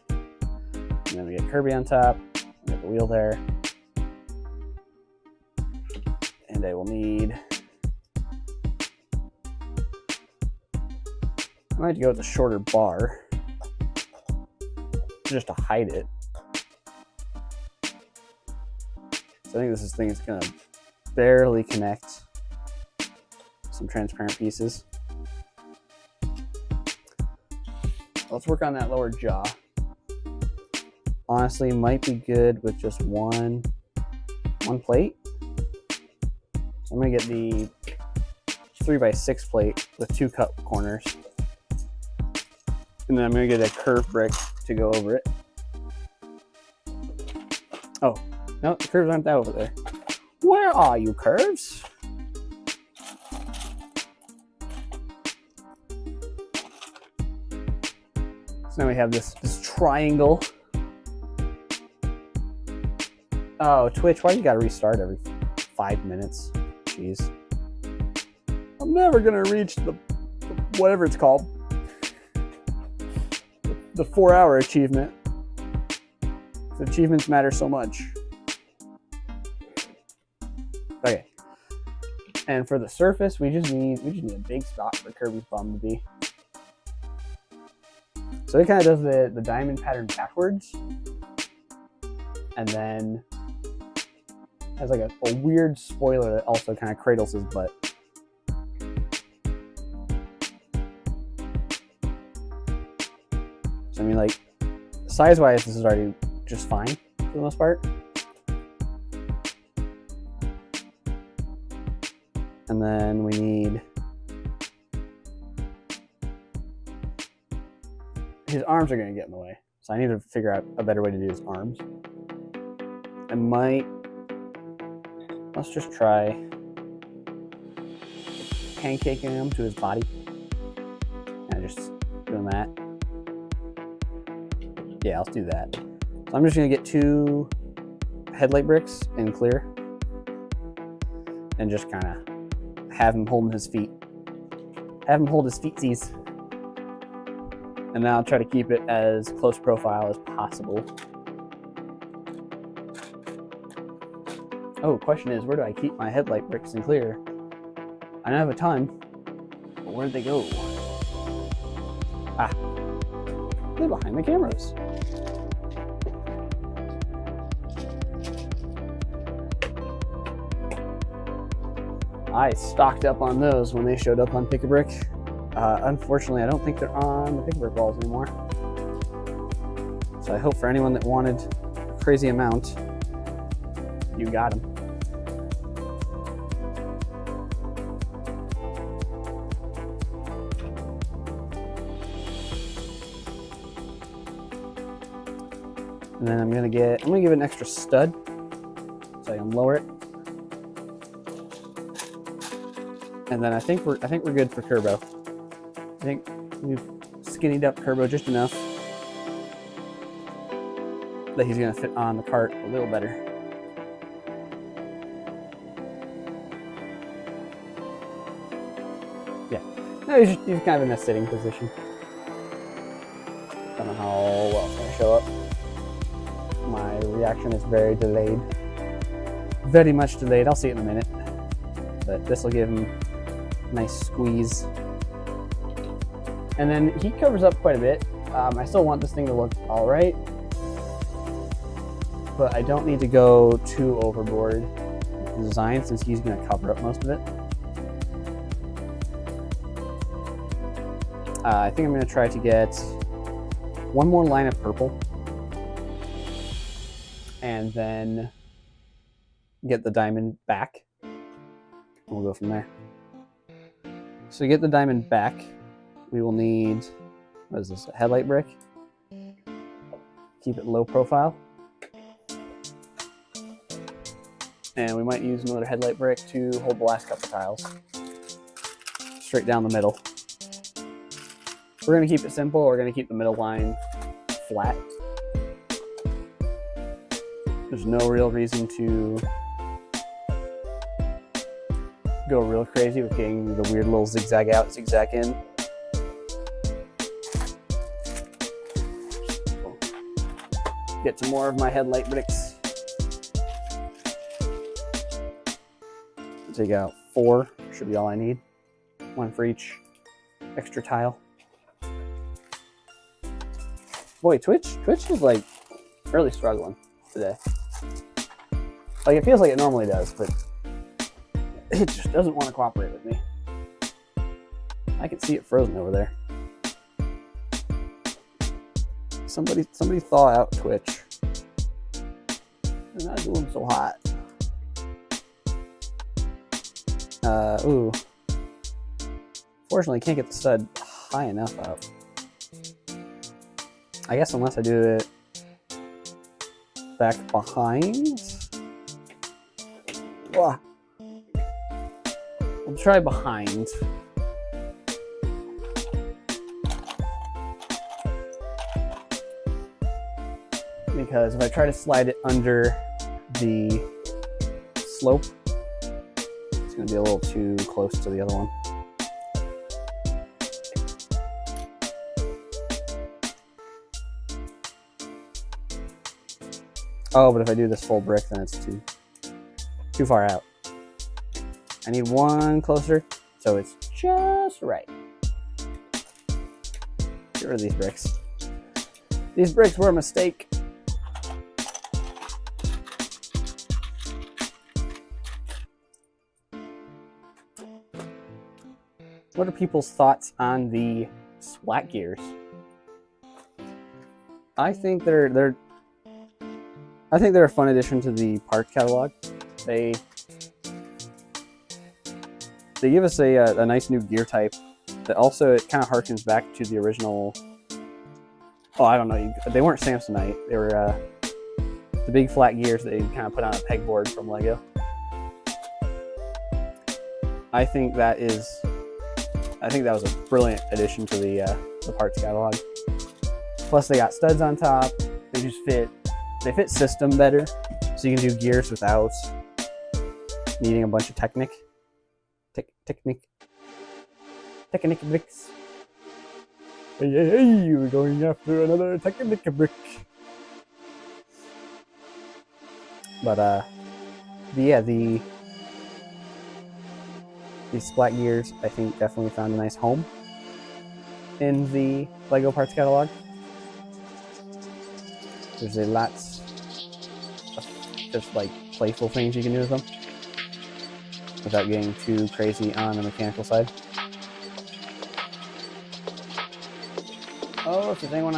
And then we get Kirby on top. We got the wheel there. And I will need... I might have to go with a shorter bar. Just to hide it. So I think this thing is going to barely connect. Some transparent pieces. Let's work on that lower jaw. Honestly, might be good with just one plate. So I'm gonna get the 3x6 plate with 2 cut corners. And then I'm going to get a curved brick to go over it. Oh, no, the curves aren't that over there. Where are you, curves? So now we have this triangle. Oh, Twitch, why you gotta restart every 5 minutes? Jeez. I'm never gonna reach the whatever it's called. The 4-hour achievement. The achievements matter so much. Okay. And for the surface, we just need a big spot for Kirby's bum to be. So it kind of does the diamond pattern backwards. And then has like a weird spoiler that also kind of cradles his butt. So I mean, like, size-wise, this is already just fine for the most part. And then we need his arms are going to get in the way. So I need to figure out a better way to do his arms. I might, let's just try pancaking him to his body. And just doing that. Yeah, let's do that. So I'm just going to get 2 headlight bricks in clear. And just kind of have him holding his feet. Have him hold his feetsies. And now I'll try to keep it as close profile as possible. Oh, question is, where do I keep my headlight bricks in clear? I don't have a ton, but where'd they go? Ah, they're behind the cameras. I stocked up on those when they showed up on Pick-a-Brick. Unfortunately, I don't think they're on the Pick-a-Brick walls anymore. So I hope for anyone that wanted a crazy amount, you got them. And then I'm gonna give it an extra stud so I can lower it. And then I think we're good for Kirbo. I think we've skinnied up Kirbo just enough that he's gonna fit on the cart a little better. Yeah, no, he's kind of in a sitting position. Don't know how well it's gonna show up. My reaction is very delayed. Very much delayed. I'll see it in a minute. But this will give him a nice squeeze. And then he covers up quite a bit. I still want this thing to look all right. But I don't need to go too overboard with the design since he's going to cover up most of it. I think I'm going to try to get one more line of purple. And then get the diamond back. We'll go from there. So to get the diamond back, we will need, what is this, a headlight brick? Keep it low profile. And we might use another headlight brick to hold the last couple tiles. Straight down the middle. We're going to keep it simple. We're going to keep the middle line flat. There's no real reason to go real crazy with getting the weird little zigzag out, zigzag in. Get some more of my headlight bricks. Take out 4, should be all I need. 1 for each extra tile. Boy, Twitch is like really struggling today. Like, it feels like it normally does, but it just doesn't want to cooperate with me. I can see it frozen over there. Somebody thaw out Twitch. They're not doing so hot. Ooh. Fortunately, can't get the stud high enough up. I guess unless I do it back behind. Ugh. We'll try behind. Because if I try to slide it under the slope, it's going to be a little too close to the other one. Oh, but if I do this full brick, then it's too far out. I need one closer, so it's just right. Get rid of these bricks. These bricks were a mistake. What are people's thoughts on the splat gears? I think they're a fun addition to the parts catalog. They give us a nice new gear type that also it kind of harkens back to the original. Oh, I don't know. They weren't Samsonite. They were the big flat gears that you kind of put on a pegboard from Lego. I think that was a brilliant addition to the parts catalog. Plus, they got studs on top. They just fit. They fit system better, so you can do gears without needing a bunch of Technic bricks. Hey, we're going after another Technic brick. But yeah, these splat gears, I think, definitely found a nice home in the Lego parts catalog. There's a lots of just like playful things you can do with them without getting too crazy on the mechanical side. Oh, if there's anyone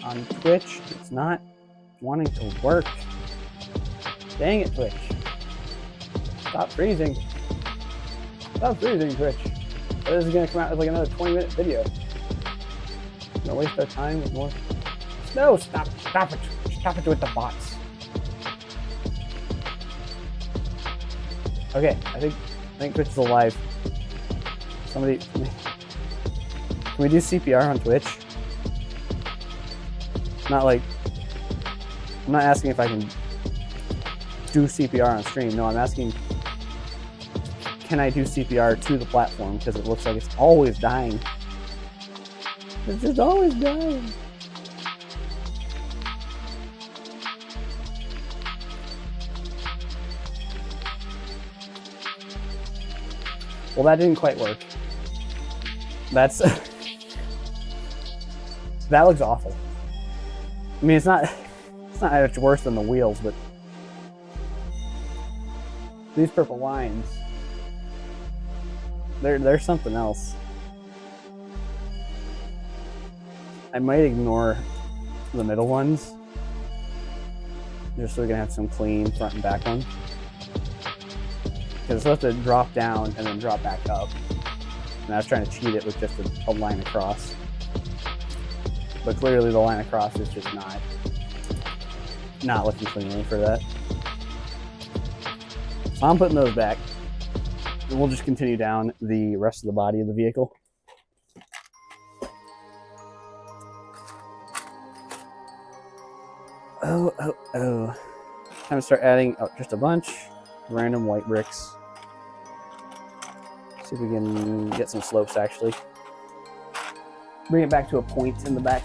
on Twitch, it's not wanting to work. Dang it, Twitch. Stop freezing. Stop freezing, Twitch. This is going to come out as like another 20-minute video. I'm going to waste our time with more. No, stop it. Stop it with the bots. Okay, I think Twitch is alive. Somebody, can we do CPR on Twitch? I'm not asking if I can do CPR on stream. No, I'm asking, can I do CPR to the platform? Because it looks like it's always dying. It's just always dying. Well, that didn't quite work. That looks awful. I mean, it's not much worse than the wheels, but these purple lines, they're something else. I might ignore the middle ones, just so we can have some clean front and back ones. Because it's supposed to drop down and then drop back up. And I was trying to cheat it with just a line across. But clearly the line across is just not looking cleanly for that. So I'm putting those back. And we'll just continue down the rest of the body of the vehicle. Oh. Time to start adding just a bunch of random white bricks. See if we can get some slopes actually. Bring it back to a point in the back.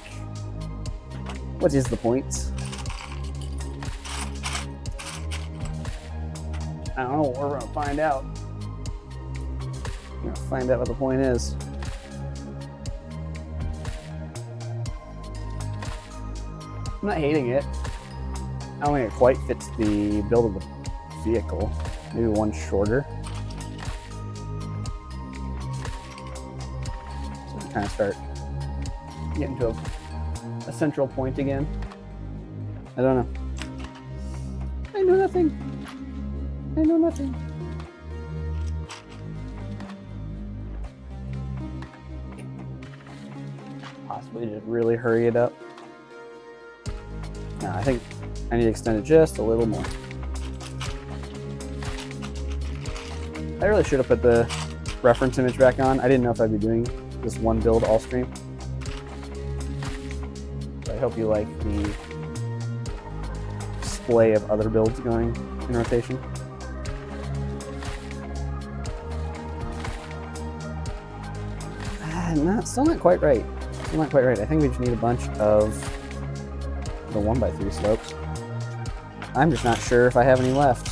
What is the point? I don't know, we're gonna find out. We're gonna find out what the point is. I'm not hating it. I don't think it quite fits the build of the vehicle. Maybe one shorter. So we kind of start getting to a central point again. I don't know. I know nothing. I know nothing. So we just really hurry it up. Now I think I need to extend it just a little more. I really should have put the reference image back on. I didn't know if I'd be doing this one build all stream. So I hope you like the display of other builds going in rotation. Still not quite right. Still not quite right. I think we just need a bunch of the 1x3 slopes. I'm just not sure if I have any left.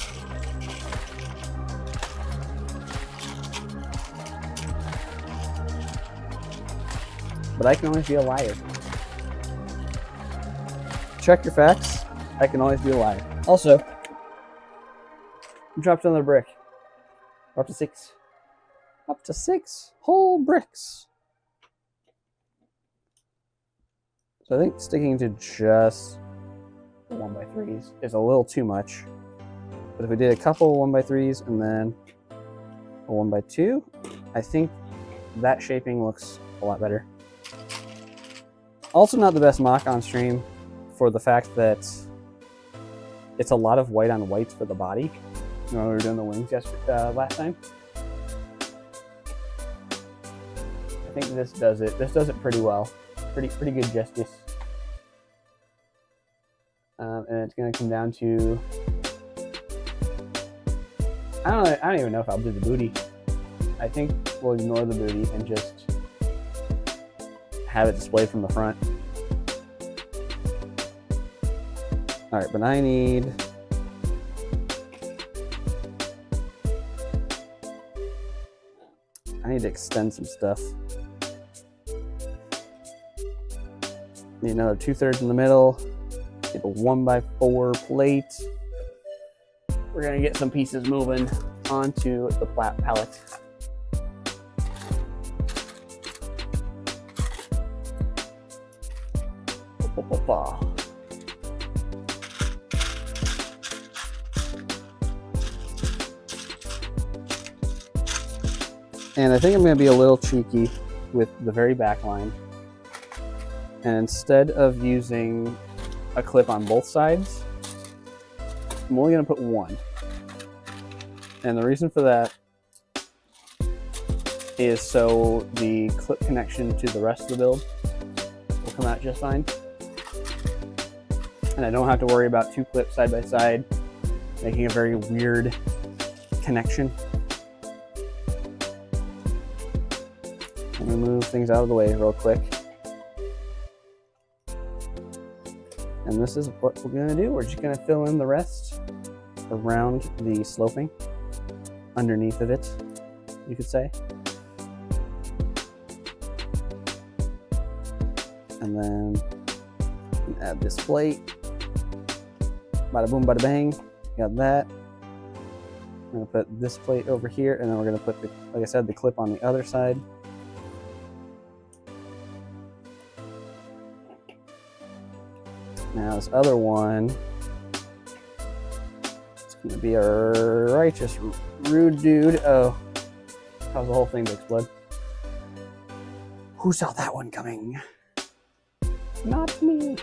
But I can always be a liar. Check your facts. I can always be a liar. Also, I dropped another brick. We're up to 6. Up to 6 whole bricks. So I think sticking to just 1x3s is a little too much. But if we did a couple 1x3s and then a 1x2, I think that shaping looks a lot better. Also not the best mock on stream for the fact that it's a lot of white on whites for the body. You know, we were doing the wings last time. I think this does it. This does it pretty well. Pretty good justice. And it's gonna come down to, I don't even know if I'll do the booty. I think we'll ignore the booty and just have it displayed from the front. All right, but I need to extend some stuff. Need another 2/3 in the middle. Get a 1x4 plate. We're gonna get some pieces moving onto the pallet. And I think I'm going to be a little cheeky with the very back line. And instead of using a clip on both sides, I'm only going to put one. And the reason for that is so the clip connection to the rest of the build will come out just fine. And I don't have to worry about 2 clips side by side, making a very weird connection. I'm gonna move things out of the way real quick. And this is what we're gonna do. We're just gonna fill in the rest around the sloping, underneath of it, you could say. And then add this plate. Bada boom, bada bang. Got that. I'm gonna put this plate over here, and then we're gonna put, like I said, the clip on the other side. Now this other one, it's gonna be a righteous rude dude. Oh, caused the whole thing to explode. Who saw that one coming? Not me.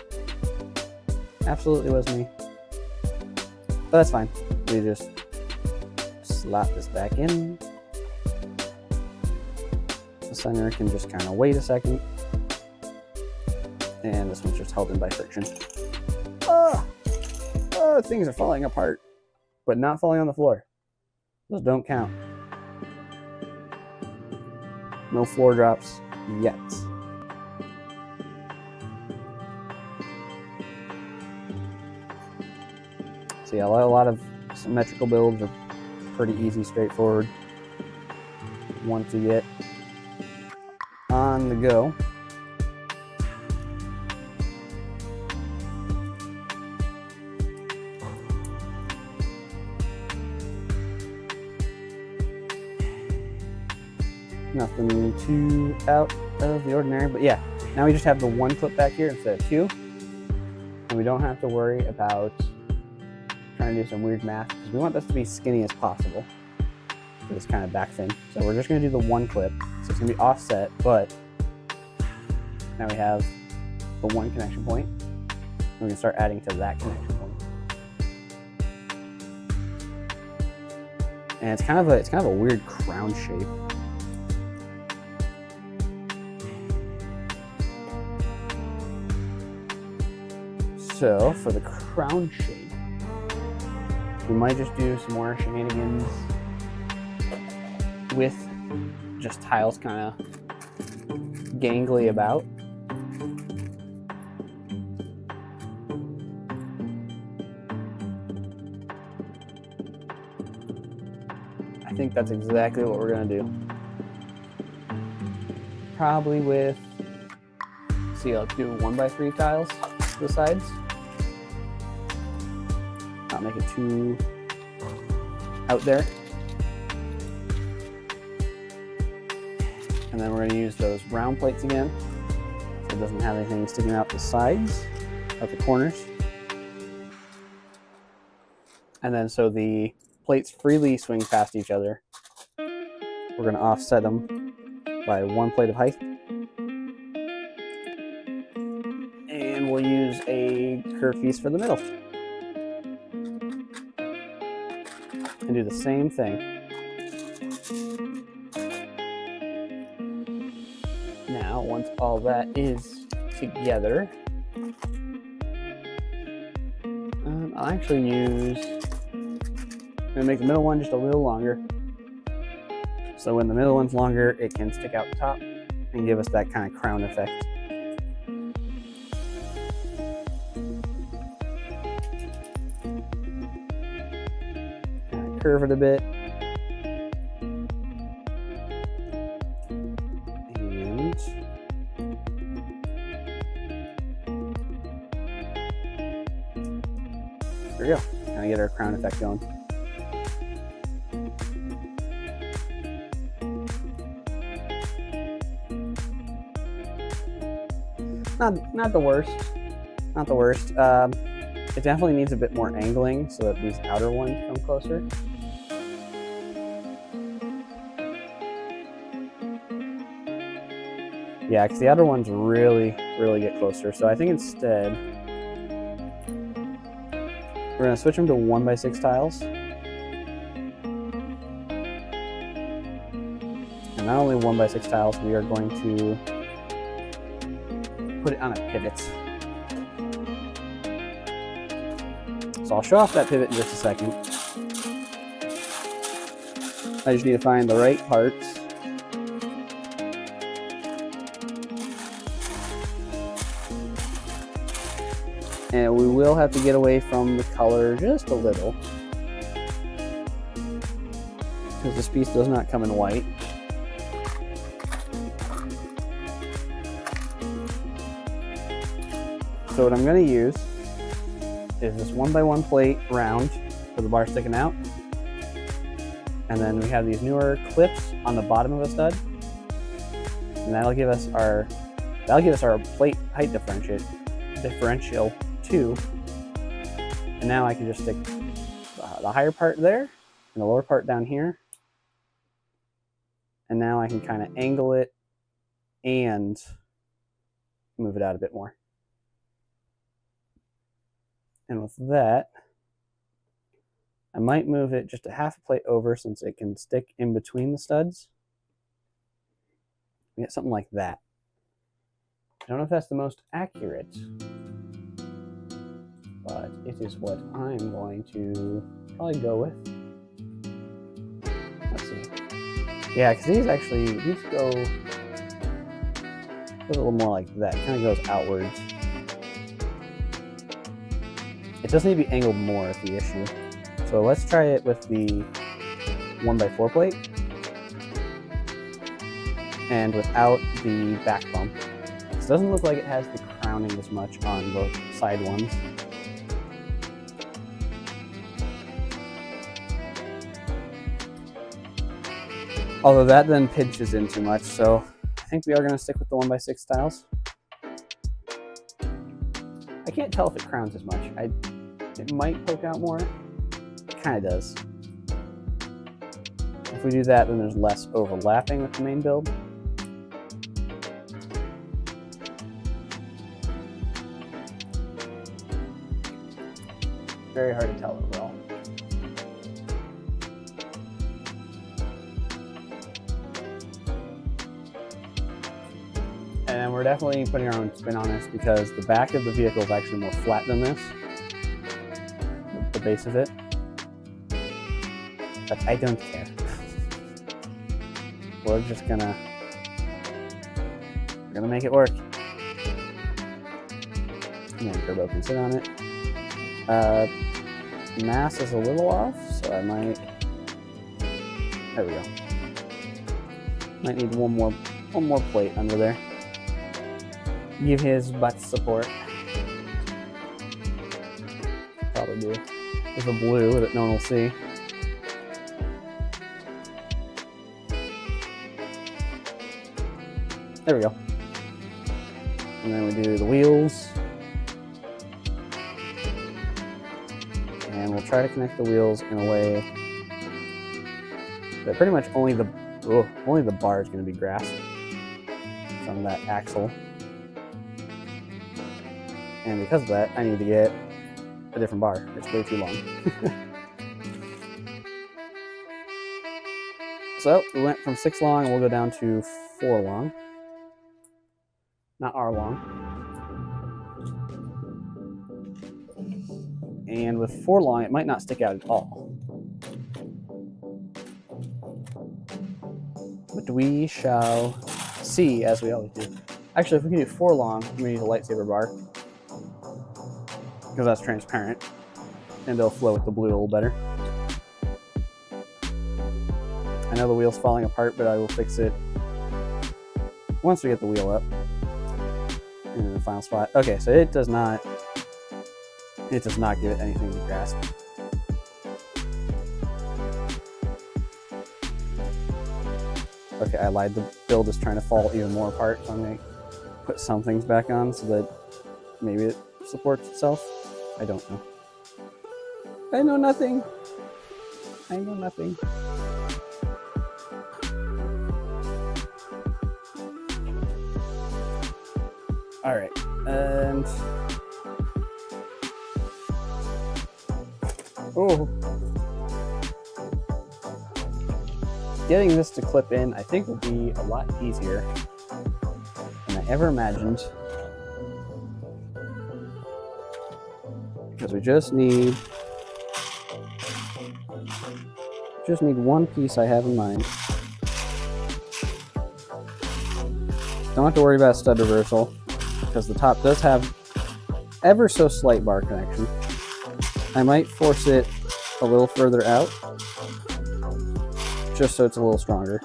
Absolutely was me. But that's fine. We just slap this back in. The center can just kind of wait a second. And this one's just held in by friction. Oh, things are falling apart, but not falling on the floor. Those don't count. No floor drops yet. So yeah, a lot of symmetrical builds are pretty easy, straightforward once you get on the go. Nothing too out of the ordinary, but yeah, now we just have the one clip back here instead of 2, and we don't have to worry about trying to do some weird math because we want this to be skinny as possible for this kind of back thing. So we're just going to do the one clip, so it's going to be offset, but Now we have the one connection point. We can start adding to that connection point. And it's kind of a weird crown shape. So for the crown shape, we might just do some more shenanigans with just tiles kind of gangly about. I think that's exactly what we're going to do. Probably with, see, let's do 1x3 tiles to the sides. Not make it too out there. And then we're going to use those round plates again, so it doesn't have anything sticking out the sides, out the corners. And then so the plates freely swing past each other, we're going to offset them by 1 plate of height. And we'll use a curved piece for the middle. And do the same thing. Now, once all that is together, I'll actually use, I'm going to make the middle one just a little longer. So when the middle one's longer, it can stick out the top and give us that kind of crown effect. Curve it a bit. And there we go. Kind of get our crown effect going. Not the worst. Not the worst. It definitely needs a bit more angling so that these outer ones come closer. Yeah, because the outer ones really get closer. So I think instead, we're going to switch them to 1x6 tiles. And not only 1x6 tiles, we are going to put it on a pivot. So I'll show off that pivot in just a second. I just need to find the right parts. And we will have to get away from the color just a little, because this piece does not come in white. So what I'm going to use is this 1x1 plate round with the bar sticking out. And then we have these newer clips on the bottom of the stud. And that'll give us our plate height differential 2. And now I can just stick the higher part there and the lower part down here. And now I can kind of angle it and move it out a bit more. And with that, I might move it just a half a plate over since it can stick in between the studs. We get something like that. I don't know if that's the most accurate, but it is what I'm going to probably go with. Let's see. Yeah, because these go a little more like that. It kind of goes outwards. It does need to be angled more is the issue. So let's try it with the 1x4 plate and without the back bump. This doesn't look like it has the crowning as much on both side ones. Although that then pinches in too much, so I think we are going to stick with the 1x6 tiles. I can't tell if it crowns as much. It might poke out more. It kind of does. If we do that, then there's less overlapping with the main build. very hard to tell overall. And we're definitely putting our own spin on this because the back of the vehicle is actually more flat than this, the base of it. But I don't care. We're gonna make it work. And then Turbo can sit on it. Mass is a little off, so I might. There we go. Might need one more plate under there. Give his butt support. Probably do. There's a blue that no one will see. There we go. And then we do the wheels. And we'll try to connect the wheels in a way that pretty much only the bar is going to be grasped from that axle. And because of that, I need to get a different bar. It's way too long. So we went from 6 long, and we'll go down to 4 long. Not R long. And with 4 long, it might not stick out at all. But we shall see, as we always do. Actually, if we can do 4 long, we need a lightsaber bar. Because that's transparent. And they'll flow with the blue a little better. I know the wheel's falling apart, but I will fix it once we get the wheel up. In the final spot. Okay, so it does not give it anything to grasp. Okay, I lied. The build is trying to fall even more apart, so I'm going to put some things back on so that maybe it supports itself. I don't know. I know nothing. I know nothing. All right, and getting this to clip in, I think, will be a lot easier than I ever imagined, because we just need one piece I have in mind. Don't have to worry about stud reversal, because the top does have ever so slight bar connection. I might force it a little further out, just so it's a little stronger.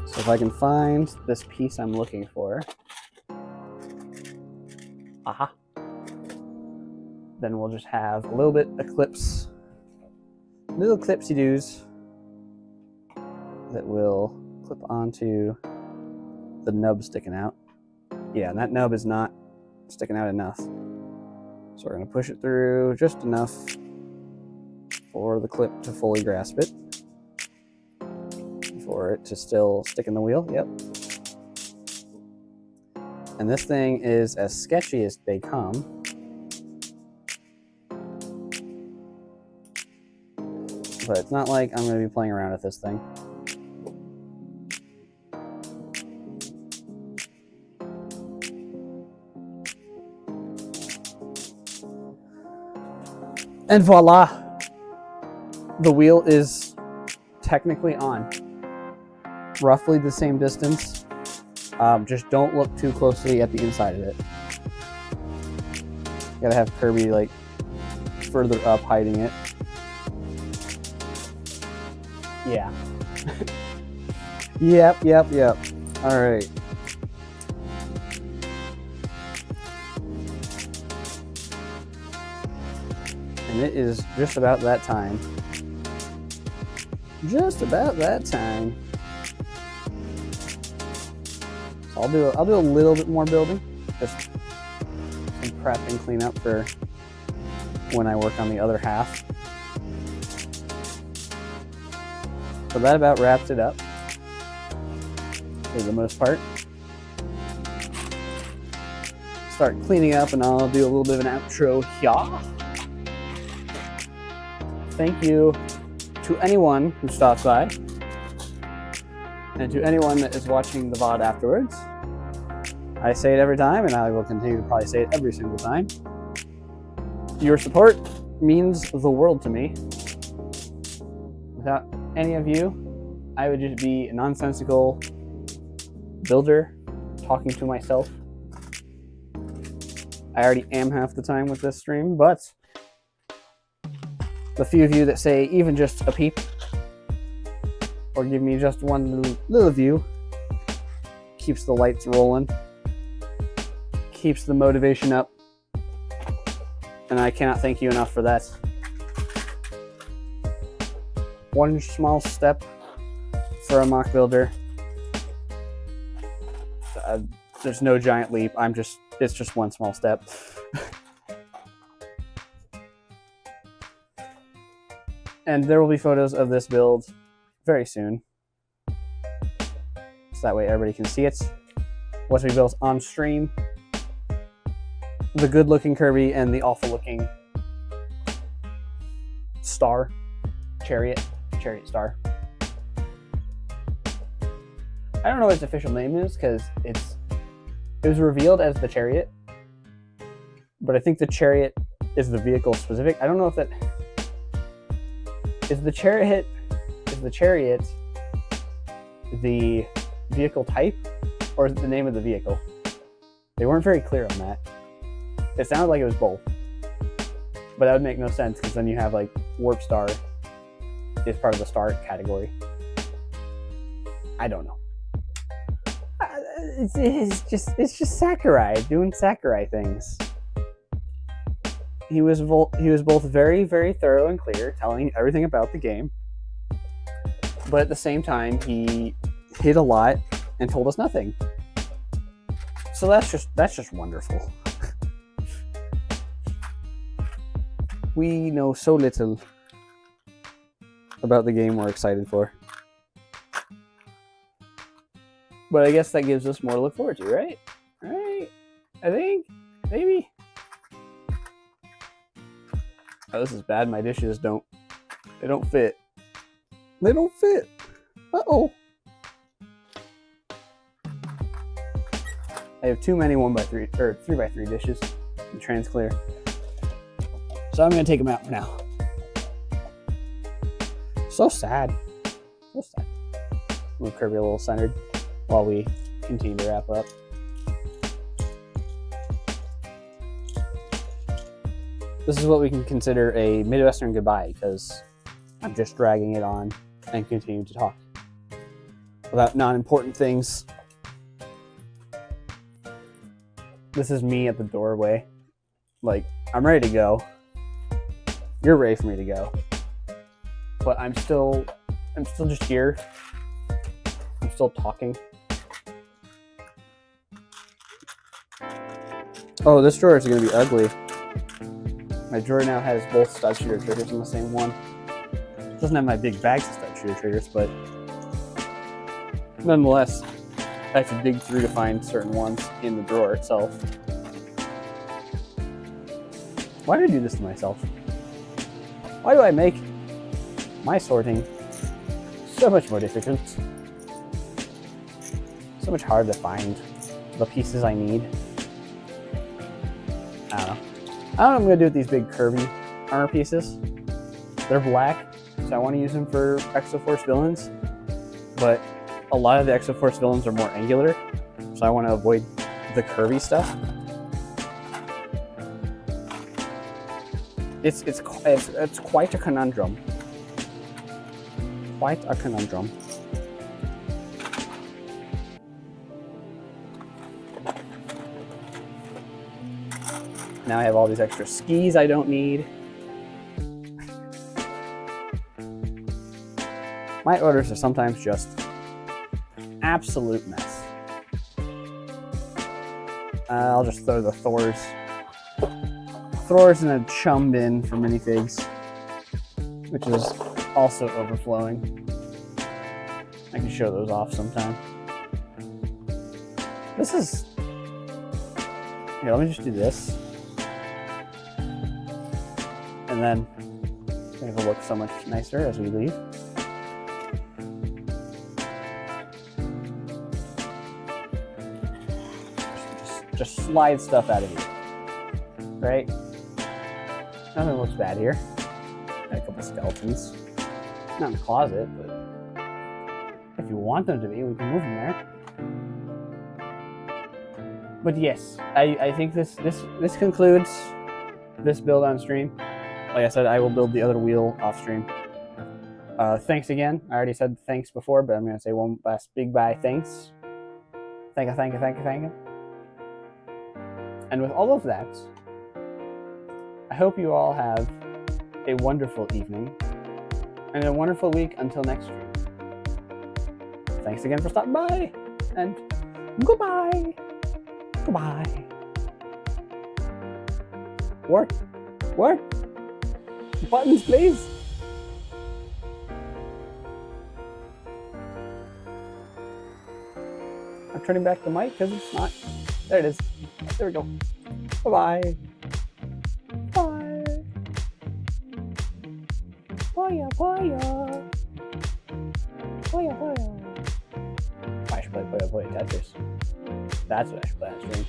So if I can find this piece I'm looking for, then we'll just have a little bit of clips, little clipsy-doos that will clip onto the nub sticking out. Yeah, and that nub is not sticking out enough. So we're going to push it through just enough for the clip to fully grasp it. For it to still stick in the wheel, yep. And this thing is as sketchy as they come. But it's not like I'm going to be playing around with this thing. And voila! The wheel is technically on. Roughly the same distance. Just don't look too closely at the inside of it. Gotta have Kirby like further up hiding it. Yeah. Yep. Alright. And it is just about that time. Just about that time. So I'll do a little bit more building. Just some prep and clean up for when I work on the other half. But that about wraps it up for the most part. start cleaning up and I'll do a little bit of an outro here. Thank you to anyone who stops by and to anyone that is watching the VOD afterwards. I say it every time and I will continue to probably say it every single time. Your support means the world to me. Without any of you, I would just be a nonsensical builder talking to myself. I already am half the time with this stream, but the few of you that say even just a peep or give me just one little view keeps the lights rolling, keeps the motivation up, and I cannot thank you enough for that. One small step for a mock builder. There's no giant leap. It's just one small step. And there will be photos of this build very soon. So that way everybody can see it. What we built on stream. The good looking Kirby and the awful looking star. Chariot star. I don't know what its official name is because it was revealed as the Chariot, but I think the Chariot is the vehicle specific. I don't know if that is the Chariot the vehicle type, or is it the name of the vehicle? They weren't very clear on that. It sounded like it was both, but that would make no sense because then you have like Warp Star is part of the star category. I don't know. It's just Sakurai doing Sakurai things. He was both very, very thorough and clear, telling everything about the game, but at the same time he hid a lot and told us nothing. So that's just wonderful. We know so little about the game we're excited for. But I guess that gives us more to look forward to, right? Right? I think? Maybe? Oh, this is bad. My dishes don't fit. They don't fit. Uh-oh. I have too many 1x3 or 3x3 dishes in trans clear. So I'm gonna take them out for now. So sad. So sad. Move Kirby a little centered while we continue to wrap up. This is what we can consider a Midwestern goodbye because I'm just dragging it on and continuing to talk about non-important things. This is me at the doorway. Like, I'm ready to go. You're ready for me to go. But I'm still just here. I'm still talking. Oh, this drawer is going to be ugly. My drawer now has both stud shooter triggers in the same one. It doesn't have my big bags of stud shooter triggers, but nonetheless, I have to dig through to find certain ones in the drawer itself. Why do I do this to myself? Why do I make my sorting so much more difficult? So much harder to find the pieces I need. I don't know. I don't know what I'm going to do with these big Kirby armor pieces. They're black, so I want to use them for Exoforce villains. But a lot of the Exoforce villains are more angular, so I want to avoid the Kirby stuff. It's quite a conundrum. Quite a conundrum. Now I have all these extra skis I don't need. My orders are sometimes just absolute mess. I'll just throw the Thors in a chum bin for minifigs, which is also overflowing. I can show those off sometime. This is Here, let me just do this. And then it'll look so much nicer as we leave. Just slide stuff out of here, right? Nothing looks bad here. Got a couple skeletons. Not in the closet, but if you want them to be, we can move them there. But yes, I think this concludes this build on stream. Like I said, I will build the other wheel off stream. Thanks again. I already said thanks before, but I'm going to say one last big bye thanks. Thank you. And with all of that, I hope you all have a wonderful evening and a wonderful week until next stream. Thanks again for stopping by, and goodbye. Goodbye. Work. Buttons, please. I'm turning back the mic because it's not. There it is. There we go. Bye-bye. Bye. Bye. I should play Tetris. That's what I should play on stream.